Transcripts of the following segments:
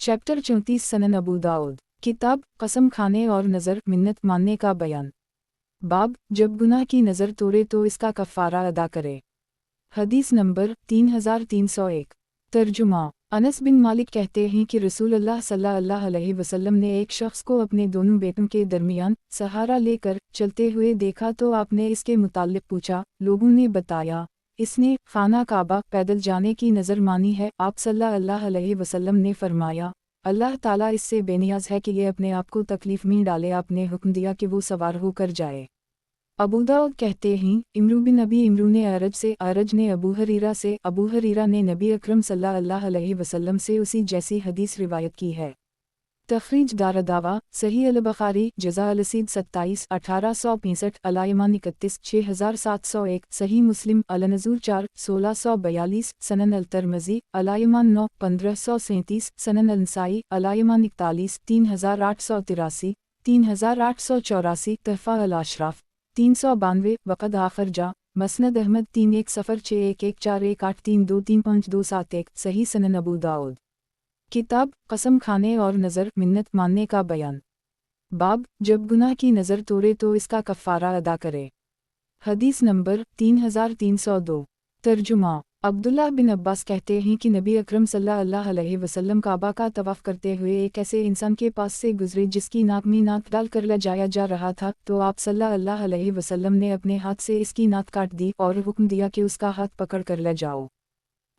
Chapter 34 सनन अबू दाऊद किताब कसम खाने और नज़र मिन्नत मानने का बयान। बाब जब गुनाह की नज़र तोड़े तो इसका कफ़ारा अदा करे। हदीस नंबर 3301। तर्जुमा अनस बिन मालिक कहते हैं कि रसूलुल्लाह सल्लल्लाहु अलैहि वसल्लम ने एक शख्स को अपने दोनों बेटों के दरमियान सहारा लेकर चलते हुए देखा तो आपने इसके मुताल्लिक पूछा। लोगों ने बताया इसने खाना काबा पैदल जाने की नज़र मानी है। आप सल्लल्लाहु अलैहि वसल्लम ने फरमाया अल्लाह ताला इससे बेनियाज है कि ये अपने आप को तकलीफ में डाले। आपने हुक्म दिया कि वो सवार होकर जाए। अबू दाऊद कहते हैं इमरू बिन नबी इमरू ने अरज से, अरज ने अबू हरीरा से, अबू हरीरा ने नबी अकरम सल्लल्लाहु अलैहि वसल्लम से उसी जैसी हदीस रिवायत की है। तखरीज दारदावा सही अल बुखारी जज़ा अलसीद 27 1865 अलायमान 31 6701 सही मुस्लिम अलनजूर 4 1642 सनन अल तरमजी अलायमान 9 1537 सनन अल नसाई अलायमान 41 3883 3884 तहफ़ा अल अशराफ 392 वक़द आखिर जा मसनद अहमद 31 सफ़र 611418323527 सही सनन अबू दाऊद किताब कसम खाने और नज़र मिन्नत मानने का बयान। बाब जब गुनाह की नज़र तोड़े तो इसका कफ़ारा अदा करे। हदीस नंबर 3302। तर्जुमा अब्दुल्लाह बिन अब्बास कहते हैं कि नबी अकरम सल्लल्लाहु अलैहि वसल्लम काबा का तवाफ़ करते हुए एक ऐसे इंसान के पास से गुजरे जिसकी नाक में नाक डालकर ले जाया जा रहा था, तो आप सल्लल्लाहु अलैहि वसल्लम ने अपने हाथ से इसकी नाक काट दी और हुक्म दिया कि उसका हाथ पकड़ कर ले जाओ।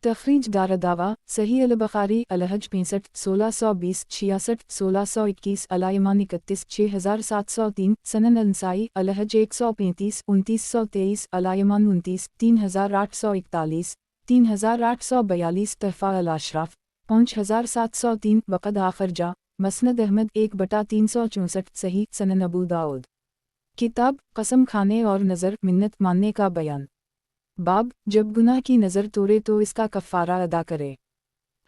तखरीज दारदावा सही अल बुखारी अलहज 65 1620 66 1621 अलायमान 31 6703 सनन अल नसाई अलहज 135 2923 अलायमान 29 3841 3842 तहफ़ा अल अशराफ 5703 वक़द आखिर जा मसनद अहमद 1/364 सही सनन अबू दाऊद किताब कसम खाने और नज़र मिन्नत मानने का बयान। बाब जब गुनाह की नज़र तोड़े तो इसका कफ़ारा अदा करे।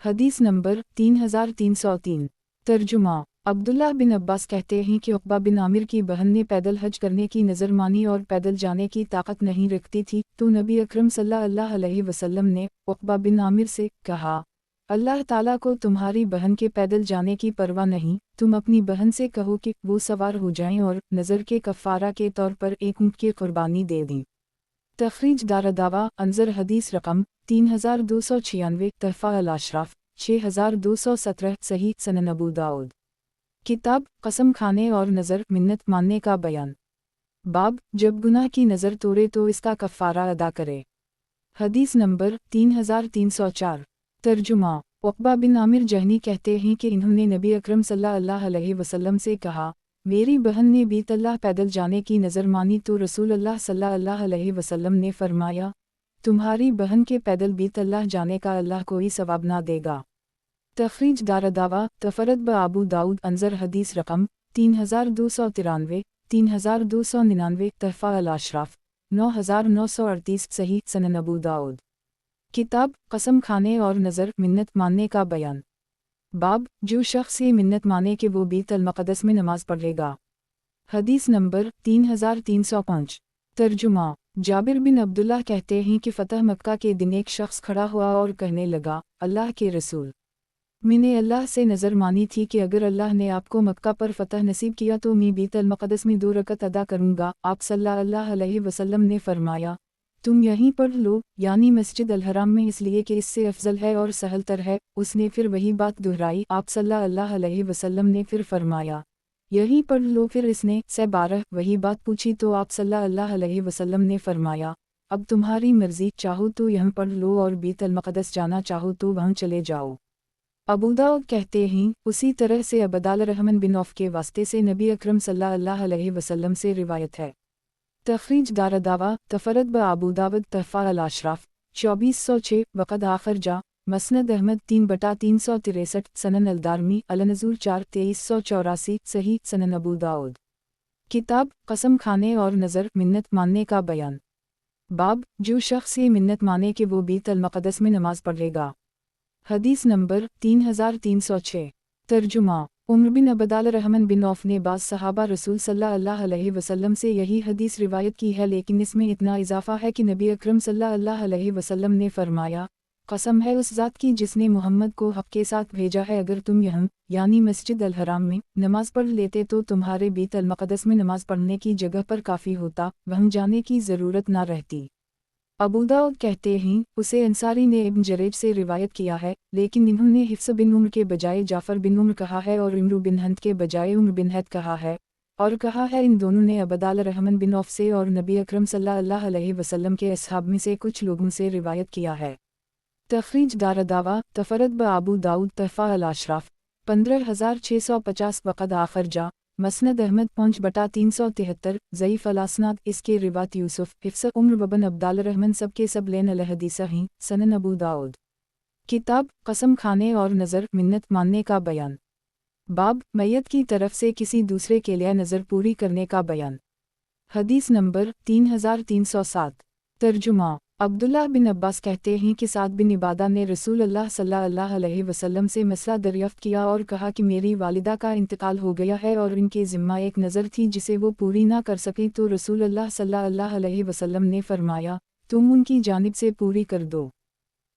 हदीस नंबर 3303। तर्जुमा अब्दुल्लाह बिन अब्बास कहते हैं कि उक़बा बिन आमिर की बहन ने पैदल हज करने की नज़र मानी और पैदल जाने की ताकत नहीं रखती थी, तो नबी अकरम सल्लल्लाहु अलैहि वसल्लम ने उक़बा बिन आमिर से कहा अल्लाह ताला को तुम्हारी बहन के पैदल जाने की परवाह नहीं, तुम अपनी बहन से कहो कि वो सवार हो जाएं और नज़र के कफ़ारा के तौर पर एक ऊँट की कुर्बानी दे दें। तखरीज दारदावा अंजर हदीस रकम 3296 तहफ़ा अल अशराफ 6217 सही सनन अबू दाऊद किताब कसम खाने और नज़र मिन्नत मानने का बयान। बाब जब गुनाह की नज़र तोड़े तो इसका कफ़ारा अदा करे। हदीस नंबर 3304। तर्जुमा उक़बा बिन आमिर जहनी कहते हैं कि इन्होंने नबी अकरम सल्लल्लाहु अलैहि वसल्लम से कहा मेरी बहन ने भी तल्लाह पैदल जाने की नज़र मानी, तो रसूलुल्लाह सल्लल्लाहु अलैहि वसल्लम ने फरमाया तुम्हारी बहन के पैदल भी तल्लाह जाने का अल्लाह कोई सवाब ना देगा। तखरीज दारदावा तफरद ब अबू दाऊद अंजर हदीस रकम 3293 3299 तहफ़ा अल अशराफ 9938 सही सनन अबू दाऊद किताब कसम खाने और नज़र मिन्नत मानने का बयान। बाब जो शख्स ये मिन्नत माने कि वो बीत अल मक़दस में नमाज पढ़ेगा। हदीस नंबर 3305। तर्जुमा जाबिर बिन अब्दुल्लाह कहते हैं कि फ़तह मक्का के दिन एक शख्स खड़ा हुआ और कहने लगा अल्लाह के रसूल, मैंने अल्लाह से नज़र मानी थी कि अगर अल्लाह ने आपको मक्का पर फ़तह नसीब किया तो मैं बीत अल मक़दस में 2 रकत अदा करूँगा। आप सल्लल्लाहु अलैहि वसल्लम ने फरमाया तुम यहीं पढ़ लो, यानी मस्जिद अल हराम में, इसलिए कि इससे अफजल है और सहल तर है। उसने फिर वही बात दोहराई। आप सल्लल्लाहु अलैहि वसल्लम ने फिर फरमाया यही पढ़ लो। फिर इसने से 12 वही बात पूछी तो आप सल्लल्लाहु अलैहि वसल्लम ने फरमाया अब तुम्हारी मर्जी, चाहो तो यहाँ पढ़ लो और बीत अल मक़दस जाना चाहो तो वहाँ चले जाओ। अबू दाऊद कहते हैं उसी तरह से अबदाल रहमान बिन औफ के वास्ते से नबी अकरम सल्लल्लाहु अलैहि वसल्लम से रिवायत है। तखरीज दारदावा तफरद ब अबू दाऊद तहफ़ा अल अशराफ 2406 वक़द आखिर जा मसनद अहमद 3/363 सनन अल दारमी अलनजूर 4 2384 सही सनन अबू दाऊद किताब कसम खाने और नज़र मिन्नत मानने का बयान। बाब जो शख्स ये मिन्नत माने कि वो बीत अल मक़दस में नमाज पढ़ेगा। हदीस नंबर 3306। तर्जुमा उमर बिन अब्दुल रहमान बिन औफ ने बाज़ सहाबा रसूल सल्लल्लाहु अलैहि वसल्लम से यही हदीस रिवायत की है, लेकिन इसमें इतना इजाफ़ा है कि नबी अकरम सल्लल्लाहु अलैहि वसल्लम ने फरमाया قسم ہے اس ذات کی جس نے محمد کو حق کے ساتھ بھیجا ہے، اگر تم یہاں یعنی مسجد الحرام میں نماز پڑھ لیتے تو تمہارے بیت المقدس میں نماز پڑھنے کی جگہ پر کافی ہوتا، وہاں جانے کی ضرورت نہ رہتی۔ ابو داؤد کہتے ہیں اسے انصاری نے ابن جریج سے روایت کیا ہے، لیکن انہوں نے حفص بن عمر کے بجائے جعفر بن عمر کہا ہے اور عمرو بن ہند کے بجائے عمر بن ہند کہا ہے، اور کہا ہے ان دونوں نے عبدال الرحمن بن عوف سے اور نبی اکرم صلی اللہ علیہ وسلم کے اصحاب میں سے کچھ لوگوں سے روایت کیا ہے۔ تخریج دارالدعوہ تفرد بابو داؤد تحفہ الاشراف 15650 وقد آخر جا مسند احمد 5/373 ضعیف الاسناد اس کے روایت یوسف حفص عمر بن عبدال الرحمن سب کے سب لین الحدیثہ ہیں۔ سنن ابو داؤد کتاب قسم کھانے اور نظر منت ماننے کا بیان۔ باب میت کی طرف سے کسی دوسرے کے لیے نظر پوری کرنے کا بیان۔ حدیث نمبر 3307 ترجمہ عبداللہ بن عباس کہتے ہیں کہ سعد بن عبادہ نے رسول اللہ صلی اللہ علیہ وسلم سے مسئلہ دریافت کیا اور کہا کہ میری والدہ کا انتقال ہو گیا ہے اور ان کے ذمہ ایک نظر تھی جسے وہ پوری نہ کر سکیں، تو رسول اللہ صلی اللہ علیہ وسلم نے فرمایا تم ان کی جانب سے پوری کر دو۔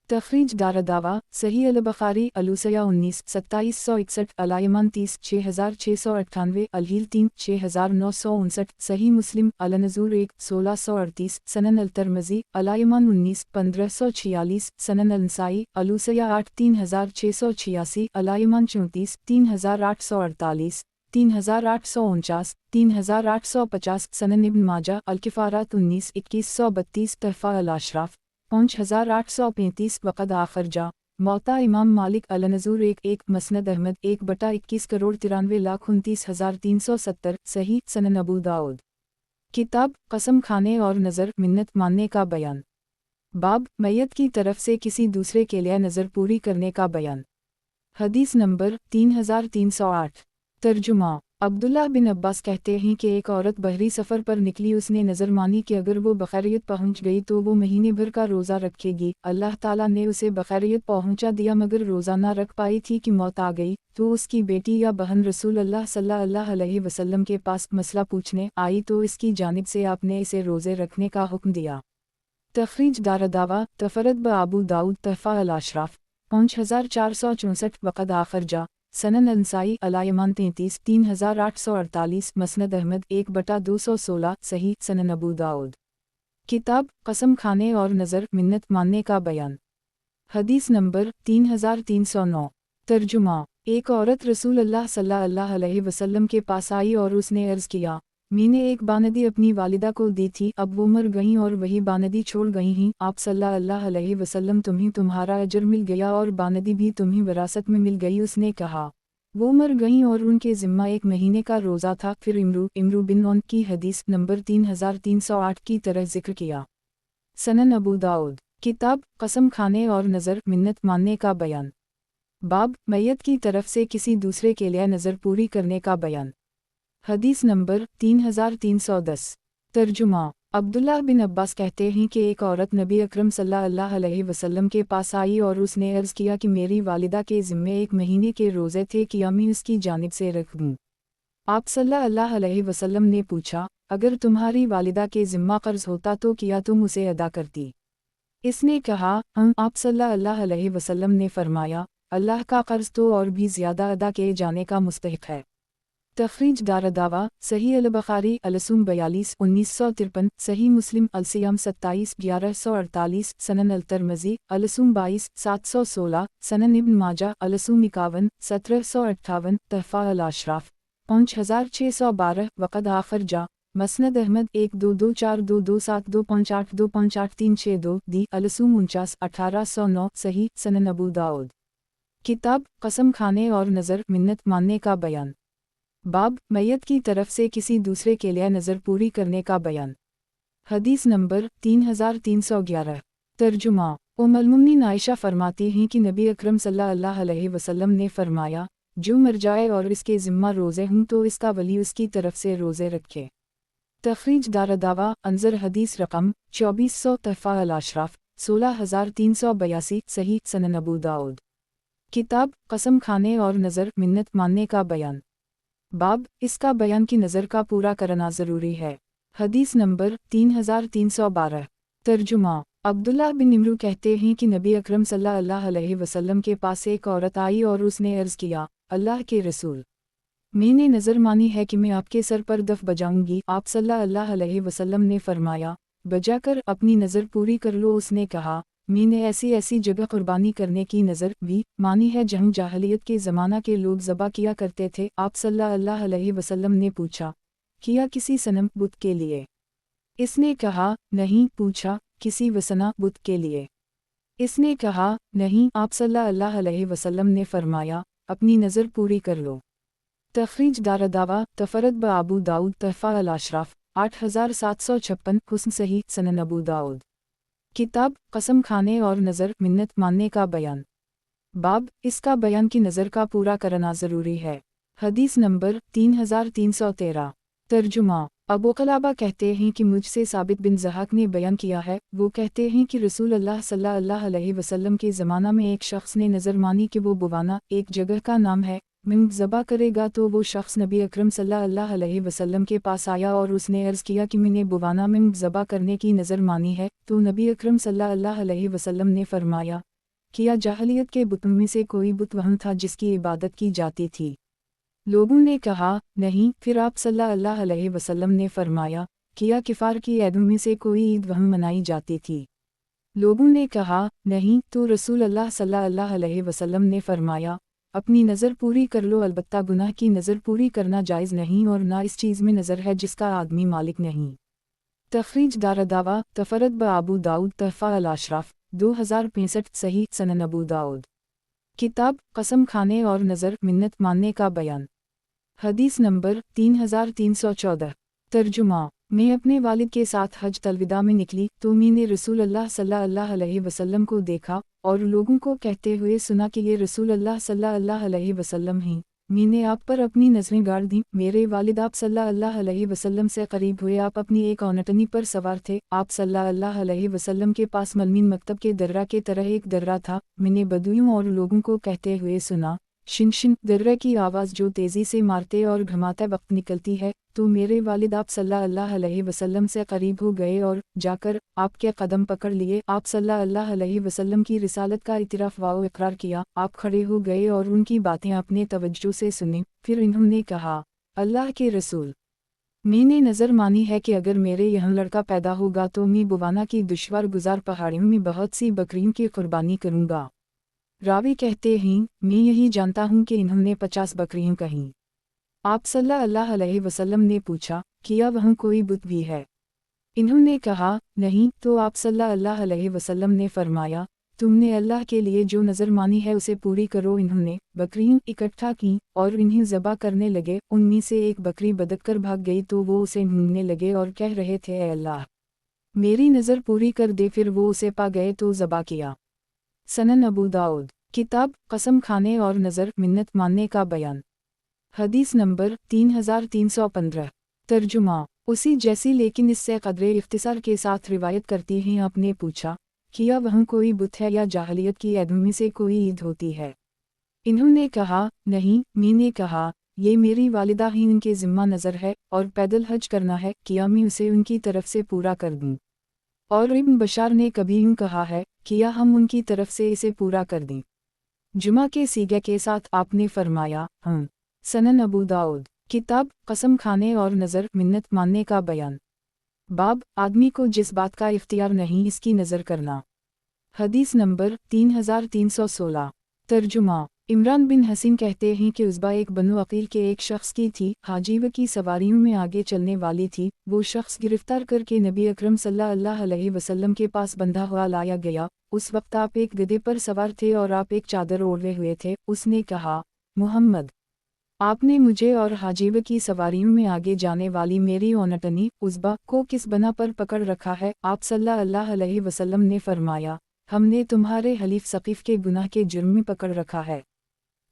تخریج دارالدعوہ صحیح البخاری الوسیہ 19 2761 الایمان 30 6698 الہیل 3 6959 صحیح مسلم النزور 1 1638 سنن الترمذی الایمان 19 1546 سنن النسائی الوسیہ 8 3686 الایمان 34 3848 3849 3850 سنن ابن ماجہ الکفارات 19 2132 تحفہ الاشراف 5835 وقد آخر جا موطا امام مالک النزور 1 مسند احمد 1/21,93,29,370 صحیح سنن ابو داؤد کتاب قسم کھانے اور نظر منت ماننے کا بیان۔ باب میت کی طرف سے کسی دوسرے کے لیے نظر پوری کرنے کا بیان۔ حدیث نمبر 3308 ترجمہ عبداللہ بن عباس کہتے ہیں کہ ایک عورت بحری سفر پر نکلی، اس نے نظر مانی کہ اگر وہ بخیریت پہنچ گئی تو وہ مہینے بھر کا روزہ رکھے گی۔ اللہ تعالیٰ نے اسے بخیریت پہنچا دیا مگر روزہ نہ رکھ پائی تھی کہ موت آ گئی، تو اس کی بیٹی یا بہن رسول اللہ صلی اللہ علیہ وسلم کے پاس مسئلہ پوچھنے آئی تو اس کی جانب سے آپ نے اسے روزے رکھنے کا حکم دیا۔ تخریج دارالدعوہ تفرد بابو داؤد تحفہ الاشراف 5464 وقد آخر جا سنن النسائی الایمان 33 3848 مسند احمد 1/216 صحیح سنن ابو داؤد کتاب قسم کھانے اور نظر منت ماننے کا بیان۔ حدیث نمبر 3309 ترجمہ ایک عورت رسول اللہ صلی اللہ علیہ وسلم کے پاس آئی اور اس نے عرض کیا میں نے ایک باندی اپنی والدہ کو دی تھی، اب وہ مر گئیں اور وہی باندی چھوڑ گئی ہیں، آپ صلی اللہ علیہ وسلم تمہیں تمہارا اجر مل گیا اور باندی بھی تمہیں وراثت میں مل گئی۔ اس نے کہا وہ مر گئیں اور ان کے ذمہ ایک مہینے کا روزہ تھا، پھر عمرو بن عون کی حدیث نمبر 3308 کی طرح ذکر کیا۔ سنن ابو داؤد کتاب قسم کھانے اور نظر منت ماننے کا بیان۔ باب میت کی طرف سے کسی دوسرے کے لیے نظر پوری کرنے کا بیان۔ حدیث نمبر 3310 ترجمہ عبداللہ بن عباس کہتے ہیں کہ ایک عورت نبی اکرم صلی اللہ علیہ وسلم کے پاس آئی اور اس نے عرض کیا کہ میری والدہ کے ذمے ایک مہینے کے روزے تھے، کیا میں اس کی جانب سے رکھ دوں؟ آپ صلی اللہ علیہ وسلم نے پوچھا اگر تمہاری والدہ کے ذمہ قرض ہوتا تو کیا تم اسے ادا کرتی؟ اس نے کہا ہم۔ آپ صلی اللہ علیہ وسلم نے فرمایا اللہ کا قرض تو اور بھی زیادہ ادا کیے جانے کا مستحق ہے۔ تخریج دارالدعوہ صحیح البخاری الصوم 42 1953 صحیح مسلم الصیام 27 1148 سنن الترمذی الصوم 22 716 سنن ابن ماجہ الصوم 51 1758 تحفہ الاشراف 5612 وقد آخر جا مسند احمد 1242427258258362 دی الصوم 49 1809 صحیح سنن ابو داؤد کتاب قسم کھانے اور نظر منت ماننے کا بیان۔ باب میت کی طرف سے کسی دوسرے کے لیے نظر پوری کرنے کا بیان۔ حدیث نمبر 3311 ترجمہ ام المؤمنین عائشہ فرماتی ہیں کہ نبی اکرم صلی اللہ علیہ وسلم نے فرمایا جو مر جائے اور اس کے ذمہ روزے ہوں تو اس کا ولی اس کی طرف سے روزے رکھے۔ تخریج دارالدعوہ انظر حدیث رقم 2400 تحفہ الاشراف 16382 صحیح سنن ابو داؤد کتاب قسم کھانے اور نظر منت ماننے کا بیان۔ باب اس کا بیان کی نظر کا پورا کرنا ضروری ہے۔ حدیث نمبر 3312 ترجمہ अब्दुल्लाह बिन इमरू कहते हैं कि नबी अकरम सल्लल्लाहु अलैहि वसल्लम के पास एक औरत आई और उसने अर्ज़ किया, अल्लाह के रसूल, मैंने नज़र मानी है कि मैं आपके सर पर दफ बजाऊंगी। आप सल्लल्लाहु अलैहि वसल्लम ने फरमाया, बजाकर अपनी नज़र पूरी कर लो। उसने कहा, मैंने ऐसी ऐसी जगह कुर्बानी करने की नज़र भी मानी है जहाँ जाहलियत के ज़माना के लोग ज़बा किया करते थे। आप सल्लल्लाहु अलैहि वसल्लम ने पूछा, किया किसी सनम बुत के लिए? इसने कहा, नहीं। पूछा, किसी वसना बुत के लिए? इसने कहा, नहीं। आप सल्लल्लाहु अलैहि वसल्लम ने फरमाया, अपनी नज़र पूरी कर लो। तखरीज दारदावा तफरत ब अबू दाऊद तहफ़ा अल अशराफ 8756 हुस्न सही सनन अबू दाऊद। किताब कसम खाने और नज़र मिन्नत मानने का बयान। बाब इसका बयान की नज़र का पूरा करना ज़रूरी है। हदीस नंबर 3313। तर्जुमा अबू क़लाबा कहते हैं कि मुझसे साबित बिन ज़हाक ने बयान किया है, वो कहते हैं कि रसूल अल्लाह सल्लल्लाहु अलैहि वसल्लम के ज़माना में एक शख्स ने नज़र मानी कि वो बुवाना एक जगह का नाम है, मिंग ज़बा करेगा। तो वो शख्स नबी अकरम सल्लल्लाहु अलैहि वसल्लम के पास आया और उसने अर्ज़ किया कि मैंने बुवाना मिंग ज़बा करने की नज़र मानी है। तो नबी अकरम सल्लल्लाहु अलैहि वसल्लम ने फरमाया, किया जाहलियत के बुतों में से कोई बुत वहाँ था जिसकी इबादत की जाती थी? लोगों ने कहा, नहीं। फिर आप सल्लल्लाहु अलैहि वसल्लम ने फरमाया, किया किफ़ार की ईदों में से कोई ईद वहाँ मनाई जाती थी? लोगों ने कहा, नहीं। तो रसूल अल्लाह सल्लल्लाहु अलैहि वसल्लम ने फरमाया, अपनी नज़र पूरी कर लो। अलबत्ता गुनाह की नज़र पूरी करना जायज़ नहीं और ना इस चीज़ में नज़र है जिसका आदमी मालिक नहीं। तखरीज दारदावा तफरत ब अबू दाऊद तहफ़ा अल अशराफ 2065 सही सनन अबू दाऊद। किताब कसम खाने और नज़र मिन्नत मानने का बयान। हदीस नंबर 3314। तर्जुमा मैं अपने वालिद के साथ हज तलविदा में निकली तो मैंने रसूल अल्लाह सल्लल्लाहु अलैहि वसल्लम को देखा और लोगों को कहते हुए सुना कि ये रसूल अल्लाह सल्लल्लाहु अलैहि वसल्लम हैं। मैंने आप पर अपनी नज़रें गाड़ दी। मेरे वालिद आप सल्लल्लाहु अलैहि वसल्लम से करीब हुए। आप अपनी एक औनटनी पर सवार थे। आप सल्लल्लाहु अलैहि वसल्लम के पास मलमीन मकतब के दर्रा के तरह एक दर्रा था। मैंने बदुइयों और लोगों को कहते हुए सुना, शिन शिन दर्रा की आवाज़ जो तेज़ी से मारते और घुमाते वक्त निकलती है। तो मेरे वालिद आप सल्लल्लाहु अलैहि वसल्लम से करीब हो गए और जाकर आपके कदम पकड़ लिए। आप सल्लल्लाहु अलैहि वसल्लम की रिसालत का इतराफ़ व इकरार किया। आप खड़े हो गए और उनकी बातें अपने तवज्जो से सुनी। फिर इन्होंने कहा, अल्लाह के रसूल, मैंने नज़र मानी है कि अगर मेरे यहाँ लड़का पैदा होगा तो मैं बुवाना की दुश्वार गुजार पहाड़ियों में बहुत सी बकरियों की कुर्बानी करूँगा। रावी कहते हैं, मैं यही जानता हूँ कि इन्होंने 50 बकरियाँ कहीं। आप सल्लल्लाहु अलैहि वसल्लम ने पूछा, किया वहाँ कोई बुत भी है? इन्होंने कहा, नहीं। तो आप सल्लल्लाहु अलैहि वसल्लम ने फरमाया, तुमने अल्लाह के लिए जो नज़र मानी है उसे पूरी करो। इन्होंने बकरियाँ इकट्ठा की और इन्हें ज़बा करने लगे। उनमें से एक बकरी बदक कर भाग गई तो वो उसे ढूंढने लगे और कह रहे थे, ए अल्लाह, मेरी नज़र पूरी कर दे। फिर वो उसे पा गए तो ज़बा किया। सनन अबू दाऊद। किताब कसम खाने और नज़र मिन्नत मानने का बयान। हदीस नंबर 3315। तर्जुमा उसी जैसी लेकिन इससे कदरे इख्तिसार के साथ रिवायत करती हैं। आपने पूछा, किया वहाँ कोई बुत है या जाहलियत की ईदों में से कोई ईद होती है? इन्होंने कहा, नहीं। मैंने कहा, ये मेरी वालिदा ही इनके ज़िम्मा नज़र है और पैदल हज करना है। किया मैं उसे उनकी तरफ से पूरा कर दूँ? और इब्न बशार ने कभी यूँ कहा है, किया हम उनकी तरफ से इसे पूरा कर दें? जुमा के सीगे के साथ आपने फरमाया, हम। सनन अबू दाऊद। किताब कसम खाने और नज़र मिन्नत मानने का बयान। बाब आदमी को जिस बात का इख्तियार नहीं इसकी नज़र करना। हदीस नंबर 3316। तर्जुमा इमरान बिन हसीन कहते हैं कि उज़बा एक बनु अकील के एक शख्स की थी। हाजीव की सवारियों में आगे चलने वाली थी। वो शख्स गिरफ्तार करके नबी अकरम सल्लल्लाहु अलैहि वसल्लम के पास बंधा हुआ लाया गया। उस वक्त आप एक गधे पर सवार थे और आप एक चादर ओढ़े हुए थे। उसने कहा, मुहम्मद, आपने मुझे और हाजीव की सवारियों में आगे जाने वाली मेरी औनटनी उज़बा को किस बना पर पकड़ रखा है? आप सल्लल्लाहु अलैहि वसल्लम ने फरमाया, हमने तुम्हारे हलीफ सकीफ़ के गुनाह के जुर्म में पकड़ रखा है।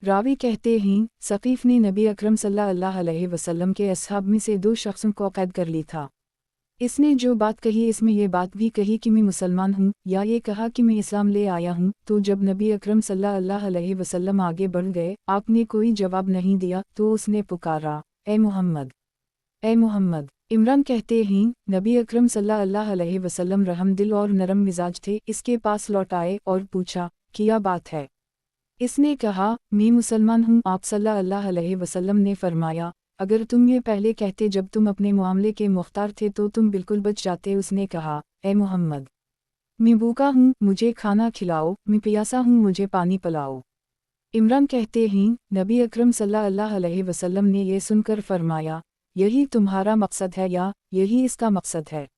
रावी कहते हैं, सकीफ़ ने नबी अकरम सल्लल्लाहु अलैहि वसल्लम के असहाब में से 2 शख्सों को कैद कर ली था। इसने जो बात कही इसमें ये बात भी कही कि मैं मुसलमान हूँ, या ये कहा कि मैं इस्लाम ले आया हूँ। तो जब नबी अकरम सल्लल्लाहु अलैहि वसल्लम आगे बढ़ गए, आपने कोई जवाब नहीं दिया तो उसने पुकारा, ए मोहम्मद, ए मोहम्मद। इमरान कहते हैं, नबी अकरम सल्लल्लाहु अलैहि वसल्लम रहम दिल और नरम मिजाज थे। इसके पास लौट आए और पूछा, क्या बात है? इसने कहा, मैं मुसलमान हूँ। आप सल्लल्लाहु अलैहि वसल्लम ने फरमाया, अगर तुम ये पहले कहते जब तुम अपने मामले के मुख्तार थे तो तुम बिल्कुल बच जाते। उसने कहा, ए मोहम्मद, मैं भूखा हूँ, मुझे खाना खिलाओ। मैं प्यासा हूँ, मुझे पानी पिलाओ। इमरान कहते हैं, नबी अकरम सल्लल्लाहु अलैहि वसल्लम ने यह सुनकर फरमाया, यही तुम्हारा मकसद है या यही इसका मकसद है?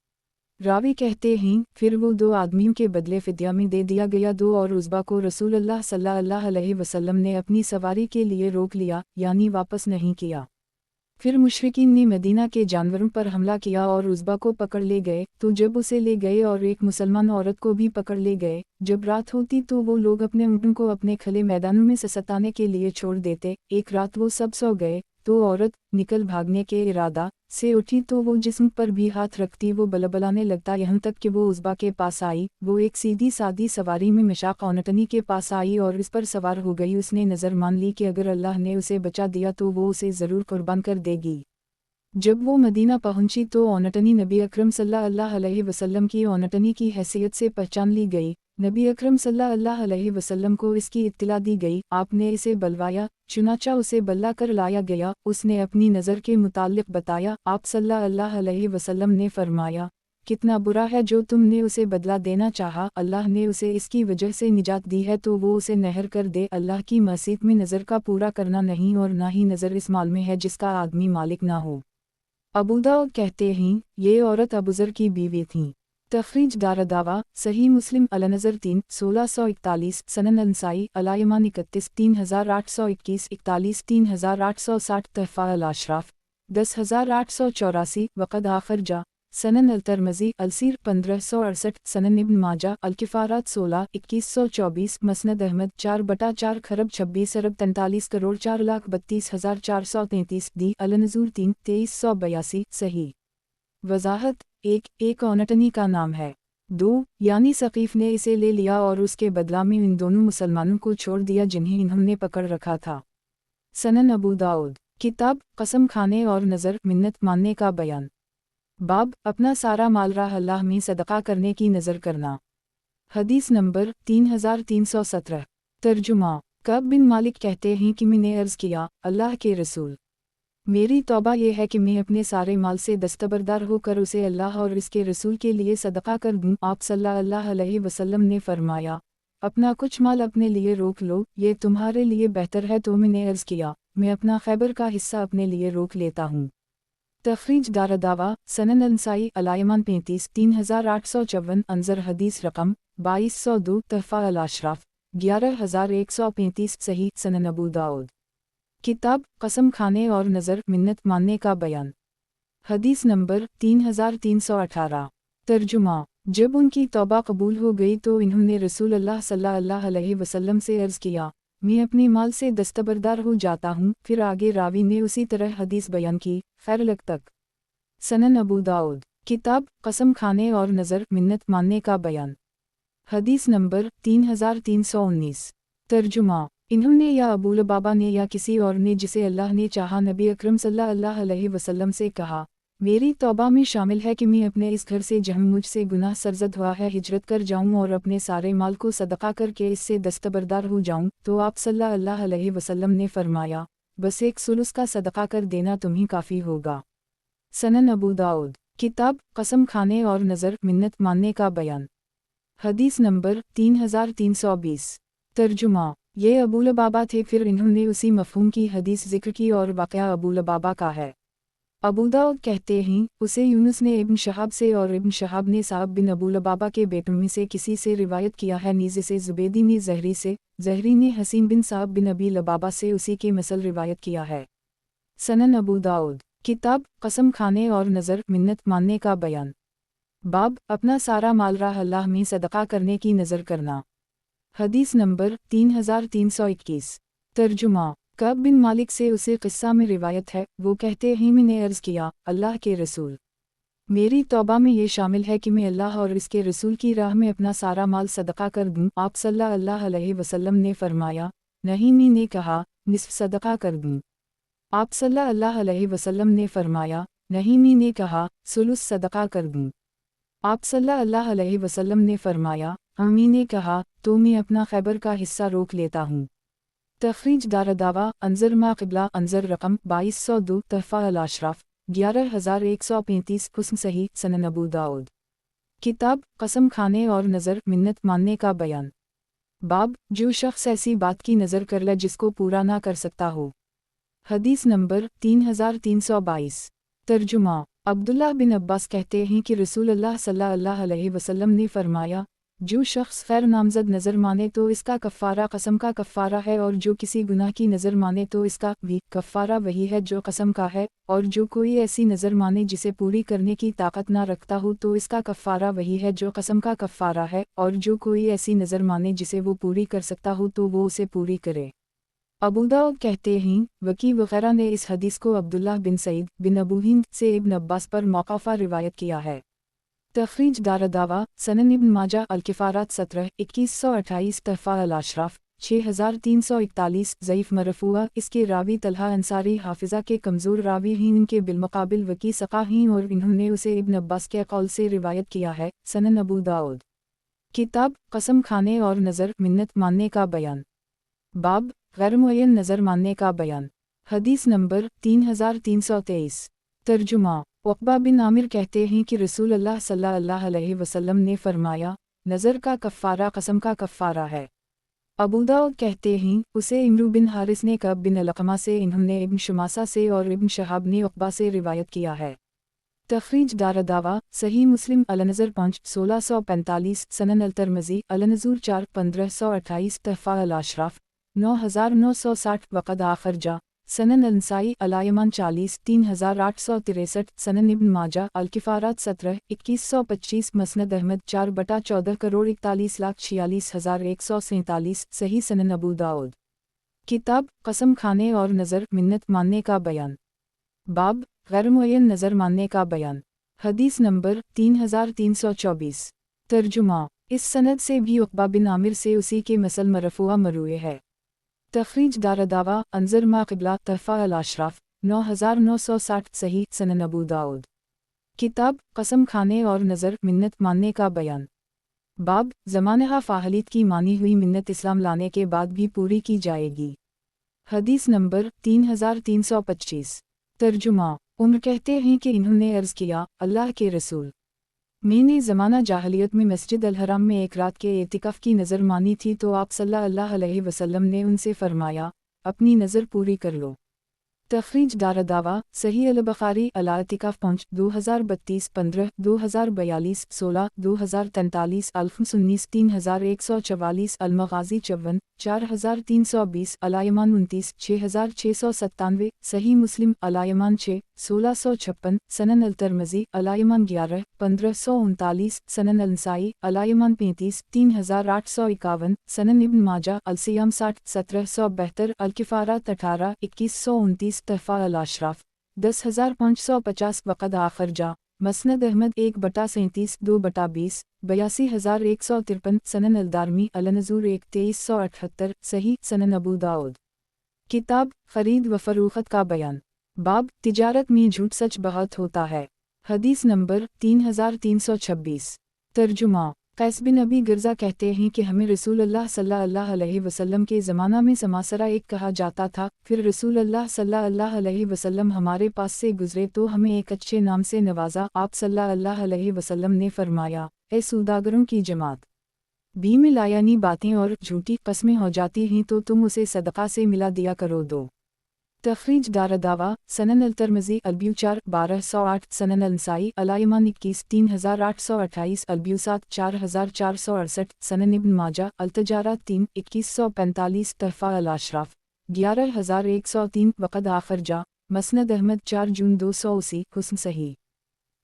रावी कहते हैं, फिर वो 2 आदमियों के बदले फिद्या में दे दिया गया। 2 और उज़बा को रसूलुल्लाह सल्लल्लाहु अलैहि वसल्लम ने अपनी सवारी के लिए रोक लिया, यानी वापस नहीं किया। फिर मुशरिकीन ने मदीना के जानवरों पर हमला किया और उज़बा को पकड़ ले गए। तो जब उसे ले गए और एक मुसलमान औरत को भी पकड़ ले गए, जब रात होती तो वो लोग अपने ऊँटों को अपने खुले मैदानों में सताने के लिए छोड़ देते। एक रात वो सब सो गए तो औरत निकल भागने के इरादा से उठी तो वो जिस्म पर भी हाथ रखती वो बलबलाने लगता, यहाँ तक कि वो उज़बा के पास आई। वो एक सीधी सादी सवारी में मिशाक औनटनी के पास आई और इस पर सवार हो गई। उसने नज़र मान ली कि अगर अल्लाह ने उसे बचा दिया तो वो उसे ज़रूर कुर्बान कर देगी। जब वो मदीना पहुंची तो औनटनी नबी अकरम सल्लल्लाहु अलैहि वसल्लम की औनटनी की हैसियत से पहचान ली गई। नबी अकरम सल्लल्लाहु अलैहि वसल्लम को इसकी इत्तला दी गई। आपने इसे बलवाया, चुनाचा उसे बल्ला कर लाया गया। उसने अपनी नज़र के मुताल्लिक़ बताया। आप सल्लल्लाहु अलैहि वसल्लम ने फरमाया, कितना बुरा है जो तुमने उसे बदला देना चाहा। अल्लाह ने उसे इसकी वजह से निजात दी है तो वो उसे नहर कर दे। अल्लाह की मसीत में नज़र का पूरा करना नहीं और ना ही नज़र इस माल में है जिसका आदमी मालिक ना हो। अबू दाऊद कहते हैं, ये औरत अबूज़र की बीवी थीं। तखरीज दारदावा, सही मुस्लिम अलनज़र 3 1641, सनन अंसाई अलायमान 31 3821 41 3860 तहफ़ा अल-अशराफ 10884 वक़द आखिर जा सनन अल-तरमज़ी अलसीर 1568 सनन इब्न माजा अल-किफ़ारात 16 2124 मसनद अहमद 4/4 खरब 26 अरब 43 करोड़ 4,32,433 दी अल-नज़ूर 3 2382 सही। वज़ाहत 1 औनटनी का नाम है। 2 यानी सकीफ़ ने इसे ले लिया और उसके बदला में इन दोनों मुसलमानों को छोड़ दिया जिन्हें इन्होंने पकड़ रखा था। सनन अबू दाऊद किताब कसम खाने और नज़र मिन्नत मानने का बयान। बाब अपना सारा माल राह अल्लाह में सदका करने की नज़र करना। हदीस नंबर 3317। तर्जुमा कब बिन मालिक कहते हैं कि मैंने अर्ज़ किया, अल्लाह के रसूल, मेरी तौबा ये है कि मैं अपने सारे माल से दस्तबरदार होकर उसे अल्लाह और इसके रसूल के लिए सदका कर दूँ। आप सल्लल्लाहु अलैहि वसल्लम ने फरमाया, अपना कुछ माल अपने लिए रोक लो, ये तुम्हारे लिए बेहतर है। तो मैंने अर्ज़ किया, मैं अपना खैबर का हिस्सा अपने लिए रोक लेता हूँ। तखरीज दारदावा, सनन अंसाई अलायमान 35 3854 अंजर हदीस रकम 2202 तहफ़ा अल-अशराफ 11135 सही। सनन अबू दाऊद किताब कसम खाने और नज़र मिन्नत मानने का बयान। हदीस नंबर 3318। तर्जुमा जब उनकी तौबा कबूल हो गई तो इन्होंने रसूलुल्लाह सल्लल्लाहु अलैहि वसल्लम से अर्ज़ किया, मैं अपने माल से दस्तबरदार हो जाता हूँ। फिर आगे रावी ने उसी तरह हदीस बयान की। खैर लग तक। सनन अबू दाऊद किताब कसम खाने और नज़र मिन्नत मानने का बयान। हदीस नंबर 3319। तर्जुमा इन्होंने या अबू लबाबा ने या किसी और ने जिसे अल्लाह ने चाहा नबी अकरम सल्लल्लाहु अलैहि वसल्लम से कहा, मेरी तौबा में शामिल है कि मैं अपने इस घर से जहाँ मुझसे गुनाह सरजद हुआ है हिजरत कर जाऊँ और अपने सारे माल को सदका करके इससे दस्तबरदार हो जाऊँ। तो आप सल्लल्लाहु अलैहि वसल्लम ने फरमाया, बस 1/3 का सदका कर देना तुम्हें काफ़ी होगा। सनन अबू दाऊद किताब कसम खाने और नज़र मिन्नत मानने का बयान। हदीस नंबर 3320। तर्जुमा ये अबू लबाबा थे। फिर इन्होंने उसी मफ़हूम की हदीस ज़िक्र की और वाक़या अबू लबाबा का है। अबू दाऊद कहते हैं, उसे यूनुस ने इब्न शहाब से और इब्न शहाब ने साहब बिन अबू लबाबा के बेटों में से किसी से रिवायत किया है। नीज़ से ज़ुबैदी ने ज़हरी से, ज़हरी ने हसीन बिन साहब बिन अबी लबाबा से उसी के मसल रिवायत किया है। सनन अबू दाऊद किताब कसम खाने और नज़र मिन्नत मानने का बयान। बाब अपना सारा माल राह अल्लाह में सदका करने की नज़र करना। हदीस नंबर 3321। तर्जुमा कब बिन मालिक से उसे क़िस्सा में रिवायत है। वो कहते हैं, मैंने अर्ज़ किया, अल्लाह के रसूल, मेरी तौबा में ये शामिल है कि मैं अल्लाह और इसके रसूल की राह में अपना सारा माल सदका कर दूँ। आप सल्लल्लाहु अलैहि वसल्लम ने फरमाया, नहीं, मैंने कहा निस्फ सदका कर दूँ। आप सल्लल्लाहु अलैहि वसल्लम ने फरमाया, नहीमी ने कहा, सुलुस सदका कर दूं। आप सल्लल्लाहु अलैहि वसल्लम ने फरमाया, अम्मी ने कहा, तो मैं अपना खैबर का हिस्सा रोक लेता हूँ। तखरीज दारदावा अंजर मा क़िबला अंजर रकम 2202 तहफ़ा अल-अशराफ 11135 हुस्न सही सनन अबू दाऊद। किताब कसम खाने और नज़र मिन्नत मानने का बयान। बाब जो शख्स ऐसी बात की नज़र कर ले जिसको पूरा ना कर सकता हो। हदीस नंबर 3322। तर्जुमा अब्दुल्लाह बिन अब्बास कहते हैं कि रसूलुल्लाह सल्लल्लाहु अलैहि वसल्लम ने फरमाया, जो शख्स खैर नामज़द नज़र माने तो इसका कफ़ारा कसम का कफ़ारा है, और जो किसी गुनाह की नज़र माने तो इसका भी कफ़ारा वही है जो कसम का है, और जो कोई ऐसी नज़र माने जिसे पूरी करने की ताकत ना रखता हो तो इसका कफ़ारा वही है जो कसम का कफ़ारा है, और जो कोई ऐसी नज़र माने जिसे वो पूरी कर सकता हो तो वो उसे पूरी करे। अबू दाऊद कहते हैं, वकी वगैरह ने इस हदीस को अब्दुल्लाह बिन सईद बिन अबू हिंद से इब्न अब्बास पर मौक़ूफ़ा रिवायत किया है। तखरीज दारदावा सनन इब्न माजा अल-किफ़ारात 17-2128 तहफ़ा अल-अशराफ 6341 ज़ईफ़ मरफ़ूआ। इसके रावी तलहा अंसारी हाफ़िज़ा के कमज़ोर रावी हैं, इनके बिलमुक़ाबिल वकी सक़ा हैं और इन्होंने उसे इब्न अब्बास के क़ौल से रिवायत किया है। सनन अबू दाऊद। किताब कसम खाने और नज़र मिन्नत मानने का बयान। बाब गैर मुअय्यन नज़र मानने का बयान। हदीस नंबर 3323। तर्जुमा उक़बा बिन आमिर कहते हैं कि रसूलुल्लाह सल्लल्लाहु अलैहि वसल्लम ने फरमाया, नज़र का कफ़ारा कसम का कफ़ारा है। अबू दाऊद कहते हैं, उसे इमरू बिन हारिस ने कब बिन अलक़मा से, इन्होंने इब्न शुमासा से और इब्न शहाब ने उक़बा से रिवायत किया है। तखरीज दारदावा सही मुस्लिम अलनज़र 5 1645 सनन अल-तिर्मिज़ी अलनज़ूर 4 1528 तहफ़ा अल-अशराफ 9960 वक़द आखिर जा सनन अल-नसाई अल-यमान 40 3863 सनन इब्न माजा अल-किफ़ारात 17 2125 मसनद अहमद 4/14 करोड़ 41,46,147 सही सनन अबू दाऊद। किताब कसम खाने और नज़र मिन्नत मानने का बयान। बाब गैर मुअय्यन नज़र मानने का बयान। हदीस नंबर 3324। तर्जुमा इस सनद से भी उक़बा बिन आमिर से उसी के मसल मरफ़ूआ मरूए है। तखरीज दारदावा अंजर मा क़िबला तहफ़ा अल-अशराफ 9960 सही सनन अबू दाऊद। किताब कसम खाने और नज़र मिन्नत मानने का बयान। बाब ज़मानहा फ़ाहलीत की मानी हुई मिन्नत इस्लाम लाने के बाद भी पूरी की जाएगी। हदीस नंबर 3325। तर्जुमा उम्र कहते हैं कि इन्होंने अर्ज़ किया, अल्लाह के रसूल, मैंने ज़माना जाहलियत में मस्जिद अल-हराम में एक रात के एतिकाफ़ की नज़र मानी थी तो आप सल्लल्लाहु अलैहि वसल्लम ने उनसे फरमाया, अपनी नज़र पूरी कर लो। तखरीज दारदावा सही अल-बुख़ारी अल-एतिकाफ़ 5 2032 15 2042 16 2043 अल-19 3144 अल-मग़ाज़ी 54 4320 अल-यमान 29 6697 सही मुस्लिम अल-यमान 6 1656 सनन अल-तिर्मिज़ी अल-यमान 11 1539 सनन अल-नसाई अल-यमान 35 3851 सनन इब्न माजा अल-सियाम 60 1772 अल-किफ़ारात 18 2129 तहफ़ा अल-अशराफ 10550 वक़द आखिर जा मसनद अहमद 1/37 2/20 82,153 सनन अल-दारमी अलनज़ूर 2378 सही सनन अबू दाऊद। किताब ख़रीद व फ़रोख्त का बयान। बाब तिजारत में झूठ सच बहुत होता है। हदीस नंबर 3326। तर्जुमा कैस बिन अबी गिरज़ा कहते हैं कि हमें रसूलुल्लाह सल्लल्लाहु अलैहि वसल्लम के ज़माना में समासरा एक कहा जाता था, फिर रसूलुल्लाह सल्लल्लाहु अलैहि वसल्लम हमारे पास से गुज़रे तो हमें एक अच्छे नाम से नवाजा। आप सल्लल्लाहु अलैहि वसल्लम ने फरमाया, ए सूदागरों की जमात, बी में लायानी बातें और झूठी कस्में हो जाती हैं तो तुम उसे सदक़ा से मिला दिया करो दो। तखरीज दारदावा सनन अल-तिर्मिज़ी अलब्यू 4 1208 सनन अल-नसाई अल-यमान 21 3828 अलब्यूसात 4468 सनन इब्न माजा अल-तजारात 3 2145 तहफ़ा अल-अशराफ 11103 वक़द आखिर जा मसनद अहमद 4 जून 280 हुस्न सही।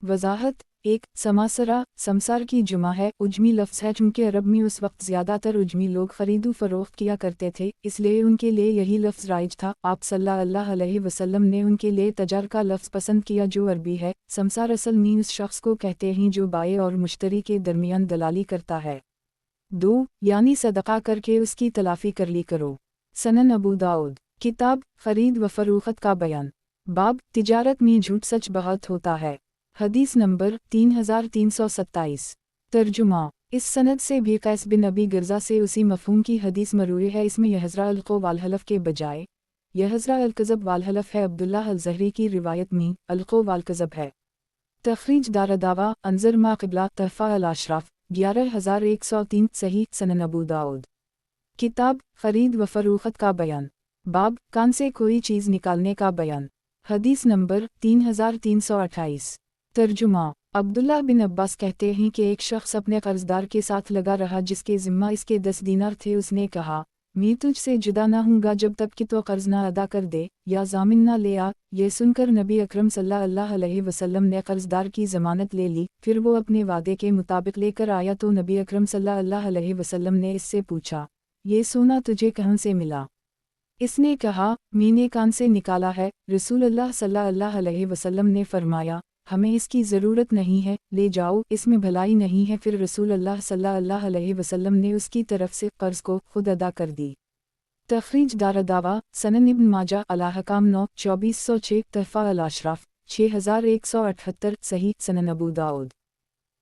वज़ाहत 1 समासरा समसार की जुमा है, उजमी लफ्ज़ है चूँकि अरब में उस वक्त ज़्यादातर उजमी लोग ख़रीदो फ़रोख्त किया करते थे, इसलिए उनके लिए यही लफ्ज़ राइज था। आप सल्लल्लाहु अलैहि वसल्लम ने उनके लिए तजार का लफ्ज़ पसंद किया जो अरबी है। समसार असल में उस शख्स को कहते हैं जो बाए और मुश्तरी के दरमियान दलाली करता है। 2 यानी सदक़ा करके उसकी तलाफ़ी कर ली करो। सनन अबू दाऊद। किताब ख़रीद व फ़रोख्त का बयान। बाब तिजारत में झूठ सच बहुत होता है। हदीस नंबर 3327। तर्जुमा। इस सनद से भी कैस बिन अबी गिरजा से उसी मफ़हूम की हदीस मरूई है। इसमें यहज़रा अल-क़ौ वाल-हलफ़ के बजाय यहज़रा अल-कज़ब वाल-हलफ़ है। अब्दुल्लाह अल-ज़हरी की रिवायत में अल-क़ौ वाल-कज़ब है। तख़रीज दारदावा अंज़र मा क़िबला तहफ़ा अल-अशराफ़ 11103 सही सनन अबू दाऊद। किताब ख़रीद व फ़रोख्त का बयान। बाब कान से कोई चीज़ निकालने का बयान। हदीस नंबर 3328। तर्जुमा। अब्दुल्ला बिन अब्बास कहते हैं कि एक शख्स अपने कर्जदार के साथ लगा रहा जिसके ज़िम्मा इसके 10 दीनार थे। उसने कहा, मैं तुझसे जुदा ना हूँगा जब तक कि तो कर्ज ना अदा कर दे या ज़ामिन ना ले आ। ये सुनकर नबी अकरम सल्लल्लाहु अलैहि वसल्लम ने कर्जदार की ज़मानत ले ली। फिर वो अपने वादे के मुताबिक लेकर आया तो नबी अकरम सल्लल्लाहु अलैहि वसल्लम ने इससे पूछा, ये सोना तुझे कहाँ से मिला? इसने कहा, मैंने कान से निकाला है। रसूलुल्लाह सल्लल्लाहु अलैहि वसल्लम ने फरमाया, हमें इसकी ज़रूरत नहीं है, ले जाओ, इसमें भलाई नहीं है। फिर रसूलुल्लाह सल्लल्लाहु अलैहि वसल्लम ने उसकी तरफ से कर्ज़ को खुद अदा कर दी। तख़रीज दारदावा सनन इब्न माजा अल-अहकाम 9-2406 तहफ़ा अल-अशराफ़ 6178 सही सनन अबू दाऊद।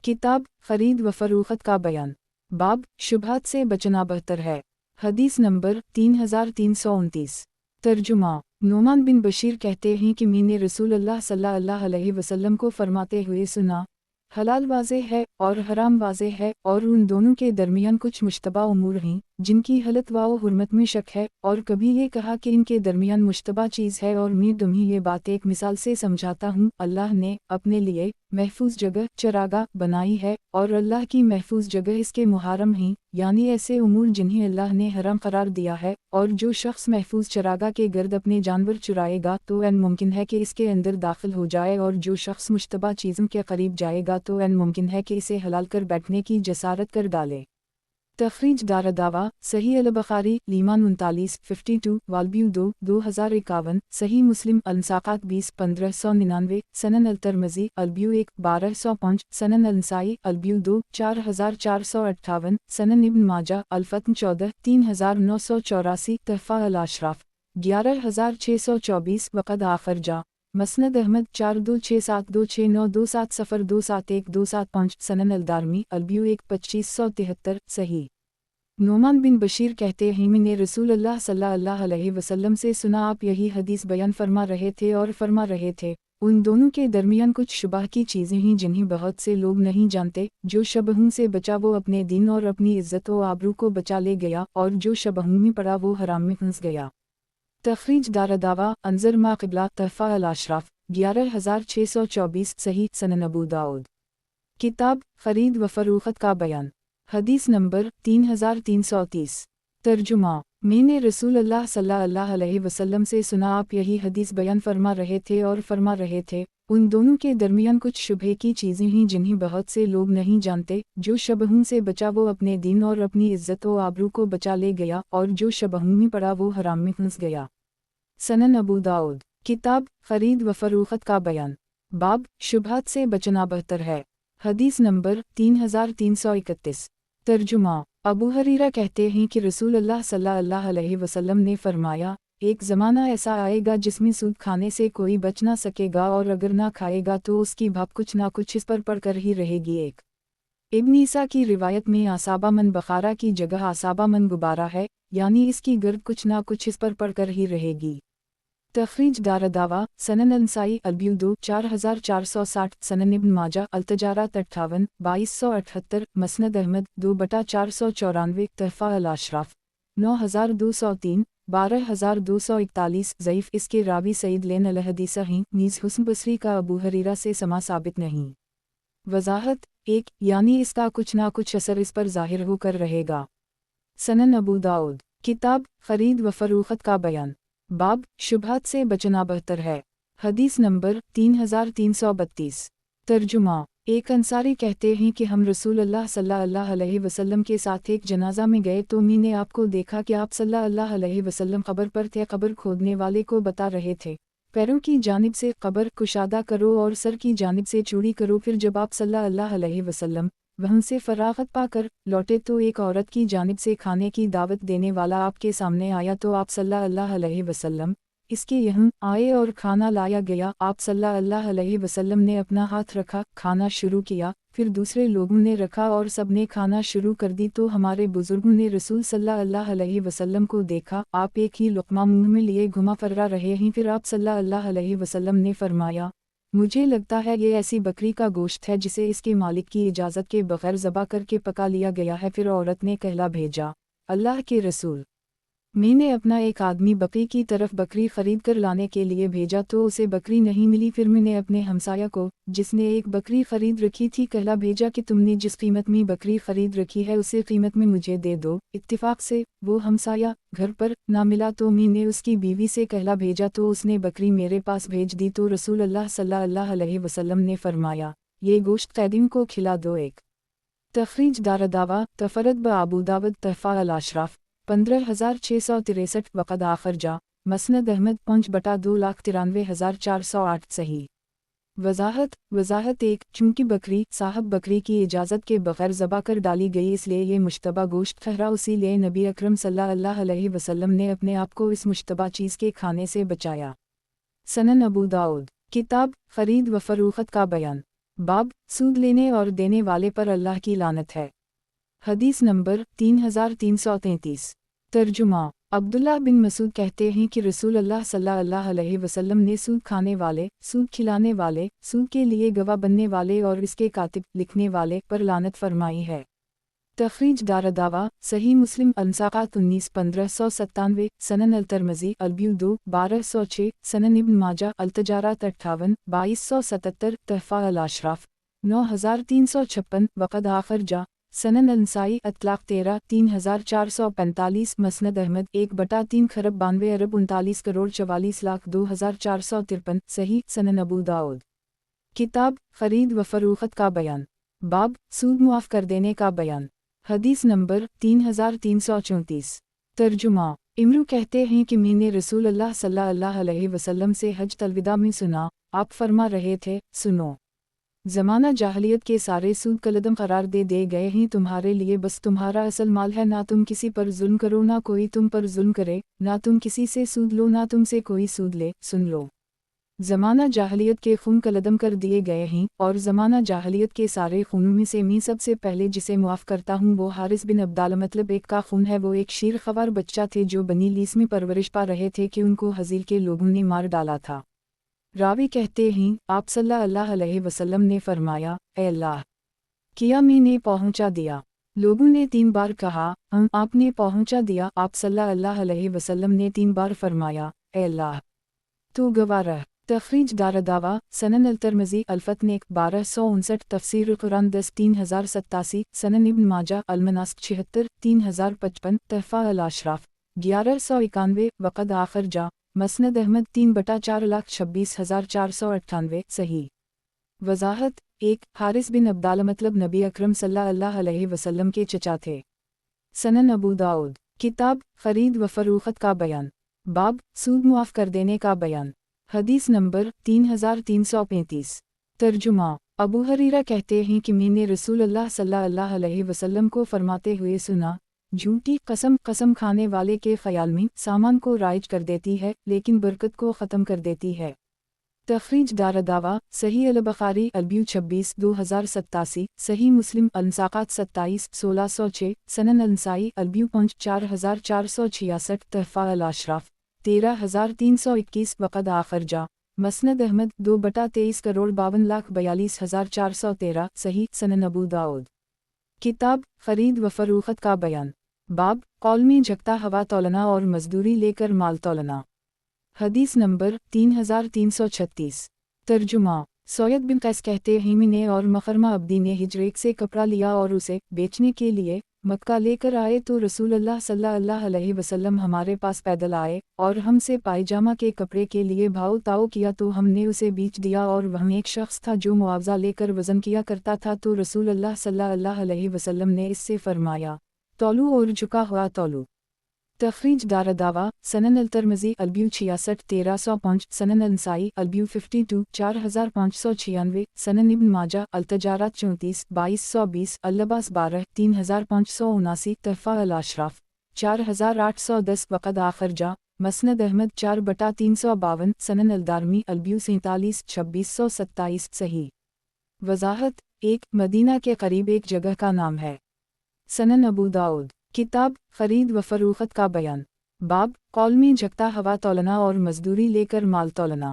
किताब ख़रीद व फ़रोख्त का बयान। बाब शुबहात से बचना बेहतर है। हदीस नंबर 3329। तर्जुमा। नोमान बिन बशीर कहते हैं कि मैंने रसूलुल्लाह सल्लल्लाहु अलैहि वसल्लम को फरमाते हुए सुना, हलाल वाज़े है और हराम वाज़े है और उन दोनों के दरमियान कुछ मुश्तबा उमूर हैं जिनकी हलत व हुर्मत में शक है। और कभी ये कहा कि इनके दरमियान मुश्तबा चीज़ है और मैं तुम्हें ये बात एक मिसाल से समझाता हूँ। अल्लाह ने अपने लिए महफूज जगह चरागाह बनाई है और अल्लाह की महफूज जगह इसके मुहर्रम हैं, यानी ऐसे उमूर जिन्हें अल्लाह ने हराम करार दिया है। और जो शख्स महफूज चरागाह के गर्द अपने जानवर चुराएगा तो एन मुमकिन है कि इसके अंदर दाखिल हो जाए, और जो शख्स मुश्तबा चीज़ों के करीब जाएगा तो एन मुमकिन है कि इसे हलाल कर बैठने की जसारत कर डाले। तख़रीज दारदावा सही अल-बुखारी लीमान 39 वालबियू 2051 सही मुस्लिम अल-मुसाक़ात 20-1599 सनन अल-तिर्मिज़ी अल-बियू 1-1205 सनन अल-नसाई अल-बियू 2-4458 सनन इब्न माजा अल-फ़त्न 14-3984 तहफ़ा अल-अशराफ़ 11624 वक़द आख़िर जा मसनद अहमद 4267269270271275 सनन अल-दारमी अल-बियू 1-2573 सही। नोमान बिन बशीर कहते हैं मैंने रसूलुल्लाह सल्लल्लाहु अलैहि वसल्लम से सुना, आप यही हदीस बयान फरमा रहे थे और फरमा रहे थे, उन दोनों के दरमियान कुछ शुबह की चीज़ें हैं जिन्हें बहुत से लोग नहीं जानते। जो शबहों से बचा वो अपने दिन और अपनी इज़्ज़त व आबरू को बचा ले गया, और जो शबहों में पड़ा वो हराम में फंस गया। तख़रीज दारदावा अंज़र मा क़िबला तहफ़ा अल-अशराफ़ 11624 सही सनन अबू दाऊद। किताब ख़रीद व फ़रोख्त का बयान। हदीस नंबर 3330। तर्जुमा। मैंने रसूलुल्लाह सल्लल्लाहु अलैहि वसल्लम से सुना, आप यही हदीस बयान फरमा रहे थे और फरमा रहे थे, उन दोनों के दरमियान कुछ शुबहे की चीज़ें हैं जिन्हें बहुत से लोग नहीं जानते। जो शबहों से बचा वो अपने दिन और अपनी इज़्ज़त व आबरू को बचा ले गया, और जो शबहों में पड़ा वो हराम में फंस गया। सनन अबू दाऊद। किताब ख़रीद व फ़रोख्त का बयान। बाब शुबहात से बचना बेहतर है। हदीस नंबर 3331। तर्जुमा। अबू हरीरा कहते हैं कि रसूलुल्लाह सल्लल्लाहु अलैहि वसल्लम ने फरमाया, एक ज़माना ऐसा आएगा जिसमें सूद खाने से कोई बच ना सकेगा, और अगर ना खाएगा तो उसकी भाप कुछ ना कुछ इस पर पड़कर ही रहेगी। एक इब्न ईसा की रिवायत में आसाबा मन बखारा की जगह आसाबा मन गुबारा है, यानी इसकी गर्द कुछ ना कुछ इस पर पड़कर ही रहेगी। तख़रीज दारदावा सनन अल-नसाई अल-बियू 4460 सनन इब्न माजा अल-तजारात 58 2278 मसनद अहमद 2/494 तहफ़ा अल-अशराफ़ 9203 12241 ज़ईफ़। इसके रावी सईद लेन अल-हदीसा हैं, नीज़ हुस्न बसरी का अबू हरीरा से समा साबित नहीं। वज़ाहत 1 यानी इसका कुछ ना कुछ असर इस पर ज़ाहिर होकर रहेगा। सनन अबू दाऊद। किताब ख़रीद व फ़रोख्त का बयान। बाब शुबहात से बचना बेहतर है। हदीस नंबर 3332। तर्जुमा। एक अंसारी कहते हैं कि हम रसूलुल्लाह सल्लल्लाहु अलैहि वसल्लम के साथ एक जनाजा में गए तो मैंने आपको देखा कि आप सल्लल्लाहु अलैहि वसल्लम कब्र पर थे। कब्र खोदने वाले को बता रहे थे, पैरों की जानिब से कब्र कुशादा करो और सर की जानिब से चूड़ी करो। फिर जब आप सल्लल्लाहु अलैहि वसल्लम वहाँ से फरागत पाकर लौटे तो एक औरत की जानिब से खाने की दावत देने वाला आपके सामने आया, तो आप सल्लल्लाहु अलैहि वसल्लम इसके यहाँ आए और खाना लाया गया। आप सल्लल्लाहु अलैहि वसल्लम ने अपना हाथ रखा, खाना शुरू किया, फिर दूसरे लोगों ने रखा और सब ने खाना शुरू कर दी। तो हमारे बुजुर्गों ने रसूल सल्लल्लाहु अलैहि वसल्लम को देखा, आप एक ही लुक़मा मुंह में लिए घुमा फिरा रहे हैं। फिर आप सल्लल्लाहु अलैहि वसल्लम ने फरमाया, मुझे लगता है ये ऐसी बकरी का गोश्त है जिसे इसके मालिक की इजाज़त के बगैर ज़बा करके पका लिया गया है। फिर औरत ने कहला भेजा, अल्लाह के रसूल, मैंने अपना एक आदमी बकरी की तरफ बकरी खरीद कर लाने के लिए भेजा तो उसे बकरी नहीं मिली। फिर मैंने अपने हमसाया को, जिसने एक बकरी खरीद रखी थी, कहला भेजा कि तुमने जिस कीमत में बकरी खरीद रखी है उसे कीमत में मुझे दे दो। इत्तिफाक से वो हमसाया घर पर ना मिला तो मैंने उसकी बीवी से कहला भेजा तो उसने बकरी मेरे पास भेज दी। तो रसूल अल्लाह सल्लल्लाहु अलैहि वसल्लम ने फरमाया, ये गोश्त कैदीन को खिला दो। एक तखरीज दारदावा तफरद ब अबू दाऊद तहफ़ा अल अशराफ 15,663 वक़द आखर जा मसनद अहमद 5/2,93,408 सही। वज़ाहत 1, चूँकि बकरी साहब बकरी की इजाज़त के बग़ैर ज़बा कर डाली गई इसलिए ये मुश्तबा गोश्त ठहरा। उसी लिए नबी अकरम सल्लल्लाहु अलैहि वसल्लम ने अपने आप को इस मुश्तबा चीज़ के खाने से बचाया। सनन अबू दाऊद किताब ख़रीद व फ़रोख्त का बयान, बाब सूद लेने और देने वाले पर अल्लाह की लानत है। हदीस नंबर 3333। तर्जुमा अब्दुल्लाह बिन मसूद कहते हैं कि रसूल अल्लाह सल्लल्लाहु अलैहि वसल्लम ने सूद खाने वाले, सूद खिलाने वाले, सूद के लिए गवाह बनने वाले और इसके कातिब लिखने वाले पर लानत फरमाई है। तखरीज दारदावा सही मुस्लिम अंसाकात 19-1597, सनन अल तरमज़ी अलब्यू 2-1206, सनन इब्न माजा अल तजारात 58-2277, तहफ़ा अल अशराफ 9356, वक़द आखर जा सनन अंसाई अतलाक़ 13-3445, मसनद अहमद 1/3 खरब 92 अरब 39 करोड़ 44 लाख 2453, सही। सनन अबू दाऊद किताब ख़रीद व फ़रोख्त का बयान, बाब सूद मुआफ़ कर देने का बयान। हदीस नंबर 3334। तर्जुमा इमरू कहते हैं कि मैंने रसूल अल्लाह सल्लल्लाहु अलैहि वसल्लम से हज तलविदा में सुना, आप फरमा रहे थे, सुनो, ज़माना जाहलियत के सारे सूद कलदम करार दे गए हैं तुम्हारे लिए, बस तुम्हारा असल माल है, ना तुम किसी पर जुल्म करो, ना कोई तुम पर जुल्म करे, ना तुम किसी से सूद लो, ना तुमसे कोई सूद ले। सुन लो, ज़माना जाहलियत के खून कलदम कर दिए गए हैं, और ज़माना जाहलियत के सारे खूनों में से मैं सबसे पहले जिसे मुआफ़ करता हूँ वो हारिस बिन अब्दाल मतलब एक का खून है। वो एक शीर ख़वार बच्चा थे जो बनी लीस में परवरिश पा रहे थे कि उनको हज़ील के लोगों ने मार डाला था। रावी कहते हैं, आप सल्लल्लाहु अलैहि वसल्लम ने फरमाया, ए अल्लाह, किया मैंने पहुँचा दिया। लोगों ने 3 बार कहा, आपने पहुँचा दिया। आप सल्लल्लाहु अलैहि वसल्लम ने 3 बार फरमाया, ए अल्लाह, तो गवाह रह। तखरीज दारदावा सनन अल तरमज़ी अल्फ़तन 1259, तफसीर कुरान 10-3087, सनन इब्न माजा अलमनास्क 76-3055, तहफ़ा अल अशराफ 1191, वक़द आखर जा मसनद अहमद 3/4,26,498, सही। वज़ाहत 1, हारिस बिन अब्दाल मतलब नबी अकरम सल्लल्लाहु अलैहि वसल्लम के चचा थे। सनन अबू दाऊद किताब ख़रीद व फ़रोख्त का बयान, बाब सूद मुआफ़ कर देने का बयान। हदीस नंबर 3335। तर्जुमा अबू हरीरा कहते हैं कि मैंने रसूल अल्लाह सल्लल्लाहु अलैहि वसल्लम को फरमाते हुए सुना, झूठी कसम खाने वाले के ख़याल में सामान को राइज कर देती है लेकिन बरकत को ख़त्म कर देती है। तखरीज दारदावा सही अल बुखारी अलब्यू 26-2087, सही मुस्लिम अंसाकात 27-1606, सनन अंसाई अलब्यू 5-4466, तहफ़ा अल अशराफ 13,321, वक़द आखर जा मसनद अहमद 2/23 करोड़ 52,42,413, सही। सनन अबू दाऊद किताब ख़रीद व फ़रोख्त का बयान, बाब कौल में झकता हवा तौलना और मजदूरी लेकर माल तौलना। हदीस नंबर 3336। तर्जुमा सैयद बिन कैस कहते हैं, मैंने और मखरमा अब्दी ने हिजरेक से कपड़ा लिया और उसे बेचने के लिए मक्का लेकर आए तो रसूल अल्लाह सल्लल्लाहु अलैहि वसल्लम हमारे पास पैदल आए और हमसे पायजामा के कपड़े के लिए भाव ताओ किया तो हमने उसे बेच दिया। और वहाँ एक शख्स था जो मुआवजा लेकर वज़न किया करता था तो रसूल अल्लाह सल्लल्लाहु अलैहि वसल्लम ने इससे फरमाया, तौलू और झुका हुआ तौलू। तखरीज दारदावा सनन अल तरमज़ी अलब्यू 66-1305, सनन अंसाई अलब्यू 52-4596, सनन इब्न माजा अल तजारात 34-2220, अल-लबास 12-3579, तहफ़ा अल अशराफ 4810 वक़द आखिर जा, मसनद अहमद 4/352 सनन अलदारमी अलब्यू 47 2627 सही। वज़ाहत 1 मदीना के करीब एक जगह का नाम है। सनन अबू दाऊद किताब खरीद व फरोख्त का बयान बाब कौल में झकता हवा तौलना और मजदूरी लेकर माल तौलना।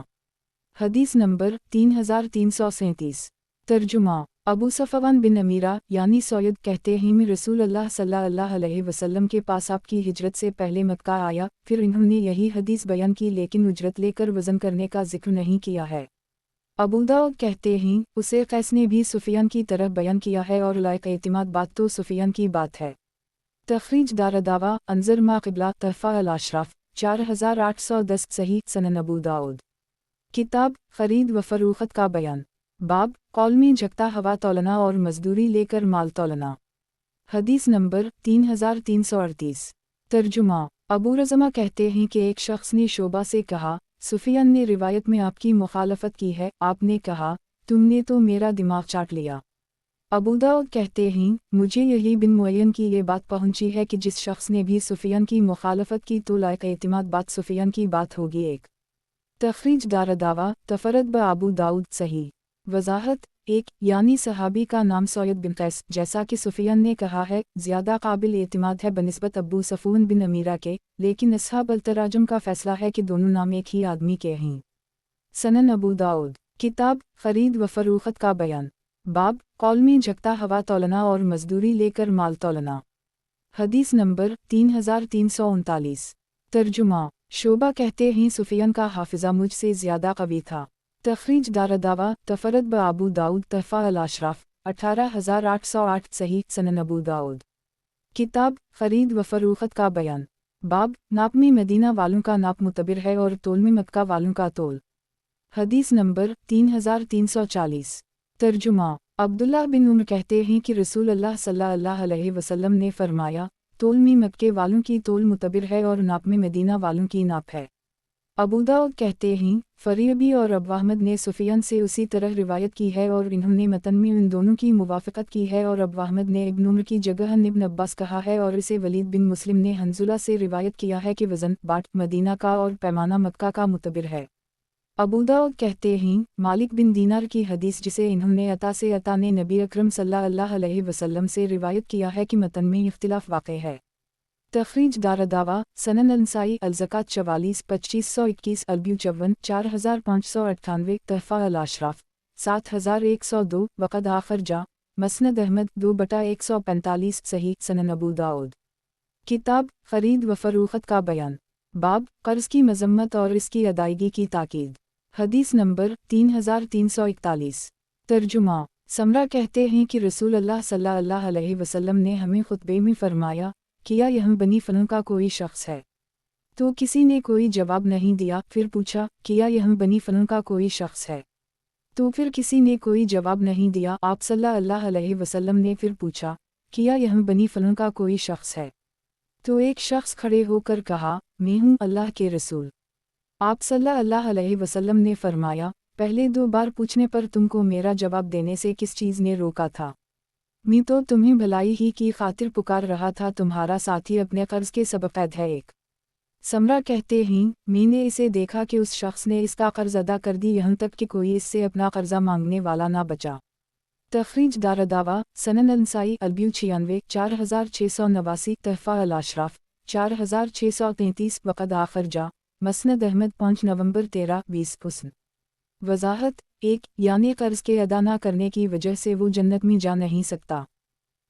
हदीस नंबर 3337। तर्जुमा अबू सफ़वान बिन अमीरा यानी सैयद कहते हैं मैं रसूल अल्लाह सल्लल्लाहु अलैहि वसल्लम के पास आपकी हिजरत से पहले मक्का आया, फिर इन्होंने यही हदीस बयान की लेकिन उजरत लेकर वज़न करने का जिक्र नहीं किया है। अबू दाऊद कहते हैं उसे कैस ने भी सुफियान की तरह बयान किया है और लायक एतिमाद बात तो सुफियान की बात है। तखरीज दारदावा अंजर मा क़िबला तहफ़ा अल-अशराफ 4810 सही। सनन अबू दाऊद किताब खरीद व फरोख्त का बयान बाब कौल में झकता हवा तौलना और मजदूरी लेकर माल तौलना। हदीस नंबर 3338। तर्जुमा अबू रज़मा कहते हैं कि एक शख्स ने शोबा से कहा सुफियान ने रिवायत में आपकी मुखालफत की है, आपने कहा तुमने तो मेरा दिमाग चाट लिया। अबू दाऊद कहते हैं मुझे यही बिन मुअय्यन की ये बात पहुंची है कि जिस शख्स ने भी सुफियान की मुखालफत की तो लायक एतिमाद बात सुफियान की बात होगी। एक तखरीज दारदावा तफरद ब अबू दाऊद सही। वज़ाहत 1 यानी सहाबी का नाम सैयद बिन कैस जैसा कि सुफियान ने कहा है ज़्यादा काबिल एतिमाद है बनिस्बत अबू सफ़ून बिन अमीरा के, लेकिन अस्हाब अल-तराजुम का फ़ैसला है कि दोनों नाम एक ही आदमी के हैं। सनन अबू दाऊद किताब खरीद व फरोख्त का बयान बाब कौल में झकता हवा तौलना और मजदूरी लेकर माल तौलना। हदीस नंबर 3339। तर्जुमा शोबा कहते हैं सुफियान का हाफिज़ा मुझसे ज़्यादा कवी था। तखरीज दारदावा तफरद ब अबू दाऊद तहफ़ा अल-अशराफ 18808 सही। सनन अबू दाऊद किताब खरीद व फरोख्त का बयान बाब नाप में मदीना वालों का नाप मुतबिर है और तोल में मक्का वालों का तोल। हदीस नंबर 3340। तर्जुमा अब्दुल्लाह बिन उमर कहते हैं कि रसूल अल्लाह सल्लल्लाहु अलैहि वसल्लम ने फरमाया तोल में मक्के वालों की तोल मुतबिर है और नाप में मदीना वालों की नाप है। अबू दाऊद कहते हैं फरीबी और अबू अहमद ने सुफियान से उसी तरह रिवायत की है और इन्होंने मतन में इन दोनों की मुवाफ़क़त की है और अबू अहमद ने इब्न उमर की जगह इब्न अब्बास कहा है और इसे वलीद बिन मुस्लिम ने हंजुला से रिवायत किया है कि वज़न बाट मदीना का और पैमाना मक्का का मुतबिर है। अबू दाऊद कहते हैं मालिक बिन दीनार की हदीस जिसे इन्होंने अता ने नबी अकरम सल्लल्लाहु अलैहि वसल्लम से रिवायत किया है कि मतन में इख्तिलाफ़ वाक़े है। तखरीज दारदावा सनन अंसाई अलज़कात 44 2521 अलब्यू 54 4598 तहफ़ा अल-अशराफ 7102 वक़द आखिर जा, मसनद अहमद 2/145 सही। सनन अबू दाऊद किताब खरीद व फरोख्त का बयान बाब कर्ज़ की मज़म्मत और इसकी अदायगी की ताकीद। हदीस नंबर 3341। तर्जुमा समरा कहते हैं कि रसूल अल्लाह सल्लल्लाहु अलैहि वसल्लम ने हमें खुतबे में फरमाया किया यह बनी फलों का कोई शख्स है, तो किसी ने कोई जवाब नहीं दिया। फिर पूछा किया यह बनी फलों का कोई शख्स है, तो फिर किसी ने कोई जवाब नहीं दिया। आप सल्लल्लाहु अलैहि वसल्लम ने फिर पूछा किया यह बनी फलों का कोई शख्स है, तो एक शख्स खड़े होकर कहा मैं हूँ अल्लाह के रसूल। आप सल्लल्लाहु अलैहि वसल्लम ने फरमाया पहले 2 बार पूछने पर तुमको मेरा जवाब देने से किस चीज़ ने रोका था? मैं तो तुम्हें भलाई ही की खातिर पुकार रहा था, तुम्हारा साथी अपने कर्ज के सबब कैद है। एक समरा कहते हैं मैंने इसे देखा कि उस शख्स ने इसका कर्ज अदा कर दी यहाँ तक कि कोई इससे अपना कर्जा मांगने वाला ना बचा। तखरीज दारदावा सनन अंसाई अलब्यू 96 4689 तहफ़ा अल-अशराफ 4633 वक़द आखिर जा, मसनद अहमद 5 नवंबर 13-20 हुस्न। वज़ाहत 1 यानी कर्ज के अदा न करने की वजह से वो जन्नत में जा नहीं सकता।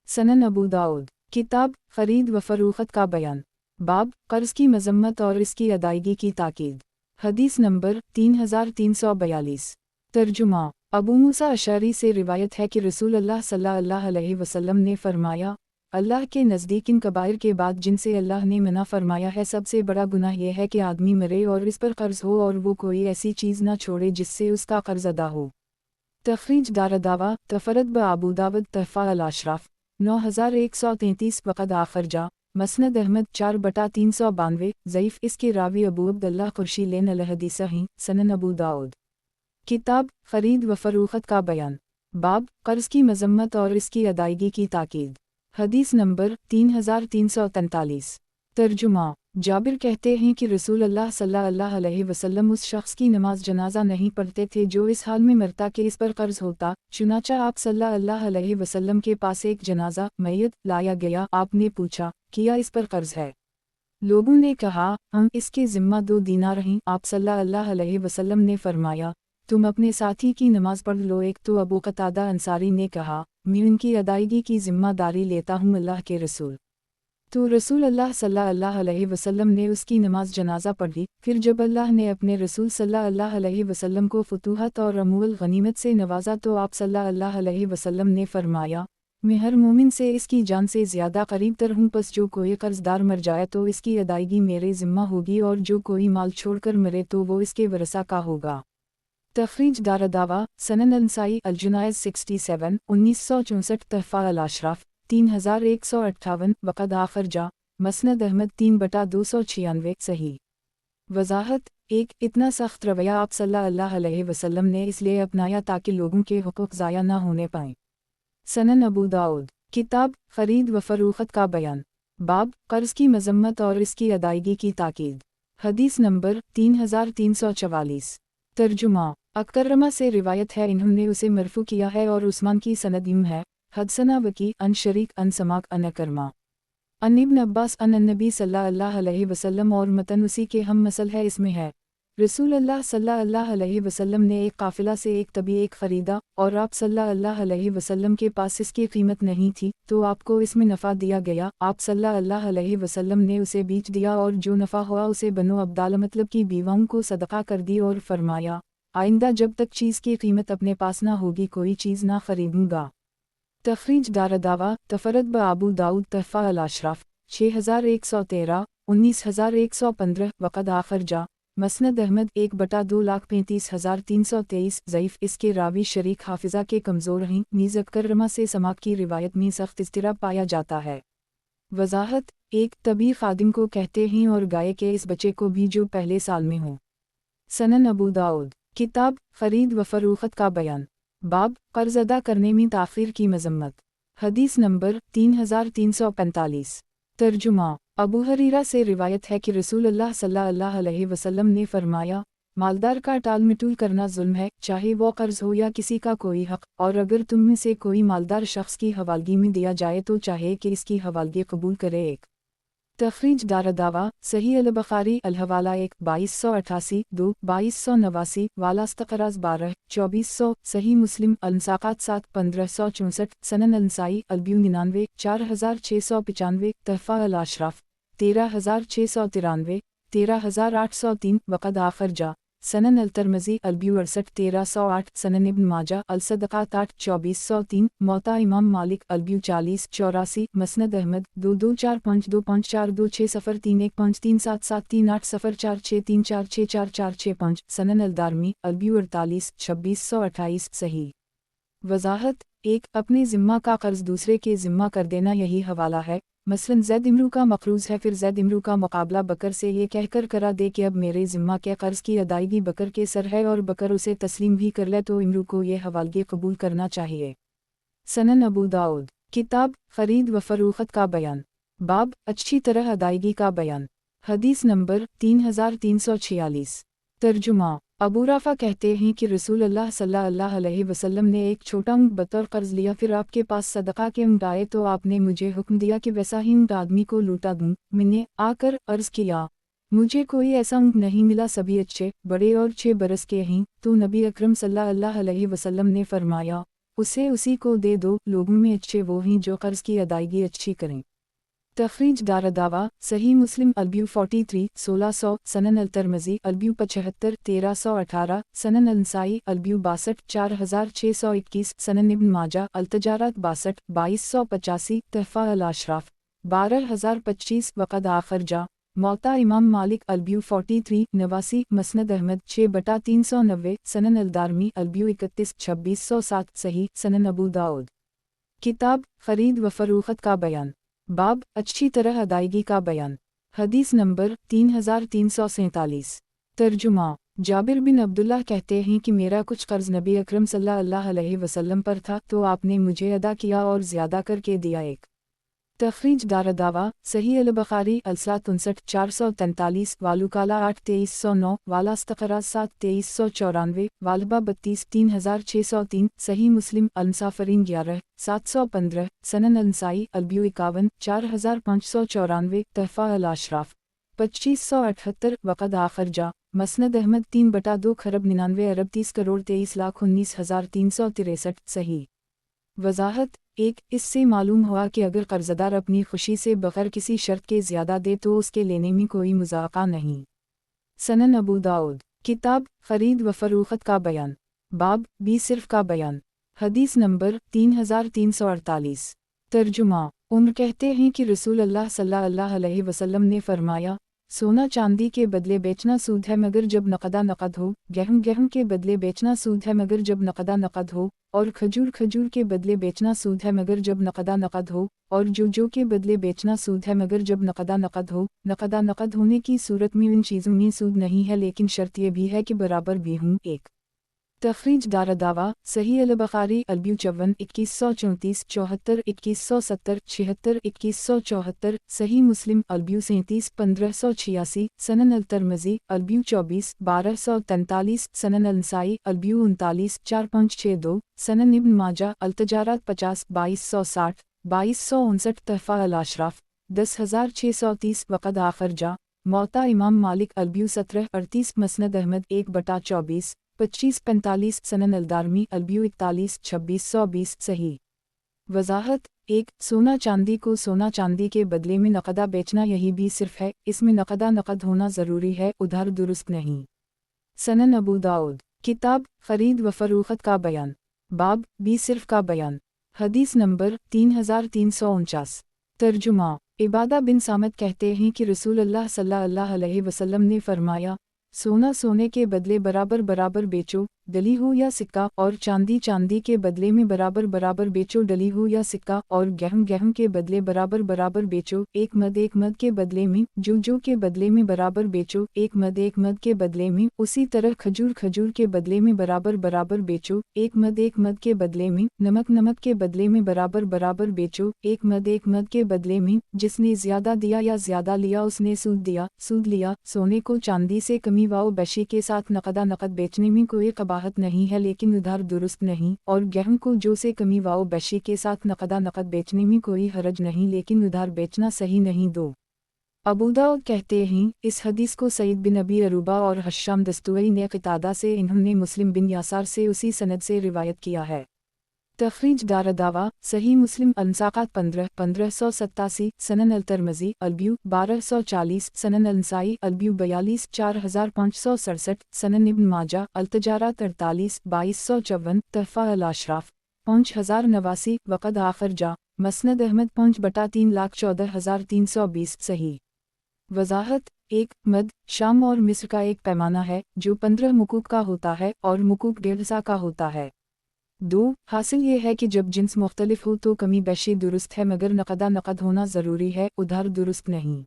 सनन अबू दाऊद किताब खरीद व फरोख्त का बयान बाब कर्ज की मज़म्मत और इसकी अदायगी की ताकीद। हदीस नंबर 3342। तर्जुमा अबू मूसा अशअरी से रिवायत है कि रसूल अल्लाह सल्लल्लाहु अलैहि वसल्लम ने फरमाया अल्लाह के नज़दीक इन कबाइर के बाद जिनसे अल्लाह ने मना फरमाया है सबसे बड़ा गुनाह यह है कि आदमी मरे और इस पर कर्ज हो और वो कोई ऐसी चीज़ ना छोड़े जिससे उसका कर्ज अदा हो। तखरीज दारदावा तफरद ब अबू दाऊद तहफ़ा अल-अशराफ 9133 वक़द आखिर जा, मसनद अहमद 4/392 ज़ईफ़। इसके रावी अबू अब्दुल्लाह कुरशी लेन अल-हदीस हैं। सनन अबू दाऊद किताब खरीद व फरोख्त का बयान बाब कर्ज की मज़म्मत और इसकी अदायगी की ताकीद। हदीस नंबर 3343। तर्जुमा। जाबिर कहते हैं कि रसूल अल्लाह सल्लल्लाहु अलैहि वसल्लम उस शख्स की नमाज जनाजा नहीं पढ़ते थे जो इस हाल में मरता कि इस पर कर्ज होता। चुनाचा आप सल्लल्लाहु अलैहि वसल्लम के पास एक जनाजा मैयत लाया गया। आपने पूछा, किया इस पर कर्ज है? लोगों ने कहा, हम इसके ज़िम्मा 2 दीनार हैं। आप सल्लल्लाहु अलैहि वसल्लम ने फरमाया, तुम अपने साथी की नमाज पढ़ लो। एक तो अबू कतादा अंसारी ने कहा, मैं उनकी अदायगी की ज़िम्मेदारी लेता हूँ अल्लाह के रसूल। तो रसूल अल्लाह सल्लल्लाहु अलैहि वसल्लम ने उसकी नमाज जनाजा पढ़ी। फिर जब अल्लाह ने अपने रसूल सल्लल्लाहु अलैहि वसल्लम को फतूहत और अमूल गनीमत से नवाजा तो आप सल्लल्लाहु अलैहि वसल्लम ने फरमाया, मैं हर मोमिन से इसकी जान से ज़्यादा करीब तर हूँ। बस जो कोई कर्जदार मर जाए तो इसकी अदायगी मेरे ज़िम्मा होगी, और जो कोई माल छोड़कर मरे तो वो इसके वरसा का होगा। तखरीज दारदावा सनन अल-नसाई अल-जुनायज़ 67 1964 तहफ़ा अल-अशराफ 3158 वक़द आखर जा मसनद अहमद 3/296 सही। वज़ाहत 1 इतना सख्त रवैया आप सल्लल्लाहु अलैहि वसल्लम ने इसलिए अपनाया ताकि लोगों के हुकूक ज़ाया न होने पाएं। सनन अबू दाऊद किताब ख़रीद व फ़रोख्त का बयान बाब कर्ज़ की मज़म्मत और इसकी अदायगी की ताकीद। हदीस नंबर 3344। तर्जुमा। अकरमा से रिवायत है, इन्होंने उसे मरफू किया है और उस्मान की सनद यूं है, हदसना वकी अन शरीक अन समाक अन अकरमा अन इब्न अब्बास अन नबी सल्लल्लाहु अलैहि वसल्लम, और मतन उसी के हम मसल है। इसमें है, रसूल अल्लाह सल्लल्लाहु अलैहि वसल्लम ने एक काफ़िला से एक तबी एक ख़रीदा और आप सल्लल्लाहु अलैहि वसल्लम के पास इसकी कीमत नहीं थी, तो आपको इसमें नफ़ा दिया गया। आप सल्लल्लाहु अलैहि वसल्लम ने उसे बेच दिया और जो नफ़ा हुआ उसे बनो अब्दाल मतलब की बीवाओं को सदका कर दी और फरमाया, आइंदा जब तक चीज़ की कीमत अपने पास ना होगी कोई चीज़ ना खरीदूंगा। तखरीज दारदावा तफरद ब आबू दाऊद तहफ़ा अल-अशराफ 6113 19115 वक़द आखर जा मसनद अहमद 1/235,323 ज़ईफ़। इसके रावी शरीक हाफिज़ा के कमज़ोर हैं। नीज़ अकरमा से समाक की रिवायत में सख्त इज़्तिराब पाया जाता है। वज़ाहत 1 तबी खादिम को कहते हैं और गाय के इस बच्चे को भी जो पहले साल में हो। सनन अबू दाऊद किताब ख़रीद व फ़रोख्त का बयान बाब कर्ज़ अदा करने में ताख़ीर की मज़म्मत। हदीस नंबर 3345। तर्जुमा। अबू हरीरा से रिवायत है कि रसूल अल्लाह सल्लल्लाहु अलैहि वसल्लम ने फरमाया, मालदार का टाल मटोल करना जुल्म है, चाहे वो कर्ज़ हो या किसी का कोई हक़, और अगर तुम में से कोई मालदार शख्स की हवालगी में दिया जाए तो चाहे कि इसकी हवालगी कबूल करे। 1 तखरीज दारदावा सही अल-बुखारी अल-हवाला 1 2288 2 2289 वालास्तक़राज़ 12 2400 सही मुस्लिम अल-मुसाक़ात 7 1564 सनन अल-नसाई अल-ब्यू 99 4695 तहफ़ा अल-अशराफ 13693 13803 वक़द आखर जा सनन अल-तिरमिज़ी अल-ब्यू 68 1308 सनन इब्न माजा अल-सदक़ात 8 2403 मौता इमाम मालिक अल-ब्यू 40 84 मसनद अहमद 22452526031377380446344465 सनन अल-दारमी अल-ब्यू 48 2628 सही। वज़ाहत 1 अपने ज़िम्मा का कर्ज़ दूसरे के ज़िम्मा कर देना यही हवाला है। मसलन ज़ैद इमरू का मक़रूज़ है, फिर ज़ैद इमरू का मुकाबला बकर से ये कहकर करा दे कि अब मेरे ज़िम्मा के कर्ज़ की अदायगी बकर के सर है, और बकर उसे तस्लीम भी कर ले तो इमरू को ये हवालगी कबूल करना चाहिए। सनन अबू दाऊद किताब ख़रीद व फ़रोख्त का बयान बाब अच्छी तरह अदायगी का बयान। हदीस नंबर 3346। तर्जुमा। अबू राफ़ा कहते हैं कि रसूल अल्लाह सल्लल्लाहु अलैहि वसल्लम ने एक छोटा ऊँट बतौर कर्ज़ लिया, फिर आपके पास सदका के ऊँट आए तो आपने मुझे हुक्म दिया कि वैसा ही ऊँट आदमी को लूटा दूँ। मैंने आकर अर्ज़ किया, मुझे कोई ऐसा ऊँट नहीं मिला, सभी अच्छे बड़े और 6 बरस के हैं। तो नबी अकरम सल्लल्लाहु अलैहि वसल्लम ने फरमाया, उसे उसी को दे दो, लोगों में अच्छे वो हैं जो कर्ज़ की अदायगी अच्छी करें। तखरीज दारदावा सही मुस्लिम अल-ब्यू 43 1600 सनन अल-तिरमिज़ी अल-ब्यू 75 1318 सनन अल-नसाई अल-ब्यू 62 4621 सनन इब्न माजा अल-तजारत 62 2285 तहफ़ा अल-अशराफ 12025 वक़द आखर जा मौता इमाम मालिक अल-ब्यू 43 89 मसनद अहमद 6/390 सनन अल-दारमी अल-ब्यू 31 2607 सही। सनन अबू दाऊद किताब ख़रीद व फ़रोख्त का बयान बाब अच्छी तरह अदायगी का बयान। हदीस नंबर 3347। तर्जुमा। जाबिर बिन अब्दुल्लाह कहते हैं कि मेरा कुछ कर्ज़ नबी अकरम सल्लल्लाहु अलैहि वसल्लम पर था, तो आपने मुझे अदा किया और ज़्यादा करके दिया। 1 तखरीज दारदावा सही अल-बुखारी अलसा 63 443 वालुकाला 8 2309 वालास्तकरा 7 2394 वालबा 32 3603 सही मुस्लिम अल-मुसाफरीन 11 715 सनन अल-नसाई अलब्यू 51 4594 तहफ़ा अल-अशराफ 2578 वक़द आखिर जा मसनद अहमद 3/2 खरब 99 अरब 30 करोड़ 23,19,363 सही। वज़ाहत 1 इससे मालूम हुआ कि अगर कर्ज़दार अपनी खुशी से बग़ैर किसी शर्त के ज़्यादा दे तो उसके लेने में कोई मुज़ाक़ा नहीं। सनन अबू दाऊद किताब ख़रीद व फ़रोख्त का बयान बाब बी सिर्फ़ का बयान हदीस नंबर 3348 तर्जुमा उम्र कहते हैं कि रसूल अल्लाह सल्लल्लाहु अलैहि वसल्लम ने फ़रमाया, सोना चांदी के बदले बेचना सूद है मगर जब नक़दा नक़द हो, गेहूं गेहूं के बदले बेचना सूद है मगर जब नक़दा नक़द हो, और खजूर खजूर के बदले बेचना सूद है मगर जब नक़दा नक़द हो, और जो के बदले बेचना सूद है मगर जब नक़दा नक़द हो। नक़दा नक़द होने की सूरत में इन चीज़ों में सूद नहीं है, लेकिन शर्त यह भी है कि बराबर भी हूँ। 1 तखरीज दारदावा सही अल-बुखारी अलब्यू 54 2134 74 2170 76 2174 सही मुस्लिम अलब्यू 37 1586 सनन अल-तिरमिज़ी अलब्यू 24 1243 सनन अल-नसाई अलब्यू 39 4562 सनन इब्न माजा अल-तजारात 50 2260 2259 तहफ़ा अल-अशराफ 10630 वक़द आखिर जा मौता इमाम मालिक अलब्यू 17 38 मसनद अहमद 1/24 2545 सनन अल-दारमी अलब्यू 41 2620 सही। वज़ाहत 1 सोना चांदी को सोना चांदी के बदले में नक़दा बेचना यही भी सिर्फ है, इसमें नक़दा नक़द होना ज़रूरी है, उधार दुरुस्त नहीं। सनन अबू दाऊद किताब ख़रीद व फ़रोख्त का बयान बाब बी सिर्फ का बयान हदीस नंबर 3349 तर्जुमा इबादा बिन सामत कहते हैं कि रसूल अल्लाह सल्लल्लाहु अलैहि वसल्लम ने फ़रमाया, सोना सोने के बदले बराबर बराबर बेचो, डली हो या सिक्का, और चांदी चांदी के बदले में बराबर बराबर बेचो, डली हो या सिक्का, और गेहूं गेहूं के बदले बराबर बराबर बेचो, एक मद के बदले में, जो के बदले में बराबर बेचो, एक मद के बदले में, उसी तरह खजूर खजूर के बदले में बराबर बराबर बेचो, एक मद के बदले में, नमक के बदले में बराबर बराबर बेचो, एक मद के बदले में, जिसने ज़्यादा दिया या ज़्यादा लिया उसने सूद लिया। सोने को चांदी से कमी वाओ बेशी के साथ नक़दा नक़द बेचने में कोई कबाहत नहीं है, लेकिन उधार दुरुस्त नहीं, और गेहूं को जो से कमी वाओ बेशी के साथ नक़दा नक़द बेचने में कोई हरज नहीं, लेकिन उधार बेचना सही नहीं। 2 अबू दाऊद कहते हैं, इस हदीस को सईद बिन अबी अरूबा और हश्शाम दस्तूरी ने क़तादा से, इन्होंने मुस्लिम बिन यासार से उसी सनद से रिवायत किया है। तखरीज दारदावा सही मुस्लिम अल-मुसाक़ात 15 1587 सनन अल-तिरमिज़ी अलब्यू 1240 सनन अल-नसाई अलब्यू 42 4567 सनन इब्न माजा अल-तजारात 48 2254 तहफ़ा अल-अशराफ 5089 वक़द आखिर जा मसनद अहमद 5/3,14,320 सही। वज़ाहत 1 मद शाम और मिस्र का एक पैमाना है जो 15 मुकूक का होता है और मुकूक 1.5 सा का होता है। 2 हासिल ये है कि जब जिन्स मुख्तलिफ हो तो कमी बेशी दुरुस्त है, मगर नक़दा नक़द होना ज़रूरी है, उधार दुरुस्त नहीं।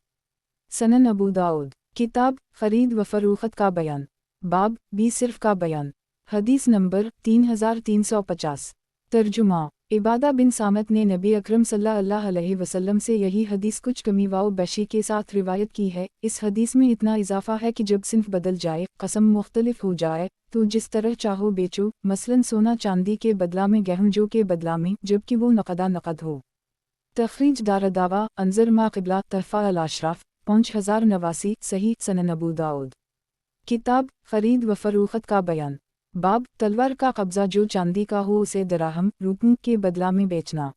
सनन अबू दाऊद किताब ख़रीद व फ़रोख्त का बयान बाब बी सिर्फ का बयान हदीस नंबर 3350 तर्जुमा इबादा बिन सामत ने नबी अकरम सल्लल्लाहु अलैहि वसल्लम से यही हदीस कुछ कमी वाओ बेशी के साथ रिवायत की है। इस हदीस में इतना इजाफा है कि जब सिन्फ बदल जाए, कसम मुख्तलिफ हो जाए, तो जिस तरह चाहो बेचो, मसलन सोना चांदी के बदला में, गेहूं जो के बदला में, जबकि वो नक़दा नक़द हो। तखरीज दारदावा अंजर मा क़िबला तहफ़ा अल-अशराफ 5089 सही। सनन अबू दाऊद किताब ख़रीद व फ़रोख्त का बयान बाब तलवार का कब्ज़ा जो चांदी का हो उसे दराहम रुपयों के बदला में बेचना।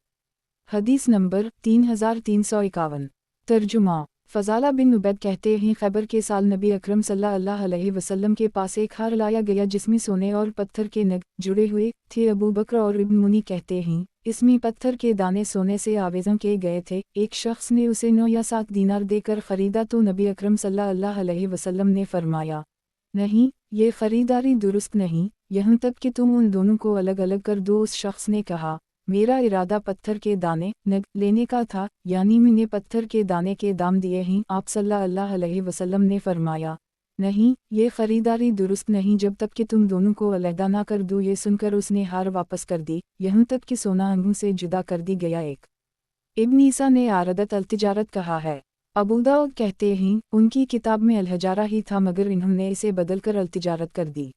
हदीस नंबर 3351 तर्जुमा फ़ज़ाला बिन उबैद कहते हैं, खैबर के साल नबी अकरम सल्लल्लाहु अलैहि वसल्लम के पास एक हार लाया गया जिसमें सोने और पत्थर के नग जुड़े हुए थे। अबू बकर और इब्न मुनी कहते हैं, इसमें पत्थर के दाने सोने से आवेज़न किए गए थे। एक शख्स ने उसे 9 या 7 दीनार देकर ख़रीदा तो नबी अकरम सल्लल्लाहु अलैहि वसल्लम ने फरमाया, नहीं, ये ख़रीदारी दुरुस्त नहीं, यहाँ तक कि तुम उन दोनों को अलग अलग कर दो। उस शख्स ने कहा, मेरा इरादा पत्थर के दाने नग लेने का था, यानी मैंने पत्थर के दाने के दाम दिए हैं। आप सल्लल्लाहु अलैहि वसल्लम ने फरमाया, नहीं, ये ख़रीदारी दुरुस्त नहीं जब तक कि तुम दोनों को अलहदा ना कर दो। ये सुनकर उसने हार वापस कर दी, यहाँ तक कि सोना अंगों से जुदा कर दी गया। 1 इब्न ईसा ने आरदत अल-तिजारत कहा है। अबू दाऊद कहते हैं उनकी किताब में अल-हजारा ही था मगर इन्होंने इसे बदलकर अल-तिजारत कर दी।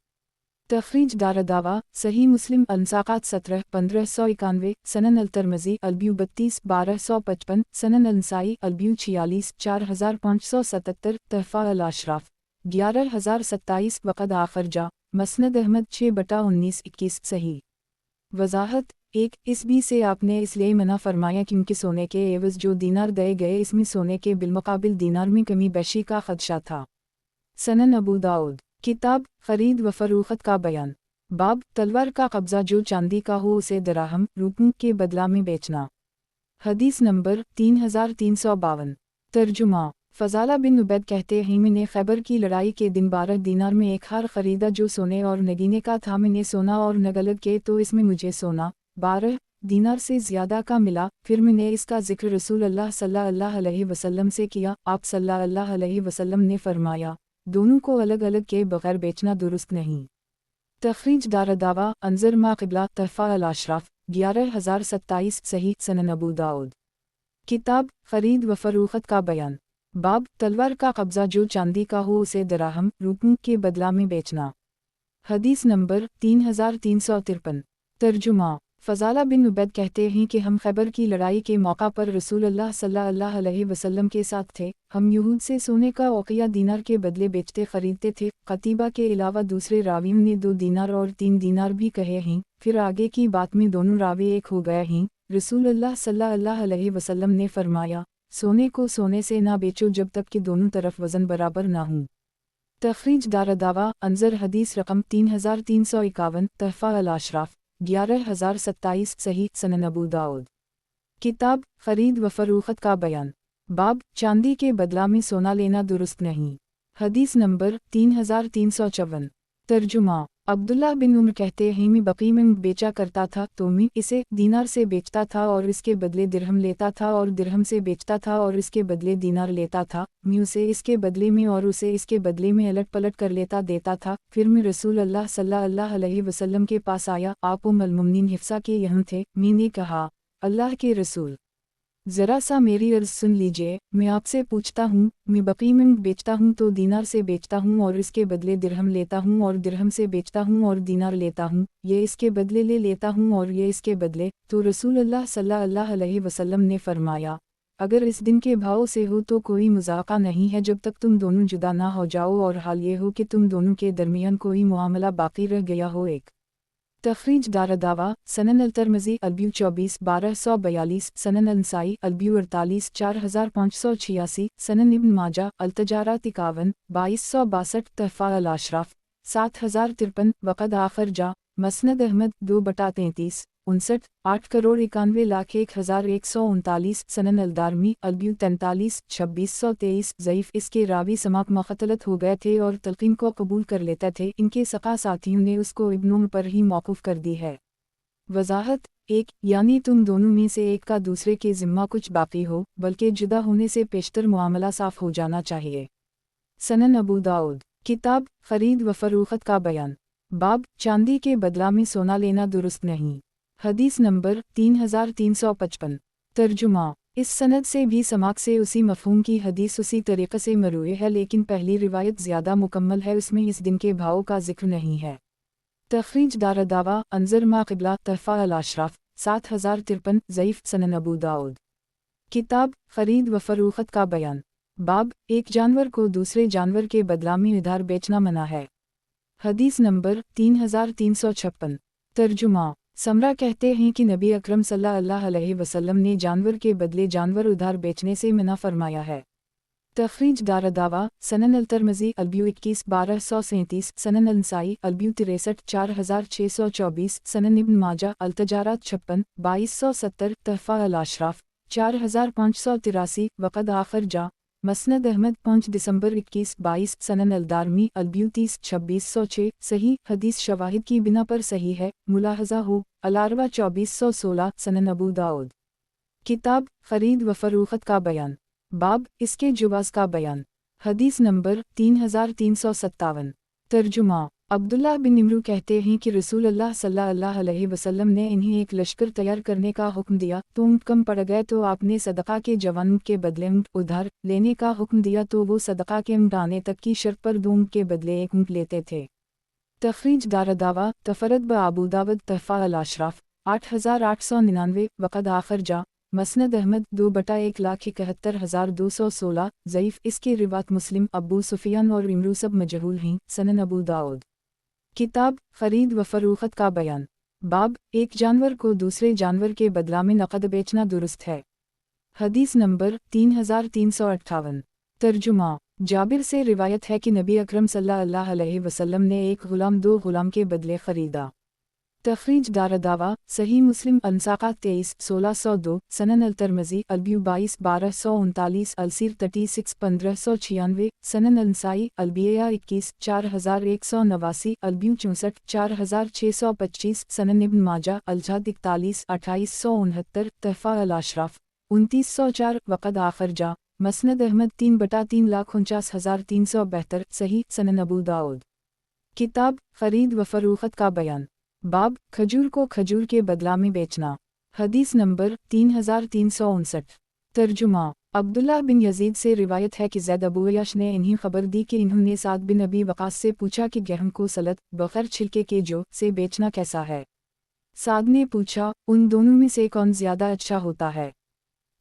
तखरीज दारदावा सही मुस्लिम अनसाकात 17 1591 सनन अल-तिरमिज़ी अल-ब्यू 32 1255 सनन अल-नसाई अल-ब्यू 46 4577 तहफ़ा अल-अशराफ 11027 वक़द आखिर जा मसनद अहमद 6/19 21 सही। वज़ाहत 1 इस बी से आपने इसलिए मना फरमाया क्योंकि सोने के एवज़ जो दीनार दिए गए इसमें सोने के बिलमुकाबिल दीनार में कमी बेशी का खदशा था। सनन अबू दाऊद किताब खरीद व फरोख्त का बयान। बाब तलवार का कब्ज़ा जो चांदी का हो उसे दराहम रुपयों के बदला में बेचना। हदीस नंबर 3352। तर्जुमा फ़ज़ाला बिन उबैद कहते हैं मैंने खैबर की लड़ाई के दिन 12 दीनार में एक हार ख़रीदा जो सोने और नगीने का था। मैंने सोना और नगलग के तो इसमें मुझे सोना 12 दीनार से ज़्यादा का मिला। फिर मैंने इसका ज़िक्र रसूल अल्लाह सल्लल्लाहु अलैहि वसल्लम से किया। आप सल्लल्लाहु अलैहि वसल्लम ने फरमाया दोनों को अलग अलग के बगैर बेचना दुरुस्त नहीं। तखरीज दारदावा अंजर मा क़िबला तहफ़ा अल-अशराफ 11027 सही। सनन अबू दाऊद किताब खरीद व फरोख्त का बयान। बाब तलवार का कब्ज़ा जो चांदी का हो उसे दराहम रुपयों के बदला में बेचना। हदीस नंबर 3353। तर्जुमा फ़ज़ाला बिन उबैद कहते हैं कि हम खैबर की लड़ाई के मौका पर रसूल अल्लाह सल्लल्लाहु अलैहि वसल्लम के साथ थे। हम यहूद से सोने का औक़िया दीनार के बदले बेचते खरीदते थे। क़तीबा के अलावा दूसरे रावियों ने 2 दीनार और 3 दीनार भी कहे हैं। फिर आगे की बात में दोनों रावी एक हो गए हैं। रसूल अल्लाह सल्लल्लाहु अलैहि वसल्लम ने फरमाया सोने को सोने से ना बेचो जब तक कि दोनों तरफ वज़न बराबर ना हो। तखरीज दारदावा अंजर हदीस रकम 3351 तहफ़ा अल-अशराफ 11027 सही। सनन अबू दाऊद किताब खरीद व फरोख्त का बयान। बाब चांदी के बदला में सोना लेना दुरुस्त नहीं। हदीस नंबर 3354। तर्जुमा अब्दुल्लाह बिन उमर कहते हैं मैं बकी में बेचा करता था तो मैं इसे दीनार से बेचता था और इसके बदले दिरहम लेता था और दिरहम से बेचता था और इसके बदले दीनार लेता था। मैं उसे इसके बदले में और उसे इसके बदले में अलट पलट कर लेता देता था। फिर मैं रसूल अल्लाह सल्लल्लाहु अलैहि वसल्लम के पास आया। आप उम्मुल मोमिनीन हिफ्सा के यहाँ थे। मैंने कहा अल्लाह के रसूल ज़रा सा मेरी अर्ज़ सुन लीजिए। मैं आपसे पूछता हूँ मैं बकी में बेचता हूँ तो दीनार से बेचता हूँ और इसके बदले दिरहम लेता हूँ और दिरहम से बेचता हूँ और दीनार लेता हूँ। ये इसके बदले ले लेता हूँ और ये इसके बदले। तो रसूल अल्लाह सल्लल्लाहु अलैहि वसल्लम ने फरमाया अगर इस दिन के भाव से हो तो कोई मुज़ाक़ा नहीं है जब तक तुम दोनों जुदा ना हो जाओ और हाल ये हो कि तुम दोनों के दरमियान कोई मुआमला बाकी रह गया हो। एक तखरीज दारदावा सनन अल-तिरमिज़ी अल-ब्यू 24 1242 सनन अल-नसाई अल-ब्यू 48 4586 सनन इब्न माजा अल-तिजारत 51 2262 तहफ़ा अल-अशराफ 7053 वक़द आखिर जा मसनद अहमद 2/33 59 8,91,01,139 सनन अल-दारमी अल-ब्यू 43 2623 ज़ईफ़ इसके रावी समाक मख़तलत हो गए थे और तलक़ीन को कबूल कर लेते थे। इनके सक़ा साथियों ने उसको इब्न उमर पर ही मौक़ूफ़ कर दी है। वज़ाहत 1 यानी तुम दोनों में से एक का दूसरे के ज़िम्मा कुछ बाकी हो बल्कि जुदा होने से पेशतर मुआमला साफ़ हो जाना चाहिए। सनन अबू दाऊद किताब खरीद व फरोख्त का बयान। बाब चांदी के बदला में सोना लेना दुरुस्त नहीं। हदीस नंबर 3355। तर्जुमा इस सनद से भी समाक से उसी मफ़हूम की हदीस उसी तरीक़े से मरूए है लेकिन पहली रिवायत ज़्यादा मुकम्मल है। उसमें इस दिन के भाव का ज़िक्र नहीं है। तखरीज दारदावा अंजर मा क़िबला तहफ़ा अल-अशराफ 7053 ज़ईफ़ सनन अबू दाऊद किताब खरीद व फरोख्त का बयान। बाब एक जानवर को दूसरे जानवर के बदला में उधार बेचना मना है। हदीस नंबर 3356। तर्जुमा समरा कहते हैं कि नबी अकरम सल्लल्लाहु अलैहि वसल्लम ने जानवर के बदले जानवर उधार बेचने से मना फरमाया है। तखरीज दारदावा सनन अल-तिरमिज़ी अल-ब्यू 21 1237 सनन अल-नसाई अल-ब्यू 63 4624 सनन इब्न माजा अल-तिजारत 56 2270 तहफ़ा अल-अशराफ 4583 वक़द आखिर जा मसनद अहमद 5 दिसंबर 21-22 सनन अल-दारमी अल-ब्यू 30 2606 सही। हदीस शवाहिद की बिना पर सही है। मुलाहज़ा हो अल-अरवा 2416 सनन अबू दाऊद किताब खरीद व फरोख्त का बयान। बाब इसके जुवाज़ का बयान। हदीस नंबर 3357। तर्जुमा عبداللہ بن عمرو کہتے ہیں کہ رسول اللہ صلی اللہ علیہ وسلم نے انہیں ایک لشکر تیار کرنے کا حکم دیا تو اونٹ کم پڑ گئے تو آپ نے صدقہ کے جوان اونٹ کے بدلے اونٹ ادھار لینے کا حکم دیا تو وہ صدقہ کے اونٹ آنے تک کی شرط پر 2 اونٹ کے بدلے 1 اونٹ لیتے تھے۔ تخریج دارالدعوہ تفرد بابو داود تحفہ الاشراف 8899 وقد آخر جا مسند احمد 2/1,71,216 ضعیف، اس کے روایت مسلم، ابو سفیان اور عمرو سب مجہول ہیں۔ سنن ابو داؤد کتاب خرید و فروخت کا بیان۔ باب ایک جانور کو دوسرے جانور کے بدلہ میں نقد بیچنا درست ہے۔ حدیث نمبر 3358 ترجمہ جابر سے روایت ہے کہ نبی اکرم صلی اللہ علیہ وسلم نے ایک غلام 2 غلام کے بدلے خریدا۔ تخریج دارالدعوہ صحیح مسلم انساقہ 23 1602 سنن الترمذی البیو 22 1239 السیر 36 1596 سنن النسائی البیعہ 21 4189 البیو 64 4625 سنن ابن ماجہ الجہد 41 2869 تحفہ الاشراف 2904 وقد آخر جا مسند احمد 3/349,372 صحیح سنن ابو داؤد کتاب خرید و فروخت کا بیان۔ باب کھجور کو کھجور کے بدلہ میں بیچنا۔ حدیث نمبر 3359 ترجمہ عبداللہ بن یزید سے روایت ہے کہ زید ابو عیاش نے انہیں خبر دی کہ انہوں نے سعد بن ابی وقاص سے پوچھا کہ گہم کو سلط بغیر چھلکے کے جو سے بیچنا کیسا ہے؟ سعد نے پوچھا ان دونوں میں سے کون زیادہ اچھا ہوتا ہے؟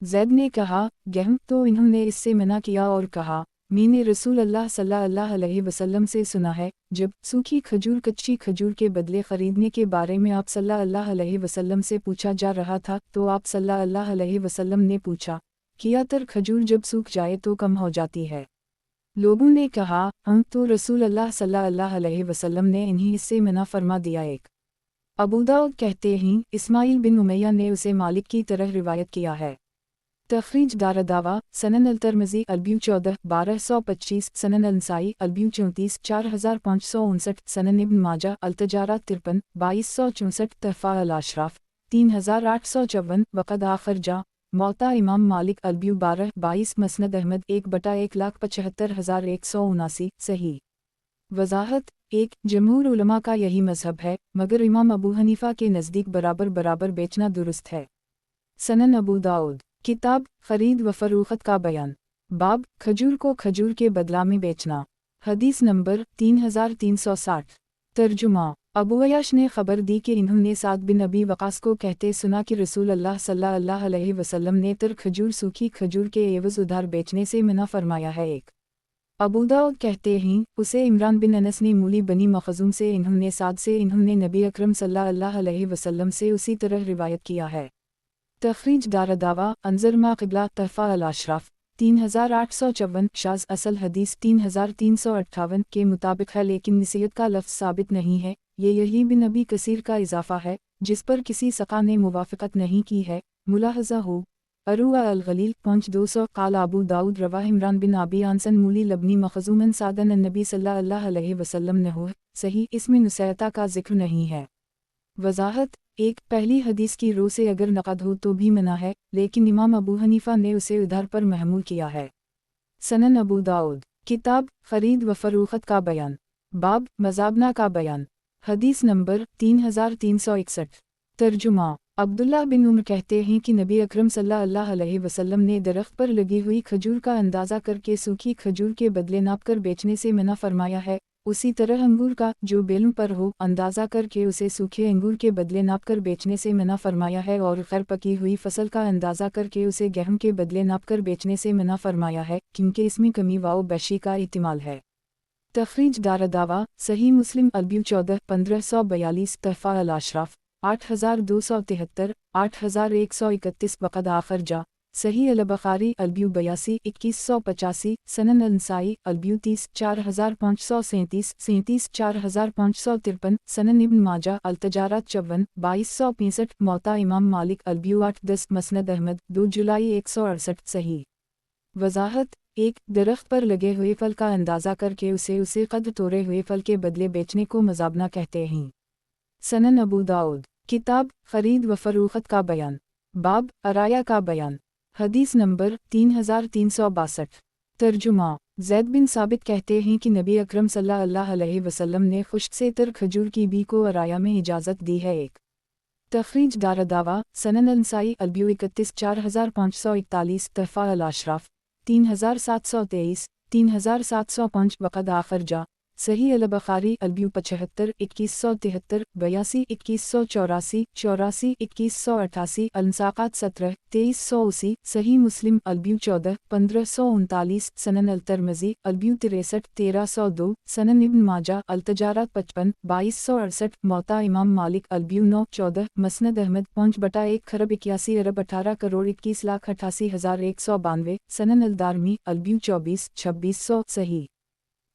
زید نے کہا گہم، تو انہوں نے اس سے منع کیا اور کہا میں نے رسول اللہ صلی اللہ علیہ وسلم سے سنا ہے جب سوکھی کھجور کچی کھجور کے بدلے خریدنے کے بارے میں آپ صلی اللہ علیہ وسلم سے پوچھا جا رہا تھا تو آپ صلی اللہ علیہ وسلم نے پوچھا کیا تر کھجور جب سوکھ جائے تو کم ہو جاتی ہے؟ لوگوں نے کہا ہم، تو رسول اللہ صلی اللہ علیہ وسلم نے انہیں اس سے منع فرما دیا۔ ایک ابو داؤد کہتے ہیں اسماعیل بن امیہ نے اسے مالک کی طرح روایت کیا ہے۔ تخریج دارالدعوہ سنن الترمذی البیو 14 1225 سنن النسائی البیو 34 4559 سنن ابن ماجہ التجارات 53 2264 تحفہ الاشراف 3854 وقد آخر جا موطا امام مالک البیو 12 22 مسند احمد 1/1,75,179 صحیح۔ وضاحت 1 جمہور علماء کا یہی مذہب ہے، مگر امام ابو حنیفہ کے نزدیک برابر بیچنا درست ہے۔ سنن ابو داؤد کتاب خرید و فروخت کا بیان۔ باب کھجور کو کھجور کے بدلہ میں بیچنا۔ حدیث نمبر 3360 ترجمہ ابو عیاش نے خبر دی کہ انہوں نے سعد بن ابی وقاص کو کہتے سنا کہ رسول اللہ صلی اللہ علیہ وسلم نے تر کھجور سوکھی کھجور کے عوض ادھار بیچنے سے منع فرمایا ہے۔ ایک ابو داؤد کہتے ہیں اسے عمران بن انس نے مولی بنی مخزوم سے انہوں نے سعد سے انہوں نے نبی اکرم صلی اللہ علیہ وسلم سے اسی طرح روایت کیا ہے۔ تخریج دارالدعوہ انظر ما قبلہ تحفہ الاشراف 3854 شاذ اصل حدیث 3358 کے مطابق ہے، لیکن نصیحت کا لفظ ثابت نہیں ہے، یہ یحییٰ بن ابی کثیر کا اضافہ ہے جس پر کسی ثقہ نے موافقت نہیں کی ہے۔ ملاحظہ ہو اروع الغلیل 5200 قال ابو داود رواہ عمران بن ابی آنسن مولی لبنی مخزومن سعدن النبی صلی اللہ علیہ وسلم نحوہ صحیح، اس میں نصیحتہ کا ذکر نہیں ہے۔ وضاحت 1 پہلی حدیث کی روح سے اگر نقد ہو تو بھی منع ہے، لیکن امام ابو حنیفہ نے اسے ادھار پر محمول کیا ہے۔ سنن ابو داؤد کتاب خرید و فروخت کا بیان۔ باب مزابنہ کا بیان۔ حدیث نمبر 3361 ترجمہ عبداللہ بن عمر کہتے ہیں کہ نبی اکرم صلی اللہ علیہ وسلم نے درخت پر لگی ہوئی کھجور کا اندازہ کر کے سوکھی کھجور کے بدلے ناپ کر بیچنے سے منع فرمایا ہے، اسی طرح انگور کا جو بیلوں پر ہو اندازہ کر کے اسے سوکھے انگور کے بدلے ناپ کر بیچنے سے منع فرمایا ہے، اور خیر پکی ہوئی فصل کا اندازہ کر کے اسے گہم کے بدلے ناپ کر بیچنے سے منع فرمایا ہے، کیونکہ اس میں کمی و بیشی کا احتمال ہے۔ تخریج دارالدعوہ صحیح مسلم البیو 14 1542 تحفہ الاشراف 8273 8131 وقد آخر جا صحیح البخاری البیو 82 2185 سنن النسائی البیو 30 4537 37 4553 سنن ابن ماجہ التجارات 54 2265 موطا امام مالک البیو 8 10 مسند احمد 2 جولائی 168 صحیح۔ وضاحت 1 درخت پر لگے ہوئے پھل کا اندازہ کر کے اسے قد توڑے ہوئے پھل کے بدلے بیچنے کو مزابنہ کہتے ہیں۔ سنن ابو داؤد کتاب خرید و فروخت کا بیان۔ باب عرایا کا بیان۔ حدیث نمبر 3362 ترجمہ زید بن ثابت کہتے ہیں کہ نبی اکرم صلی اللہ علیہ وسلم نے خشک سے تر کھجور کی بی کو عرایا میں اجازت دی ہے۔ ایک تخریج دارالدعویٰ سنن النسائی البیو 31 4541 تحفہ الاشراف 3723 3705 وقد آخر جا صحیح البخاری البیو 75 2173 82 2184 84 2188 الانساقات 17 2380 صحیح مسلم البیو 14 1539 سنن الترمذی البیو 63 1302 سنن ابن ماجہ التجارات 55 2268 موطا امام مالک البیو 9 14 مسند احمد 5/1 ارب 18 کروڑ 21,88,192 سنن الدارمی البیو 24 2600 صحیح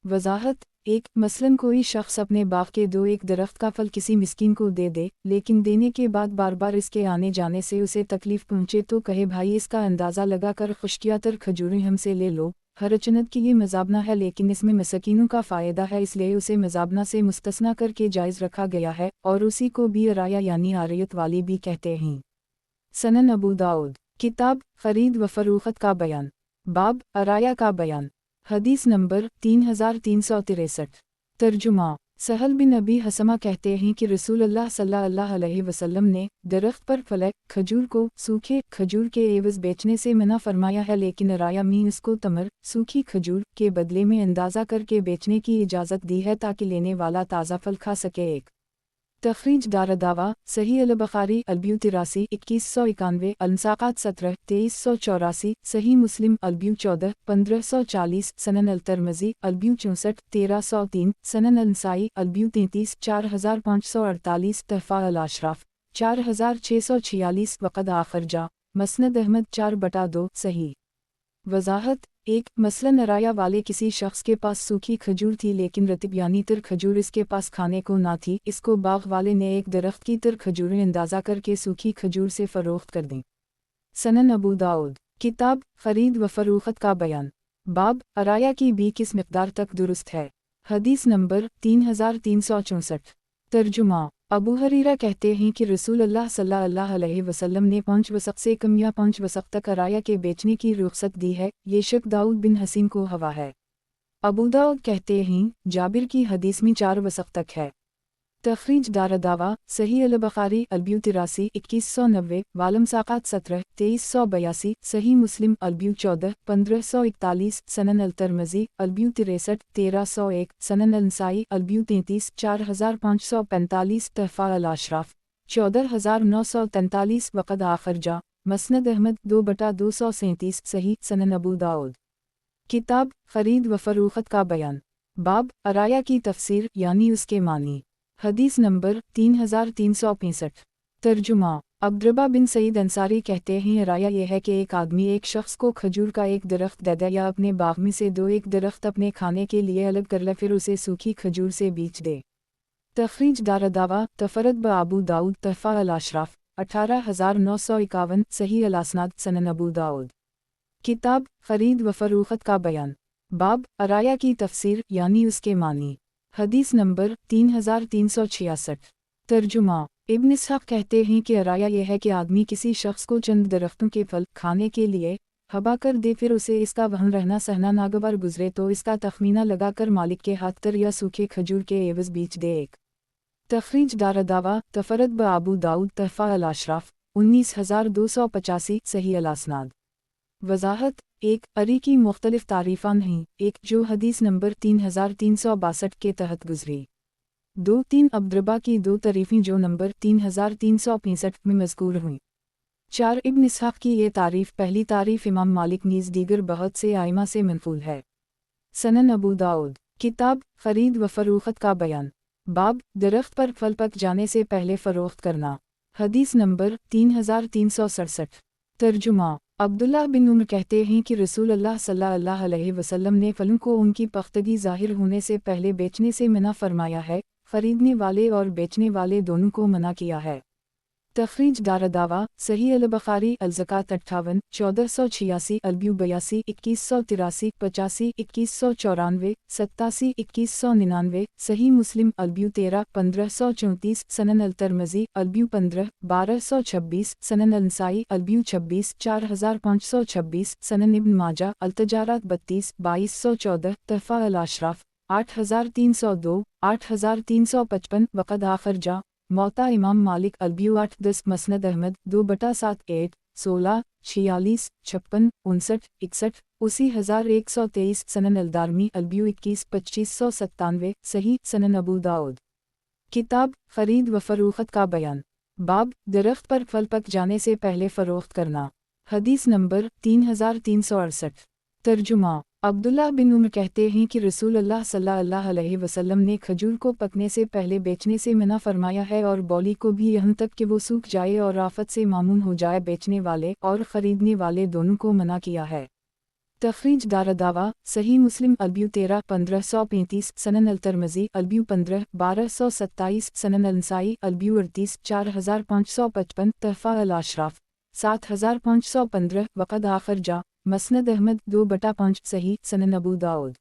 وضاحت ایک مثلاً کوئی شخص اپنے باغ کے ایک درخت کا پھل کسی مسکین کو دے دے، لیکن دینے کے بعد بار بار اس کے آنے جانے سے اسے تکلیف پہنچے تو کہے بھائی اس کا اندازہ لگا کر خشکیہ تر کھجوریں ہم سے لے لو۔ ہرچند کہ یہ مزابنہ ہے لیکن اس میں مسکینوں کا فائدہ ہے، اس لیے اسے مزابنہ سے مستثنیٰ کر کے جائز رکھا گیا ہے، اور اسی کو بھی عرایا یعنی عاریت والی بھی کہتے ہیں۔ سنن ابو داؤد کتاب خرید و فروخت کا بیان، باب عرایا کا بیان، حدیث نمبر 3363۔ ترجمہ سہل بن ابی حسمہ کہتے ہیں کہ رسول اللہ صلی اللہ علیہ وسلم نے درخت پر پھلے کھجور کو سوکھے کھجور کے عوض بیچنے سے منع فرمایا ہے، لیکن عرایا میں اس کو تمر سوکھی کھجور کے بدلے میں اندازہ کر کے بیچنے کی اجازت دی ہے تاکہ لینے والا تازہ پھل کھا سکے۔ ایک تخریج دارالدعویٰ صحیح البخاری البیو 83 2191 الانساقات 17 2384 صحیح مسلم البیو 14 1540 سنن الترمذی البیو 64 1303 سنن النسائی البیو 33 4548 تحفہ الاشراف 4646 وقد آخر جا مسند احمد 4/2 صحیح وضاحت ایک مثلاً عرایا والے کسی شخص کے پاس سوکھی کھجور تھی لیکن رطب یعنی تر کھجور اس کے پاس کھانے کو نہ تھی، اس کو باغ والے نے ایک درخت کی تر کھجوریں اندازہ کر کے سوکھی کھجور سے فروخت کر دیں۔ سنن ابو داؤد کتاب خرید و فروخت کا بیان، باب عرایا کی بی کس مقدار تک درست ہے، حدیث نمبر 3364۔ ترجمہ ابو ہریرہ کہتے ہیں کہ رسول اللہ صلی اللہ علیہ وسلم نے 5 وسق سے کم یا 5 وسق تک عرایا کے بیچنے کی رخصت دی ہے، یہ شک داؤد بن حسین کو ہوا ہے۔ ابو داؤد کہتے ہیں جابر کی حدیث میں 4 وسق تک ہے۔ تخریج دارالدعویٰ صحیح البخاری البیو 83 2190 والمساقات 17 2382 صحیح مسلم البیو 14 1541 سنن الترمذی البیو 63 1301 سنن النسائی البیو 33 4545 تحفہ الاشراف 14943 وقد آخر جا مسند احمد 2/237 صحیح سنن ابو داؤد کتاب خرید و فروخت کا بیان، باب عرایا کی تفسیر یعنی اس کے معنی، حدیث نمبر 3365۔ ترجمہ عبدالربہ بن سعید انصاری کہتے ہیں عرایا یہ ہے کہ ایک آدمی ایک شخص کو کھجور کا ایک درخت دے دے یا اپنے باغ میں سے ایک درخت اپنے کھانے کے لیے الگ کر لے پھر اسے سوکھی کھجور سے بیچ دے۔ تخریج دارالدعویٰ تفرد بابو داؤد تحفہ الاشراف 18951 صحیح الاسناد سنن ابو داؤد کتاب خرید و فروخت کا بیان، باب عرایا کی تفسیر یعنی اس کے معنی، حدیث نمبر 3366۔ ترجمہ ابن اسحاق کہتے ہیں کہ عرایا یہ ہے کہ آدمی کسی شخص کو چند درختوں کے پھل کھانے کے لیے ہبا کر دے، پھر اسے اس کا وہن رہنا سہنا ناگوار گزرے تو اس کا تخمینہ لگا کر مالک کے ہاتھ تر یا سوکھے کھجور کے عوض بیچ دے۔ ایک تخریج دارالدعوٰ تفرد بابو داؤد تحفہ الاشراف 19285 صحیح الاسناد وضاحت ایک عری کی مختلف تعریفاں ہیں، ایک جو حدیث نمبر 3362 کے تحت گزری، 2 عبدالربہ کی 2 تعریفیں جو نمبر 3365 میں مذکور ہوئیں، 4 ابن اسحاق کی یہ تعریف پہلی تعریف امام مالک نیز دیگر بہت سے ائمہ سے منقول ہے۔ سنن ابو داؤد کتاب خرید و فروخت کا بیان، باب درخت پر پھل پک جانے سے پہلے فروخت کرنا، حدیث نمبر 3367۔ ترجمہ عبداللہ بن عمر کہتے ہیں کہ رسول اللہ صلی اللہ علیہ وسلم نے پھلوں کو ان کی پختگی ظاہر ہونے سے پہلے بیچنے سے منع فرمایا ہے، خریدنے والے اور بیچنے والے دونوں کو منع کیا ہے۔ तखरीज दारदावा सही अल-बुखारी अल-ज़कात 58 1486 अल-ब्यू 82 2183 85 2194 87 2199 सही मुस्लिम अल-ब्यू 13 1534 सनन अल-तिरमिज़ी अल-ब्यू 15 1226 सनन अल-नसाई अल-ब्यू 26 4526 सनन इब्न माजा अल-तजारात 32 2214 तहफ़ा अल-अशराफ 8302 8355 वक़द आखिर जा मौता इमाम मालिक अल-ब्यू 8-10 मसनद अहमद 2/7 8 16 46 56 59 61 उसी 1123 सनन अल-दारमी अल-ब्यू 21 2597 सही सनन अबू दाऊद। किताब खरीद व फरोख्त का बयान। बाब दरख्त पर फल पक जाने से पहले फरोख्त करना। हदीस नंबर 3368। तर्जुमा अब्दुल्ला बिन उमर कहते हैं कि रसूल अल्लाह सल्लल्लाहु अलैहि वसल्लम ने खजूर को पकने से पहले बेचने से मना फरमाया है और बौली को भी यहाँ तक कि वो सूख जाए और आफत से मामून हो जाए बेचने वाले और ख़रीदने वाले दोनों को मना किया है। तखरीज दारदावा सही मुस्लिम अल-ब्यू 13 1535 सनन अल-तिरमिज़ी अल-ब्यू 15 1227 सनन अल-नसाई अल-ब्यू 38 4555 तहफ़ा अल-अशराफ 7515 वक़द आखिर जा मसनद अहमद 2/5 सही सनन अबू दाऊद।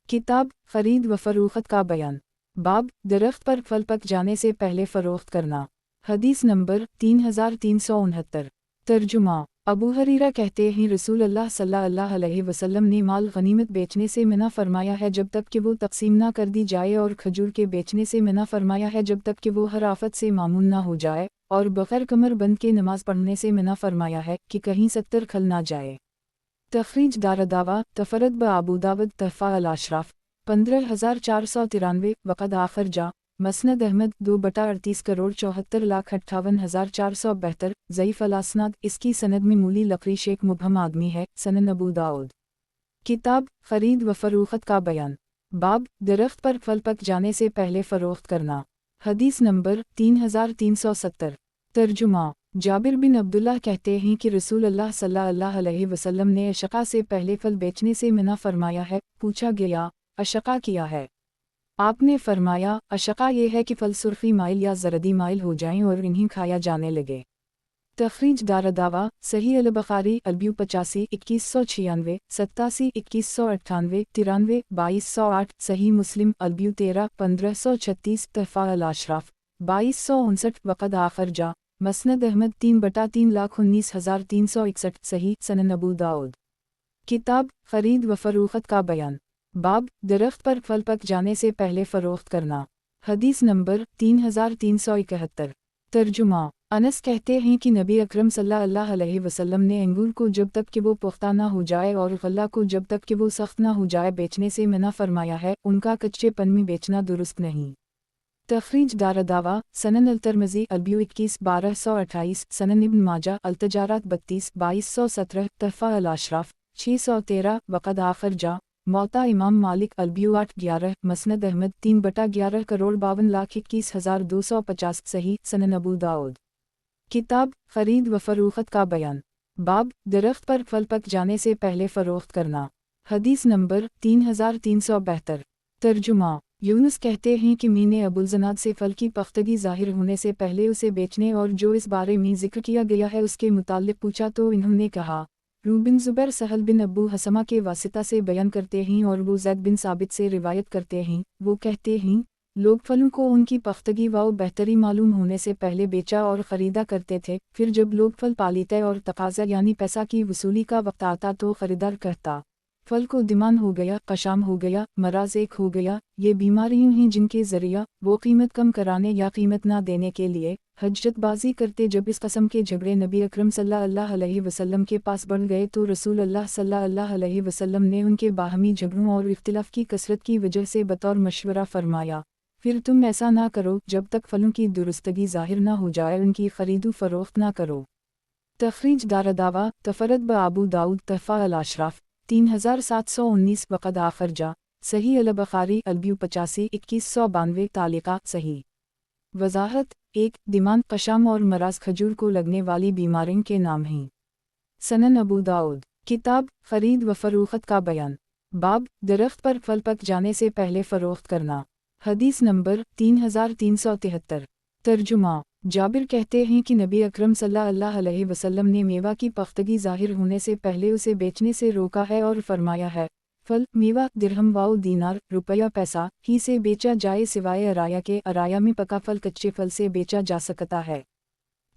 किताब खरीद व फरोख्त का बयान। बाब दरख्त पर फल पक जाने से पहले फरोख्त करना। हदीस नंबर 3369। तर्जुमा अबू हरीरा कहते हैं रसूल अल्लाह सल्लल्लाहु अलैहि वसल्लम ने माल गनीमत बेचने से मना फरमाया है जब तक कि वो तकसीम ना कर दी जाए और खजूर के बेचने से मना फरमाया है जब तक कि वो हर आफत से मामून ना हो जाए और बग़ैर कमर बंद के नमाज पढ़ने से मना फरमाया है कि कहीं 70 खल ना जाए। तखरीज दारदावा तफरद ब अबू दाऊद तहफ़ा अल-अशराफ 15493 वक़द आखिर जा मसनद अहमद 2/38 करोड़ 74,58,472 ज़ईफ़ अल-असनाद इसकी सनद में मूली लकड़ी शेख मुबहम आदमी है सनन अबू दाऊद। किताब खरीद व फरोख्त का बयान। बाब दरख्त पर फल पक जाने से पहले फ़रोख्त करना। हदीस नंबर 3370। तर्जुमा जाबिर बिन अब्दुल्लाह कहते हैं कि रसूल अल्लाह सल्लल्लाहु अलैहि वसल्लम ने अशक़ा से पहले फल बेचने से मना फरमाया है। पूछा गया अशक़ा किया है? आपने फरमाया अशक़ा ये है कि फल सुर्ख़ी माइल या ज़रदी माइल हो जाएं और इन्हीं खाया जाने लगे। तखरीज दारदावा सही अल-बुखारी अल-ब्यू 85 2196 87 2198 93 2208 सही मुस्लिम अल-ब्यू 13 1536 तहफ़ा अल-अशराफ 2259 वक़द आखिर जा मसनद अहमद 3/319,361 सही सनन अबू दाऊद। किताब खरीद व फरोख्त का बयान। बाब दरख्त पर फल पक जाने से पहले फ़रोख्त करना। हदीस नंबर 3371। तर्जुमा अनस कहते हैं कि नबी अकरम सल्लल्लाहु अलैहि वसल्लम ने अंगूर को जब तक कि वो पुख्ता ना हो जाए और गल्ला को जब तक कि वो सख्त ना हो जाए बेचने से मना फरमाया है। उनका कच्चे पन में बेचना दुरुस्त नहीं। तखरीज दारदावा सनन अल-तिरमिज़ी अल-ब्यू 21 1228 सनन इब्न माजा अल-तजारात 32 2217 तहफ़ा अल-अशराफ 613 वक़द आखिर जा मौता इमाम मालिक अल-ब्यू 8-11 मसनद अहमद 3/11 करोड़ 52,21,250 सही सनन अबू दाऊद। किताब खरीद व फरोख्त का बयान। बाब दरख्त पर फल पक जाने से पहले फ़रोख्त करना। हदीस नंबर 3372। तर्जुमा यूनुस कहते हैं कि मैंने अबुल-ज़नाद से फल की पख्तगी ज़ाहिर होने से पहले उसे बेचने और जो इस बारे में ज़िक्र किया गया है उसके मुताल्लिक़ पूछा तो इन्होंने कहा रू बिन ज़ुबैर सहल बिन अबू हसमा के वासिता से बयान करते हैं और वो ज़ैद बिन साबित से रिवायत करते हैं। वो कहते हैं लोग फलों को उनकी पख्तगी व बेहतरी मालूम होने से पहले बेचा और ख़रीदा करते थे। फिर जब लोग फल पालीते और तकाज़ा यानी पैसा की वसूली का वक्त आता तो ख़रीदार कहता फल को दिमान हो गया, कशाम हो गया, मराज एक हो गया। ये बीमारियां हैं जिनके ज़रिया वो कीमत कम कराने या कीमत ना देने के लिए हज्जतबाजी करते। जब इस कस्म के झगड़े नबी अकरम सल्लल्लाहु अलैहि वसल्लम के पास बढ़ गए तो रसूल अल्लाह सल्लल्लाहु अलैहि वसल्लम ने उनके बाहमी झगड़ों और इख्तिलाफ की कसरत की वजह से बतौर मशवरा फरमाया फिर तुम ऐसा ना करो जब तक फलों की दुरुस्तगी ज़ाहिर ना हो जाए उनकी खरीदो फरोख्त ना करो। तखरीज दारदावा तफरद ब अबू दाऊद तहफ़ा अल-अशराफ 3719 वक़द आखिर जा सही अल-बुखारी अल-ब्यू 85 2192 तालिका सही। वज़ाहत 1 दिमाग कशाम और मराज खजूर को लगने वाली बीमारियों के नाम हैं। सनन अबू दाऊद। किताब खरीद व फरोख्त का बयान। बाब दरख्त पर फल पक जाने से पहले फ़रोख्त करना। हदीस नंबर 3373। तर्जुमा जाबिर कहते हैं कि नबी अकरम सल्लल्लाहु अलैहि वसल्लम ने मेवा की पख्तगी ज़ाहिर होने से पहले उसे बेचने से रोका है और फरमाया है, फल, मेवा, दिरहम वाउ दीनार, रुपया पैसा ही से बेचा जाए सिवाय अराया के। अराया में पका फल कच्चे फल से बेचा जा सकता है।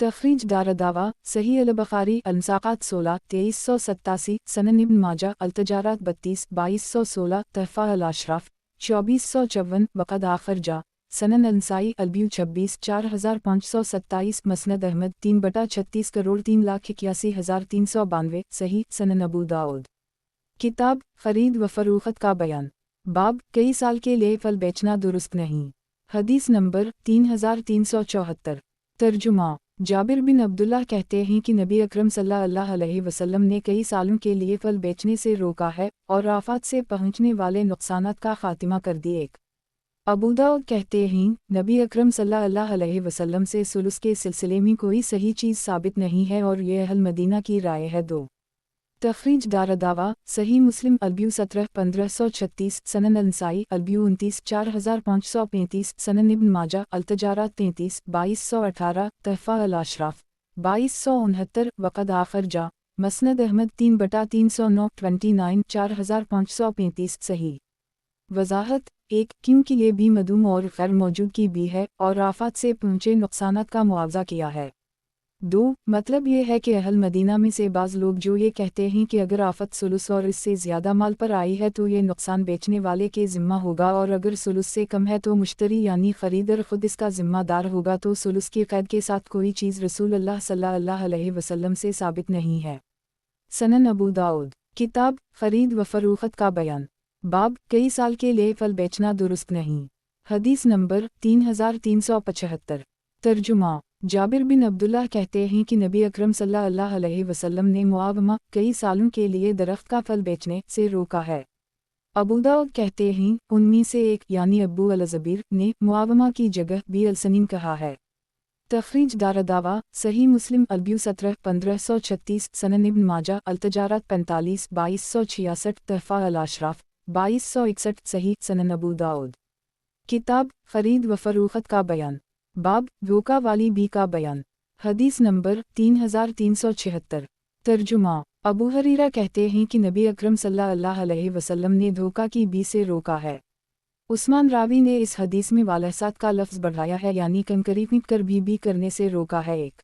तखरीज दारदावा सही अल-बुखारी अल-मुसाक़ात 16 2387 सनन इब्न माजा अल-तजारात 32 2216 तहफ़ा अल-अशराफ 2454 वक़द आखिर जा सनन अल-नसाई अल-बियू 26 4527 मसनद अहमद 3/36 करोड़ 3,81,392 सही सनन अबू दाऊद। किताब खरीद व फरोख्त का बयान। बाब कई साल के लिए फल बेचना दुरुस्त नहीं। हदीस नंबर 3374। तर्जुमा जाबिर बिन अब्दुल्लाह कहते हैं कि नबी अकरम सल्लल्लाहु अलैहि वसल्लम ने कई सालों के लिए फल बेचने से रोका है और आफात से पहुँचने वाले नुकसानात का खात्मा कर दिए। अबू दाऊद कहते हैं नबी अकरम सल्लल्लाहु अलैहि वसल्लम से सुलुस के सिलसिले में कोई सही चीज़ साबित नहीं है और यह अहल मदीना की राय है। 2 तखरीज दारदावा सही मुस्लिम अल-बियू 17 1536 सनन अल-नसाई अल-बियू 29 4535 सनन इब्न माजा अल-तजारात 33 2218 तहफ़ा अल-अशराफ 2269 वक़द आखिर जा मसनद अहमद 3/309 29 4535 सही। वज़ाहत 1 क्योंकि ये भी मदूम और गैर मौजूदगी भी है और आफात से पहुँचे नुकसानात का मुआवजा किया है। 2 मतलब ये है कि अहल मदीना में से बाज़ लोग जो ये कहते हैं कि अगर आफत सुलुस और इससे ज़्यादा माल पर आई है तो ये नुकसान बेचने वाले के ज़िम्मा होगा और अगर सुलुस से कम है तो मुश्तरी यानी ख़रीदर ख़ुद इसका ज़िम्मेदार होगा। तो सुलुस की क़ैद के साथ कोई चीज़ रसूलुल्लाह सल्लल्लाहु अलैहि वसल्लम से साबित नहीं है। सनन अबू दाऊद। किताब खरीद व फरोख्त का बयान। बाब कई साल के लिए फल बेचना दुरुस्त नहीं। हदीस नंबर 3375। तर्जुमा जाबिर बिन अब्दुल्लाह कहते हैं कि नबी अकरम सल्लल्लाहु अलैहि वसल्लम ने मुआवमा कई सालों के लिए दरख्त का फल बेचने से रोका है। अबू दाऊद कहते हैं उनमें से एक यानी अबू अल-ज़बीर ने मुआवमा की जगह बी अल-सनीम कहा है। तखरीज दारदावा सही मुस्लिम अल-बियू 17 1536 सनन इब्न माजा अल-तजारात 45 2266 तहफ़ा अल-अशराफ 2261 सही सनन अबू दाऊद। किताब खरीद व फरोख्त का बयान। बाब धोखा वाली बी का बयान। हदीस नंबर 3376। तर्जुमा अबू हरीरा कहते हैं कि नबी अकरम सल्लल्लाहु अलैहि वसल्लम ने धोखा की बी से रोका है। उस्मान रावी ने इस हदीस में वालहसात का लफ्ज़ बढ़ाया है यानी कंकरी पीट कर भी करने से रोका है। 1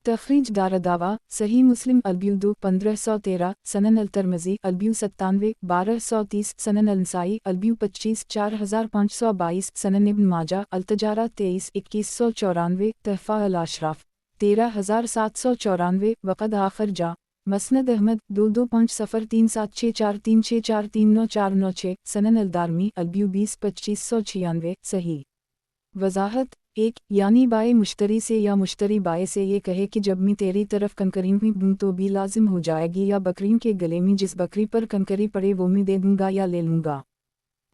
तखरीज दारदावा सही मुस्लिम अल-बियू 2 1513 सनन अल-तिरमिज़ी अल-बियू 97 1230 सनन अल-नसाई अल-बियू 25 4522 सनन इब्न माजा अल-तजारात 23 2194 तहफ़ा अल-अशराफ 13794 वक़द आखिर जा मसनद अहमद 2250376436439496 सनन अल-दारमी अल-बियू 20 2596 सही। वज़ाहत 1 यानी बाए मुश्तरी से या मुश्तरी बाए से ये कहे कि जब मैं तेरी तरफ कंकरी में दूँ तो भी लाजिम हो जाएगी, या बकरियों के गले में जिस बकरी पर कंकरी पड़े वो मैं दे दूँगा या ले लूँगा।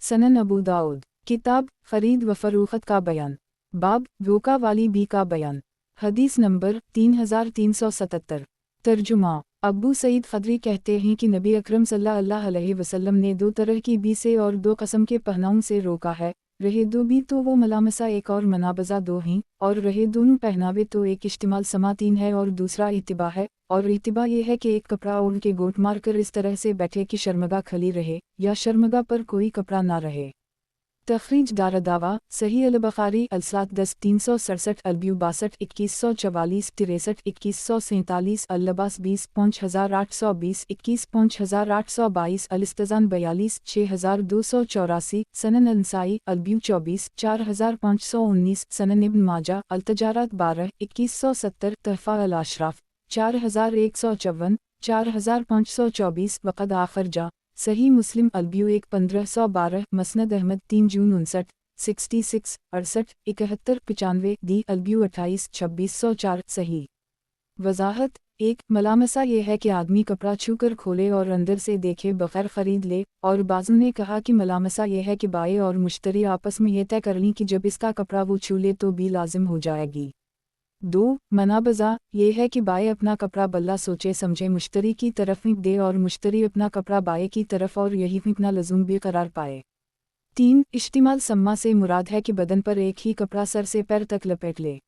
सनन अबू दाऊद। किताब खरीद व फरोख्त का बयान। बाब धोखा वाली बी का बयान। हदीस नंबर 3377। तर्जुमा अबू सईद खदरी कहते हैं कि नबी अकरम सल्लल्लाहु अलैहि वसल्लम ने 2 तरह की बी से और 2 कस्म के पहनाओं से रोका है। रहे 2 भी तो वो मलामसा एक और मनाबजा 2 हैं, और रहे दोनों पहनावे तो एक इस्तेमाल समा 3 है और दूसरा इत्तिबा है। और इत्तिबा ये है कि एक कपड़ा ओढ़ के गोट मार कर इस तरह से बैठे कि शर्मगा खली रहे या शर्मगा पर कोई कपड़ा ना रहे। तखरीज दारदावा सही अल-बुखारी अल-सात 10 367 अल-बियू 62 2144 63 2147 अल-लबास 20 5820 21 5822 अल-इस्तिज़ान 42 6284 सनन अल-नसाई अल-बियू 24 4519 सनन इब्न माजा अल-तजारात 12 2170 तहफ़ा अल-अशराफ 4154 4524 वक़द आखिर जा सही मुस्लिम अल-बियू 1 1512 मसनद अहमद 3 जून 59 66 68 71 95 दी अल-बियू 28 2604 सही। वज़ाहत 1 मलामसा ये है कि आदमी कपड़ा छूकर खोले और अंदर से देखे बग़ैर ख़रीद ले, और बाज़ों ने कहा कि मलामसा ये है कि बाए और मुश्तरी आपस में ये तय कर लें कि जब इसका कपड़ा वो छू ले तो भी लाजिम हो जाएगी। 2 मनाबजा ये है कि बाए अपना कपड़ा बल्ला सोचे समझे मुश्तरी की तरफ फ़िंक दे और मुश्तरी अपना कपड़ा बाए की तरफ, और यही फ़िंकना लज़ूम भी करार पाए। 3 इस्तेमाल सम्मा से मुराद है कि बदन पर एक ही कपड़ा सर से पैर तक लपेट ले।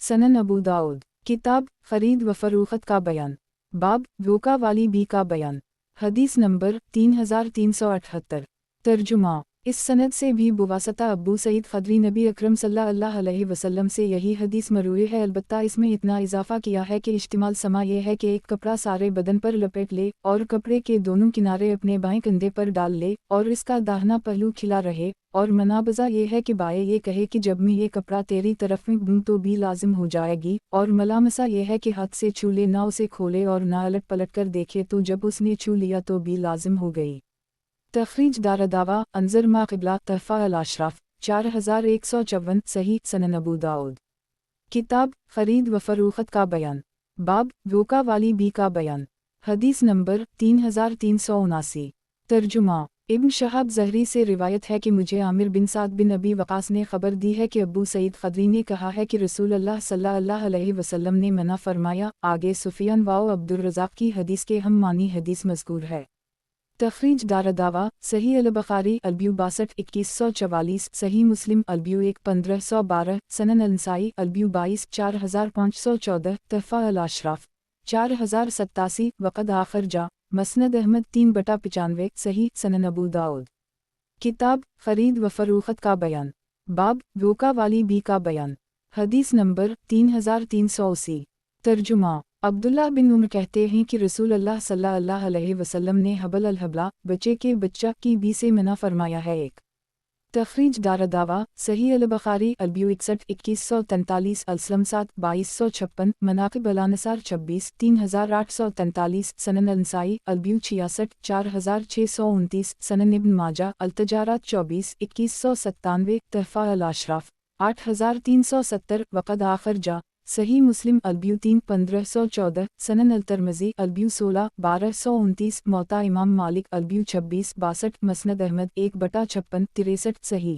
सनन अबू दाऊद। किताब खरीद व फरोख्त का बयान। बाब धोखा वाली बी का बयान। हदीस नंबर 3378। तर्जुमा। इस सनद से भी बुवासता अब्बू सईद खदरी नबी अकरम सल्लल्लाहु अलैहि वसल्लम से यही हदीस मरूई है, अलबत्ता इसमें इतना इजाफा किया है कि इस्तेमाल समा यह है कि एक कपड़ा सारे बदन पर लपेट ले और कपड़े के दोनों किनारे अपने बाएं कंधे पर डाल ले और इसका दाहिना पहलू खिला रहे, और मनाबजा ये है कि बाएं ये कहे कि जब मैं ये कपड़ा तेरी तरफ में दूं तो भी लाजिम हो जाएगी, और मलामसा ये है कि हाथ से छू ले, ना उसे खोले और ना अलट पलट कर देखे तो जब उसने छू लिया तो भी लाजिम हो गई। तखरीज दारदावा अंजर मा क़िबला तहफ़ा अल-अशराफ 4154 सही सनन अबू दाऊद। किताब खरीद व फरोख्त का बयान। बाब धोखा वाली बी का बयान। हदीस नंबर 3379। तर्जुमा। इब्न शहाब ज़हरी से रिवायत है कि मुझे आमिर बिन साद बिन अबी वक़ास ने खबर दी है कि अब्बू सईद खदरी ने कहा है कि रसूल अल्लाह सल्लल्लाहु अलैहि वसल्लम ने मना फरमाया। आगे सुफियान वाओ अब्दुर रज़ाक़ की हदीस के हम मानी हदीस मज़कूर है। तखरीज दारदावा सही अल-बुखारी अलब्यू 62 2144 सही मुस्लिम अलब्यू 1 1512 सनन अल-नसाई अलब्यू 22 4514 तहफ़ा अल-अशराफ 4087 वक़द आखिर जा मसनद अहमद 3/95 सही सनन अबू दाऊद। किताब खरीद व फरोख्त का बयान। बाब धोखा वाली बी का बयान। हदीस नंबर 3380। तर्जुमा। अब्दुल्लाह बिन उमर कहते हैं कि रसूल अल्लाह सल्लल्लाहु अलैहि वसल्लम ने हबल अल-हबला बच्चे के बच्चा की बी से मना फरमाया है। एक तखरीज दारदावा सही अल-बुखारी अलब्यू 61 2143 अलसलम 7 2256 मनाक़िब अल-अनसार 26 3843 सनन अल-नसाई अलब्यू 66 4629 सनन इब्न माजा अल-तजारात 24 2197 तहफ़ा अल-अशराफ 8370 वक़द आखिर जा सही मुस्लिम अलब्यू 3 1514 सनन अल-तिरमिज़ी अलब्यू 16 1229 मौता इमाम मालिक अलब्यू 26 62 मसनद अहमद 1/56 63 सही।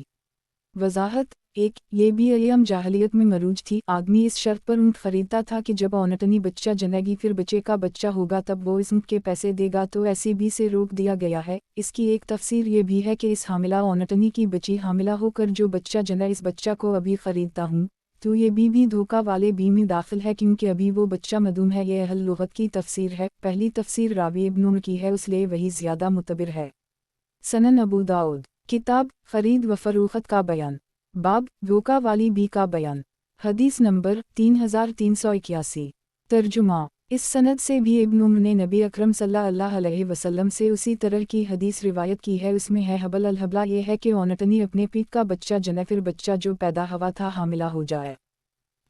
वज़ाहत 1 ये भी अय्याम जाहलियत में मरूज थी। आदमी इस शर्त पर ऊँट खरीदता था कि जब औनटनी बच्चा जनेगी फिर बच्चे का बच्चा होगा तब वो इस ऊँट के पैसे देगा, तो ऐसी भी से रोक दिया गया है। इसकी एक तफसीर ये भी है कि इस हामिला औनटनी की बच्ची हामिला होकर जो बच्चा जना इस बच्चा को अभी ख़रीदता हूँ तो ये भी धोखा वाले बी में दाखिल है, क्योंकि अभी वो बच्चा मदूम है। ये अहल लुग़त की तफसीर है। पहली तफसीर रावी इब्न उमर की है, इसलिए वही ज़्यादा मुतबिर है। सनन अबू दाऊद। किताब खरीद व फरोख्त का बयान। बाब धोखा वाली बी का बयान। हदीस नंबर 3381। तर्जुमा। इस सनद से भी इब्न उमर ने नबी अकरम सल्लल्लाहु अलैहि वसल्लम से उसी तरह की हदीस रिवायत की है। उसमें है हबल अल-हबला ये है कि औनटनी अपने पीठ का बच्चा जने फिर बच्चा जो पैदा हुआ था हामिला हो जाए।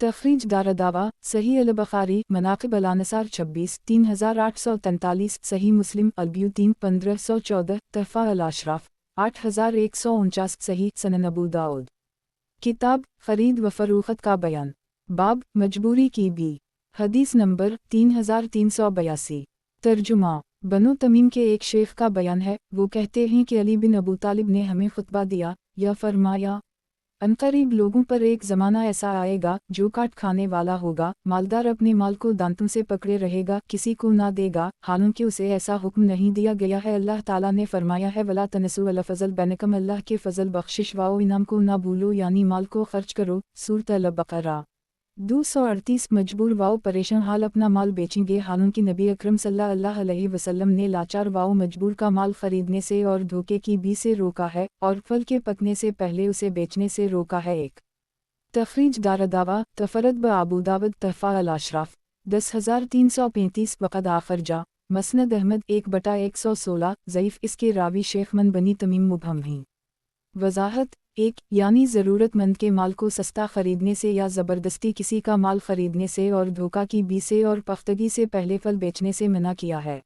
तखरीज दारदावा सही अल-बुखारी मनाक़िब अल-अनसार 26 3843 सही मुस्लिम अलब्यू 3 1514 तहफ़ा अल-अशराफ 8149 सही सनन अबू दाऊद। किताब खरीद व फरोख्त का बयान। बाब मजबूरी की बी। हदीस नंबर 3382। तर्जुमा। बनु तमीम के एक शेख का बयान है। वो कहते हैं कि अली बिन अबू तालिब ने हमें खुतबा दिया या फरमाया, अनकरीब लोगों पर एक ज़माना ऐसा आएगा जो काट खाने वाला होगा। मालदार अपने माल को दांतों से पकड़े रहेगा, किसी को ना देगा, हालांकि उसे ऐसा हुक्म नहीं दिया गया है। अल्लाह ताला ने फरमाया है, वला तनसु अल फज़ल बैनकम, अल्लाह के फजल बख्शिश वाओ इनाम को ना भूलो, यानी माल को खर्च करो। सूरत अल-बक़रा 238। मजबूर वाओ परेशान हाल अपना माल बेचेंगे, हालांकि नबी अकरम सल्लल्लाहु अलैहि वसल्लम ने लाचार वाओ मजबूर का माल खरीदने से और धोखे की बी से रोका है, और फल के पकने से पहले उसे बेचने से रोका है। एक तखरीज दारदावा तफरद ब अबू दाऊद तहफ़ा अल-अशराफ 10335 वक़द आखिर जा मसनद अहमद 1/116 ज़ईफ़। इसके रावी शेख मन बनी तमीम मुबहम हैं। वज़ाहत 1 यानी ज़रूरतमंद के माल को सस्ता खरीदने से या ज़बरदस्ती किसी का माल खरीदने से और धोखा की बी से और पख्तगी से पहले फल बेचने से मना किया है।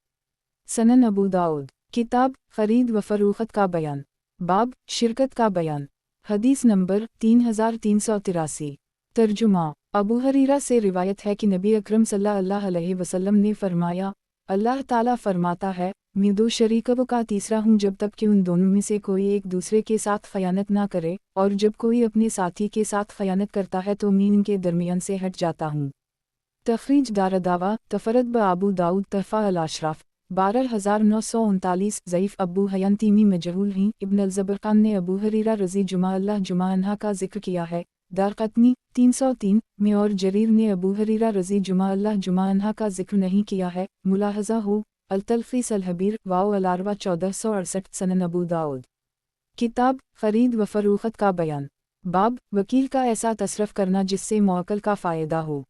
सनन अबू दाऊद। किताब खरीद व फरोख्त का बयान। बाब शिरकत का बयान। हदीस नंबर 3383। तर्जुमा। अबू हरीरा से रिवायत है कि नबी अकरम सल्लल्लाहु अलैहि वसल्लम ने फरमाया, अल्लाह ताला फरमाता है, मैं दो शरीकों का तीसरा हूँ जब तक कि उन दोनों में से कोई एक दूसरे के साथ खयानत ना करे, और जब कोई अपने साथी के साथ खयानत करता है तो मैं इनके दरमियान से हट जाता हूँ। तखरीज दारदावा तफरद ब अबू दाऊद तहफ़ा अल-अशराफ 12939 ज़ईफ़। अबू हयान तीमी मजहूल हैं। इब्न अल-ज़बरक़ान ने अबू हरीरा रज़ी जुमा अल्लाह जुमा अन्हा का जिक्र किया है। दारक़ुतनी 303 में और जरीर ने अबू हरीरा रज़ी जुमा अन्हा का जिक्र नहीं किया है। मुलाहज़ा हो अल-तलख़ीस अल-हबीर वाओ अल-अरबा 1468 सनन अबू दाऊद। किताब ख़रीद व फ़रोख्त का बयान। बाब वकील का ऐसा तसरफ़ करना जिससे मौक्कल का फ़ायदा हो।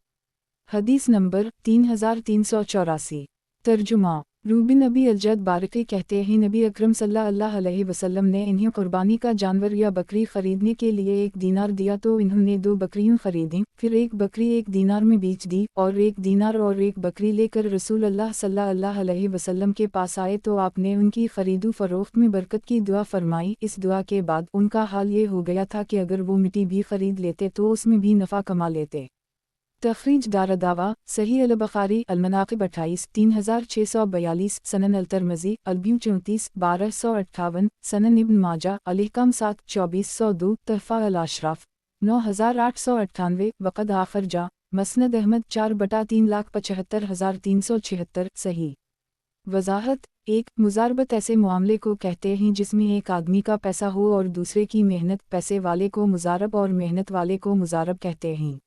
हदीस नंबर 3384। तर्जुमा रूबिन नबी अल-जद बारिकी कहते हैं नबी अकरम सल्लल्लाहु अलैहि वसल्लम ने इन्हें कुर्बानी का जानवर या बकरी ख़रीदने के लिए 1 दीनार दिया तो इन्होंने 2 बकरियां ख़रीदीं, फिर एक बकरी 1 दीनार में बेच दी और 1 दीनार और 1 बकरी लेकर रसूल अल्लाह सल्लल्लाहु अलैहि वसल्लम के पास आए तो आपने उनकी खरीदो फरोख्त में बरकत की दुआ फरमाई। इस दुआ के बाद उनका हाल ये हो गया था कि अगर वो मिट्टी भी खरीद लेते तो उसमें भी नफ़ा कमा लेते। तख़रीज दारदावा सही अल-बुख़ारी अल-मनाक़िब 28 3642 सनन अल-तिरमिज़ी अल-ब्यू 34 1258 सनन इब्न माजा अल-इहकाम 7 2402 तहफ़ा अल-अशराफ़ 9898 वक़द आख़िर जा मसनद अहमद 4/375,376 सही। वज़ाहत 1 मुज़ारबत ऐसे मामले को कहते हैं जिसमें एक आदमी का पैसा हो और दूसरे की मेहनत। पैसे वाले को मुज़ारब और मेहनत वाले को मुज़ारब कहते हैं।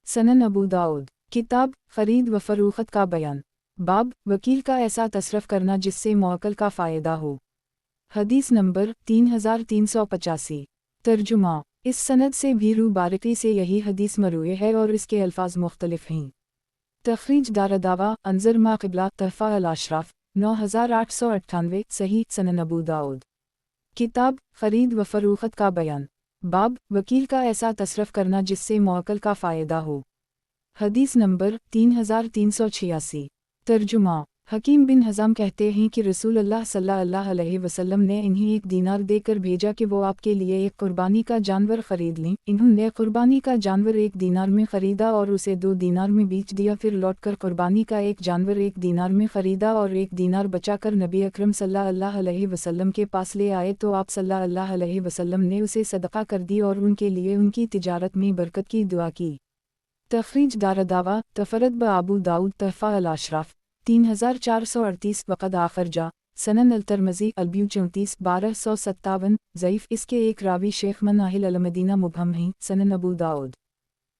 सनन अबू दाऊद। किताब ख़रीद व फ़रोख्त का बयान। बाब वकील का ऐसा तसरफ़ करना जिससे मौक्कल का फ़ायदा हो। हदीस नंबर 3385। तर्जुमा इस सनद से भी बारिकी से यही हदीस मरूए है और इसके अल्फाज मुख्तलिफ हैं। तख़रीज दारदावा अंज़र मा क़िबला तहफ़ा अल-अशराफ़ 9898 सही सनन अबू दाऊद। किताब ख़रीद व फ़रोख्त का बयान। बाब वकील का ऐसा तसरफ़ करना जिससे मौक्कल का फ़ायदा हो। हदीस नंबर 3386। तर्जुमा हकीम बिन हज़ाम कहते हैं कि रसूल अल्लाह सल्लल्लाहु अलैहि वसल्लम ने इन्हें 1 दीनार देकर भेजा कि वो आपके लिए एक कुर्बानी का जानवर ख़रीद लें। इन्होंने कुर्बानी का जानवर 1 दीनार में ख़रीदा और उसे 2 दीनार में बेच दिया, फिर लौटकर कुर्बानी का एक जानवर 1 दीनार में ख़रीदा और 1 दीनार बचाकर नबी अकरम सल्लल्लाहु अलैहि वसल्लम के पास ले आए तो आप सल्लल्लाहु अलैहि वसल्लम ने उसे सदक़ा कर दी और उनके लिए उनकी तिजारत में बरकत की दुआ की। तख़रीज दारदावा तफ़रद ब अबू दाऊद तहफ़ा अल-अशराफ़ 3438 वक़द आख़िर जा सनन अल-तिरमिज़ी अल-ब्यू 34 1257 ज़ईफ़। इसके एक रावी शेख मनाहिल अल-मदीना मुबहम हैं। सनन अबू दाऊद।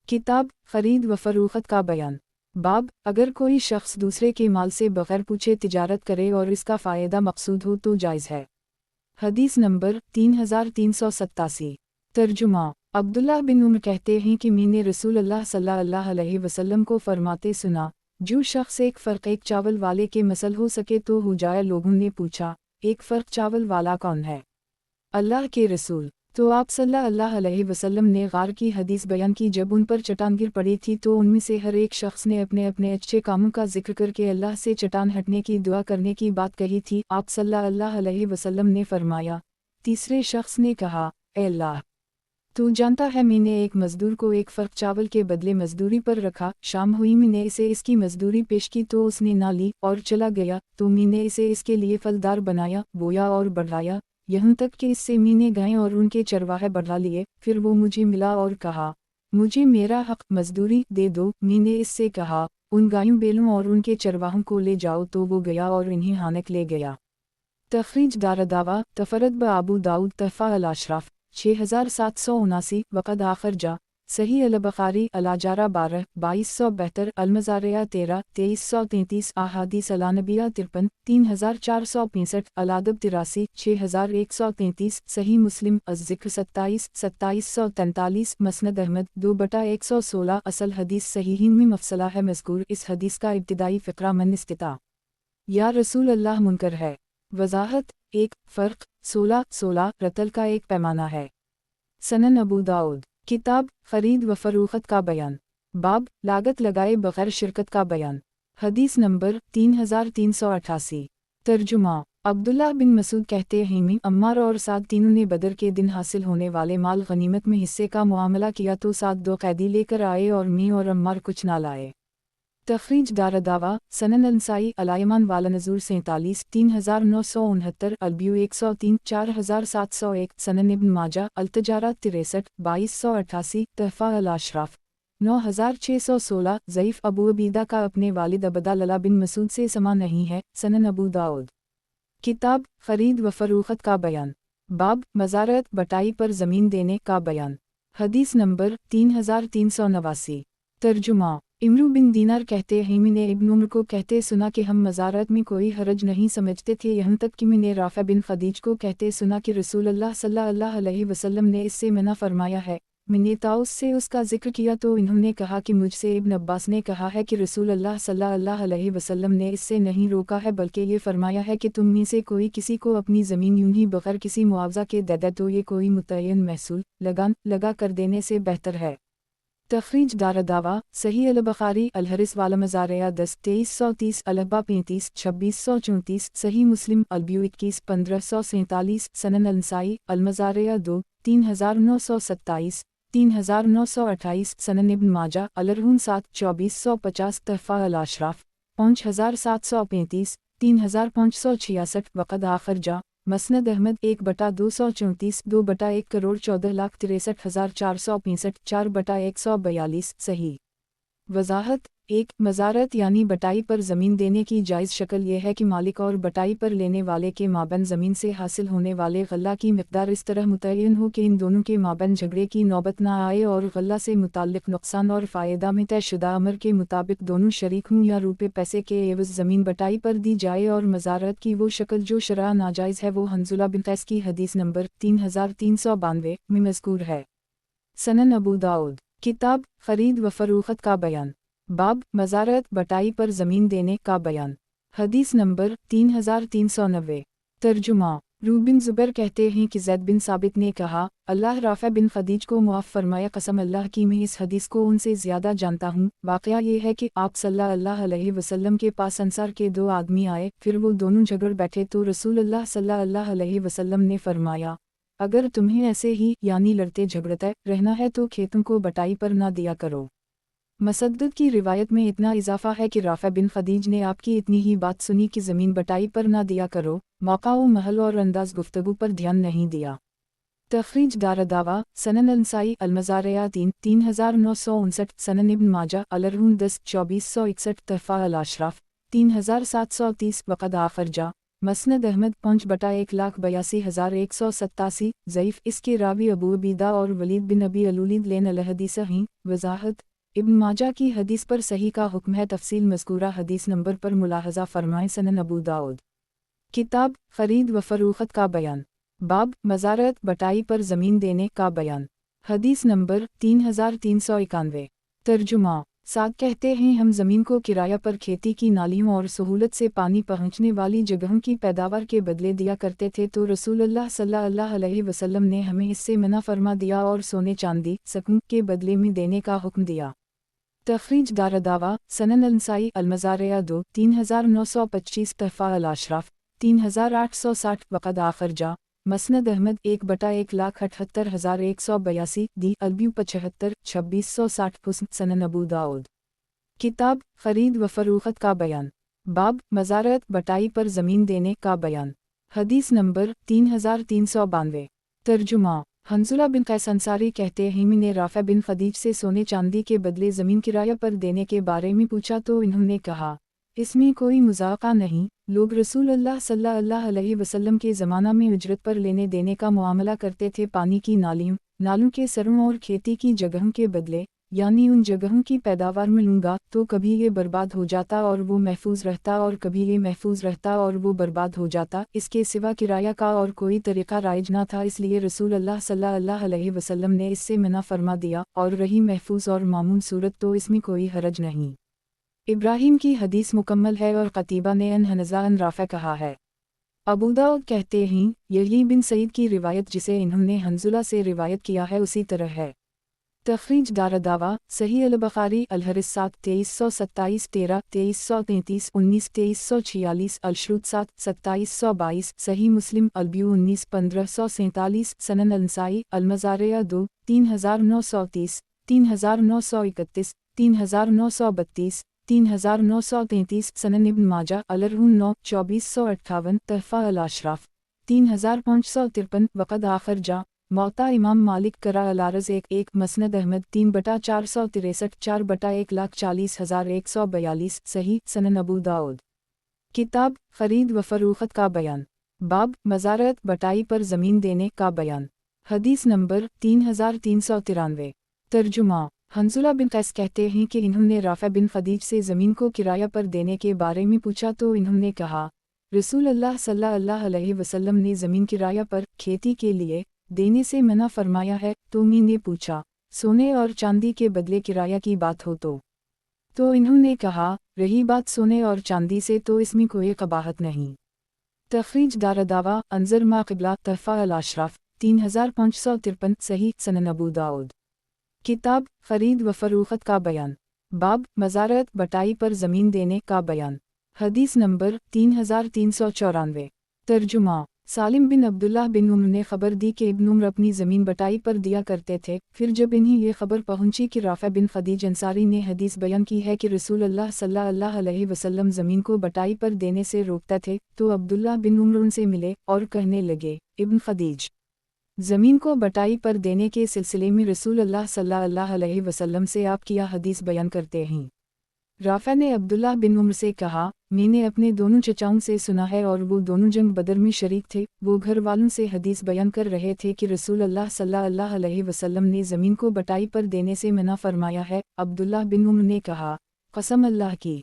किताब ख़रीद व फ़रोख्त का बयान। बाब अगर कोई शख्स दूसरे के माल से बग़ैर पूछे तिजारत करे और इसका फ़ायदा मक़सूद हो तो जायज़ है। हदीस नंबर 3387। तर्जुमा अब्दुल्लाह बिन उमर कहते हैं कि मैंने रसूल अल्लाह सल्लल्लाहु अलैहि वसल्लम को फरमाते सुना, जो शख्स एक फ़र्क एक चावल वाले के मसल हो सके तो हो जाए। लोगों ने पूछा, एक फ़र्क चावल वाला कौन है अल्लाह के रसूल? तो आप सल्लल्लाहु अलैहि वसल्लम ने गार की हदीस बयान की। जब उन पर चट्टान गिर पड़ी थी तो उनमें से हर एक शख्स ने अपने अपने अच्छे कामों का जिक्र करके अल्लाह से चट्टान हटने की दुआ करने की बात कही थी। आप सल्लल्लाहु अलैहि वसल्लम ने फरमाया, तीसरे शख्स ने कहा, ए अल्लाह, तू जानता है मैंने एक मज़दूर को एक फ़र्क चावल के बदले मज़दूरी पर रखा। शाम हुई, मैंने इसे इसकी मज़दूरी पेश की तो उसने ना ली और चला गया, तो मैंने इसे इसके लिए फलदार बनाया, बोया और बढ़ाया, यहाँ तक कि इससे मैंने गायें और उनके चरवाहे बढ़ा लिए। फिर वो मुझे मिला और कहा, मुझे मेरा हक़ मज़दूरी दे दो। मैंने इससे कहा, उन गायों बैलों और उनके चरवाहों को ले जाओ, तो वो गया और इन्हें हानक ले गया। तख़रीज दारदावा तफ़रद ब अबू दाऊद तहफ़ा अल-अशराफ़ 6779 वक़द आख़िर जा सही अल-बुख़ारी अल-अजारा 12 2272 अल-मज़ारिया 13 2333 अहादीस अल-नबिया 53 3465 अल-अदब 83 6133 सही मुस्लिम अज़-ज़िक्र 27 2743 मसनद अहमद 2/116 असल हदीस सहीहीन में मफ़सला है मज़कूर। इस हदीस का इब्तिदाई फ़िक़रा मन इस्तिता या रसूल अल्लाह मुनकर है। वज़ाहत 1 फ़र्क 16 रतल का एक पैमाना है। सनन अबू दाऊद। किताब ख़रीद व फ़रोख्त का बयान। बाब लागत लगाए बग़ैर शिरकत का बयान। हदीस नंबर 3388। तर्जुमा अब्दुल्लाह बिन मसूद कहते हैं मैं अम्मार और साद तीनों ने बदर के दिन हासिल होने वाले माल गनीमत में हिस्से का मुआमला किया तो साद 2 कैदी लेकर आए और मैं और अम्मार कुछ ना लाए। तख़रीज दारदावा सनन अल-नसाई अल-यमान वाला नज़ूर 47 3969 अल-ब्यू 103 4701 सनन इब्न माजा अल-तजारा 63 2288 तहफ़ा अल-अशराफ़ 9616 ज़ईफ़। अबू अबीदा का अपने वालिद अब्दुल्लाह बिन मसूद से समा नहीं है। सनन अबू दाऊद। किताब ख़रीद व फ़रोख्त का बयान। बाब मज़ारत बटाई पर ज़मीन देने का बयान। حدیث نمبر 3389۔ ترجمہ۔ عمرو بن دینار کہتے ہیں میں نے ابن عمر کو کہتے سنا کہ ہم مزارات میں کوئی حرج نہیں سمجھتے تھے، یہاں تک کہ میں نے رافع بن خدیج کو کہتے سنا کہ رسول اللہ صلی اللہ علیہ وسلم نے اس سے منع فرمایا ہے۔ میں نے طاؤس سے اس کا ذکر کیا تو انہوں نے کہا کہ مجھ سے ابن عباس نے کہا ہے کہ رسول اللہ صلی اللہ علیہ وسلم نے اس سے نہیں روکا ہے بلکہ یہ فرمایا ہے کہ تم میں سے کوئی کسی کو اپنی زمین یوں ہی بغیر کسی معاوضہ کے دے دے تو یہ کوئی متعین محصول لگا کر دینے سے بہتر ہے۔ تخریج دارالدعویٰ صحیح البخاری الحرس والا مزارعہ 10 2330 الہبا 35 2634 صحیح مسلم البیو 21 1547 سنن النسائی المزارعہ 2 3927 3928 سنن ابن ماجہ الرہون 7 2450 تحفہ الاشراف 5735 3566 وقد آخر جا مسند احمد 1/234 2/1,14,63,465 4/142 صحیح۔ وضاحت۔ 1 مزارعت یعنی بٹائی پر زمین دینے کی جائز شکل یہ ہے کہ مالک اور بٹائی پر لینے والے کے مابین زمین سے حاصل ہونے والے غلہ کی مقدار اس طرح متعین ہو کہ ان دونوں کے مابین جھگڑے کی نوبت نہ آئے اور غلہ سے متعلق نقصان اور فائدہ میں طے شدہ امر کے مطابق دونوں شریک ہوں یا روپے پیسے کے عوض زمین بٹائی پر دی جائے، اور مزارعت کی وہ شکل جو شرعاً ناجائز ہے وہ حنظلہ بن قیس کی حدیث نمبر 3392 میں مذکور ہے۔ سنن ابو داؤد کتاب خرید و فروخت کا بیان، باب مزارعت بٹائی پر زمین دینے کا بیان، حدیث نمبر 3390۔ ترجمہ۔ روح بن زبیر کہتے ہیں کہ زید بن ثابت نے کہا، اللہ رافع بن خدیج کو معاف فرمایا، قسم اللہ کی میں اس حدیث کو ان سے زیادہ جانتا ہوں۔ واقعہ یہ ہے کہ آپ صلی اللہ علیہ وسلم کے پاس انصار کے 2 آدمی آئے، پھر وہ دونوں جھگڑ بیٹھے تو رسول اللہ صلی اللہ علیہ وسلم نے فرمایا، اگر تمہیں ایسے ہی یعنی لڑتے جھگڑتے رہنا ہے تو کھیتوں کو بٹائی پر نہ دیا کرو۔ مسدد کی روایت میں اتنا اضافہ ہے کہ رافع بن خدیج نے آپ کی اتنی ہی بات سنی کہ زمین بٹائی پر نہ دیا کرو، موقع و محل اور انداز گفتگو پر دھیان نہیں دیا۔ تخریج دارالدعویٰ سنن النسائی المزارعہ 3 3959 سنن ابن ماجہ الرہون 10 2461 تحفہ الاشراف 3730 وقد آخر جا مسند احمد 5/182,187 ضعیف، اس کے راوی ابو عبیدہ اور ولید بن ابی الولید لین الحدیث ہیں۔ وضاحت۔ ابن ماجہ کی حدیث پر صحیح کا حکم ہے، تفصیل مذکورہ حدیث نمبر پر ملاحظہ فرمائیں۔ سنن ابو داؤد کتاب خرید و فروخت کا بیان، باب مزارعت بٹائی پر زمین دینے کا بیان، حدیث نمبر 3391۔ ترجمہ۔ سعد کہتے ہیں ہم زمین کو کرایہ پر کھیتی کی نالیوں اور سہولت سے پانی پہنچنے والی جگہوں کی پیداوار کے بدلے دیا کرتے تھے تو رسول اللہ صلی اللہ علیہ وسلم نے ہمیں اس سے منع فرما دیا اور سونے چاندی سکوں کے بدلے میں دینے کا حکم دیا۔ تخریج دارالدعویٰ سنن النسائی المزارعہ 2 3925 تحفہ الاشراف 3860 وقد آخر جا مسند احمد 1/1,78,182 دی البیو 75 2660 حسن سنن ابو داؤد کتاب خرید و فروخت کا بیان، باب مزارعت بٹائی پر زمین دینے کا بیان، حدیث نمبر 3392۔ ترجمہ۔ حنظلہ بن قیس انصاری کہتے ہیں میں نے رافع بن خدیج سے سونے چاندی کے بدلے زمین کرایہ پر دینے کے بارے میں پوچھا تو انہوں نے کہا، اس میں کوئی مذاقہ نہیں، لوگ رسول اللہ صلی اللہ علیہ وسلم کے زمانہ میں اجرت پر لینے دینے کا معاملہ کرتے تھے، پانی کی نالوں کے سروں اور کھیتی کی جگہوں کے بدلے، یعنی ان جگہوں کی پیداوار ملوں گا تو کبھی یہ برباد ہو جاتا اور وہ محفوظ رہتا اور کبھی یہ محفوظ رہتا اور وہ برباد ہو جاتا، اس کے سوا کرایہ کا اور کوئی طریقہ رائج نہ تھا، اس لیے رسول اللہ صلی اللہ علیہ وسلم نے اس سے منع فرما دیا، اور رہی محفوظ اور مامون صورت تو اس میں کوئی حرج نہیں۔ ابراہیم کی حدیث مکمل ہے اور قتیبہ نے ان حنظلہ ان رافع کہا ہے۔ ابو داؤد کہتے ہیں یحییٰ بن سعید کی روایت جسے انہوں نے حنظلہ سے روایت کیا ہے اسی طرح ہے۔ تخریج دارالدعویٰ صحیح البخاری الحرس 7 2327 13 2333 19 2346 الشروط 7 2722 صحیح مسلم البیو 19 1547 سنن النسائی المزارعہ 2 3930 3931 3932 3933 سنن ابن ماجہ الرہون 9 2458 تحفہ الاشراف 3553 وقد آخر جا موطا امام مالک کرا الارز 1 مسند احمد 3/463 4/1,40,142 صحیح سنن ابو داؤد کتاب خرید و فروخت کا بیان، باب مزارعت بٹائی پر زمین دینے کا بیان، حدیث نمبر 3393۔ ترجمہ۔ حنظلہ بن قیس کہتے ہیں کہ انہوں نے رافع بن خدیج سے زمین کو کرایہ پر دینے کے بارے میں پوچھا تو انہوں نے کہا، رسول اللہ صلی اللہ علیہ وسلم نے زمین کرایہ پر کھیتی کے لیے دینے سے منع فرمایا ہے۔ تو میں نے پوچھا، سونے اور چاندی کے بدلے کرایہ کی بات ہو تو انہوں نے کہا، رہی بات سونے اور چاندی سے تو اس میں کوئی قباحت نہیں۔ تخریج دارالدعوہ انظر ما قبلہ تحفہ الاشراف 3553 صحیح سنن ابو داؤد۔ کتاب خرید و فروخت کا بیان، باب مزارعت بٹائی پر زمین دینے کا بیان۔ حدیث نمبر 3394۔ ترجمہ۔ سالم بن عبداللہ بن عمر نے خبر دی کہ ابن عمر اپنی زمین بٹائی پر دیا کرتے تھے۔ پھر جب انہیں یہ خبر پہنچی کہ رافع بن خدیج انصاری نے حدیث بیان کی ہے کہ رسول اللہ صلی اللہ علیہ وسلم زمین کو بٹائی پر دینے سے روکتے تھے، تو عبداللہ بن عمر ان سے ملے اور کہنے لگے، ابن خدیج، زمین کو بٹائی پر دینے کے سلسلے میں رسول اللہ صلی اللہ علیہ وسلم سے آپ کیا حدیث بیان کرتے ہیں؟ رافع نے عبداللہ بن عمر سے کہا، میں نے اپنے دونوں چچاؤں سے سنا ہے اور وہ دونوں جنگ بدر میں شریک تھے۔ وہ گھر والوں سے حدیث بیان کر رہے تھے کہ رسول اللہ صلی اللہ علیہ وسلم نے زمین کو بٹائی پر دینے سے منع فرمایا ہے۔ عبداللہ بن عمر نے کہا، قسم اللہ کی،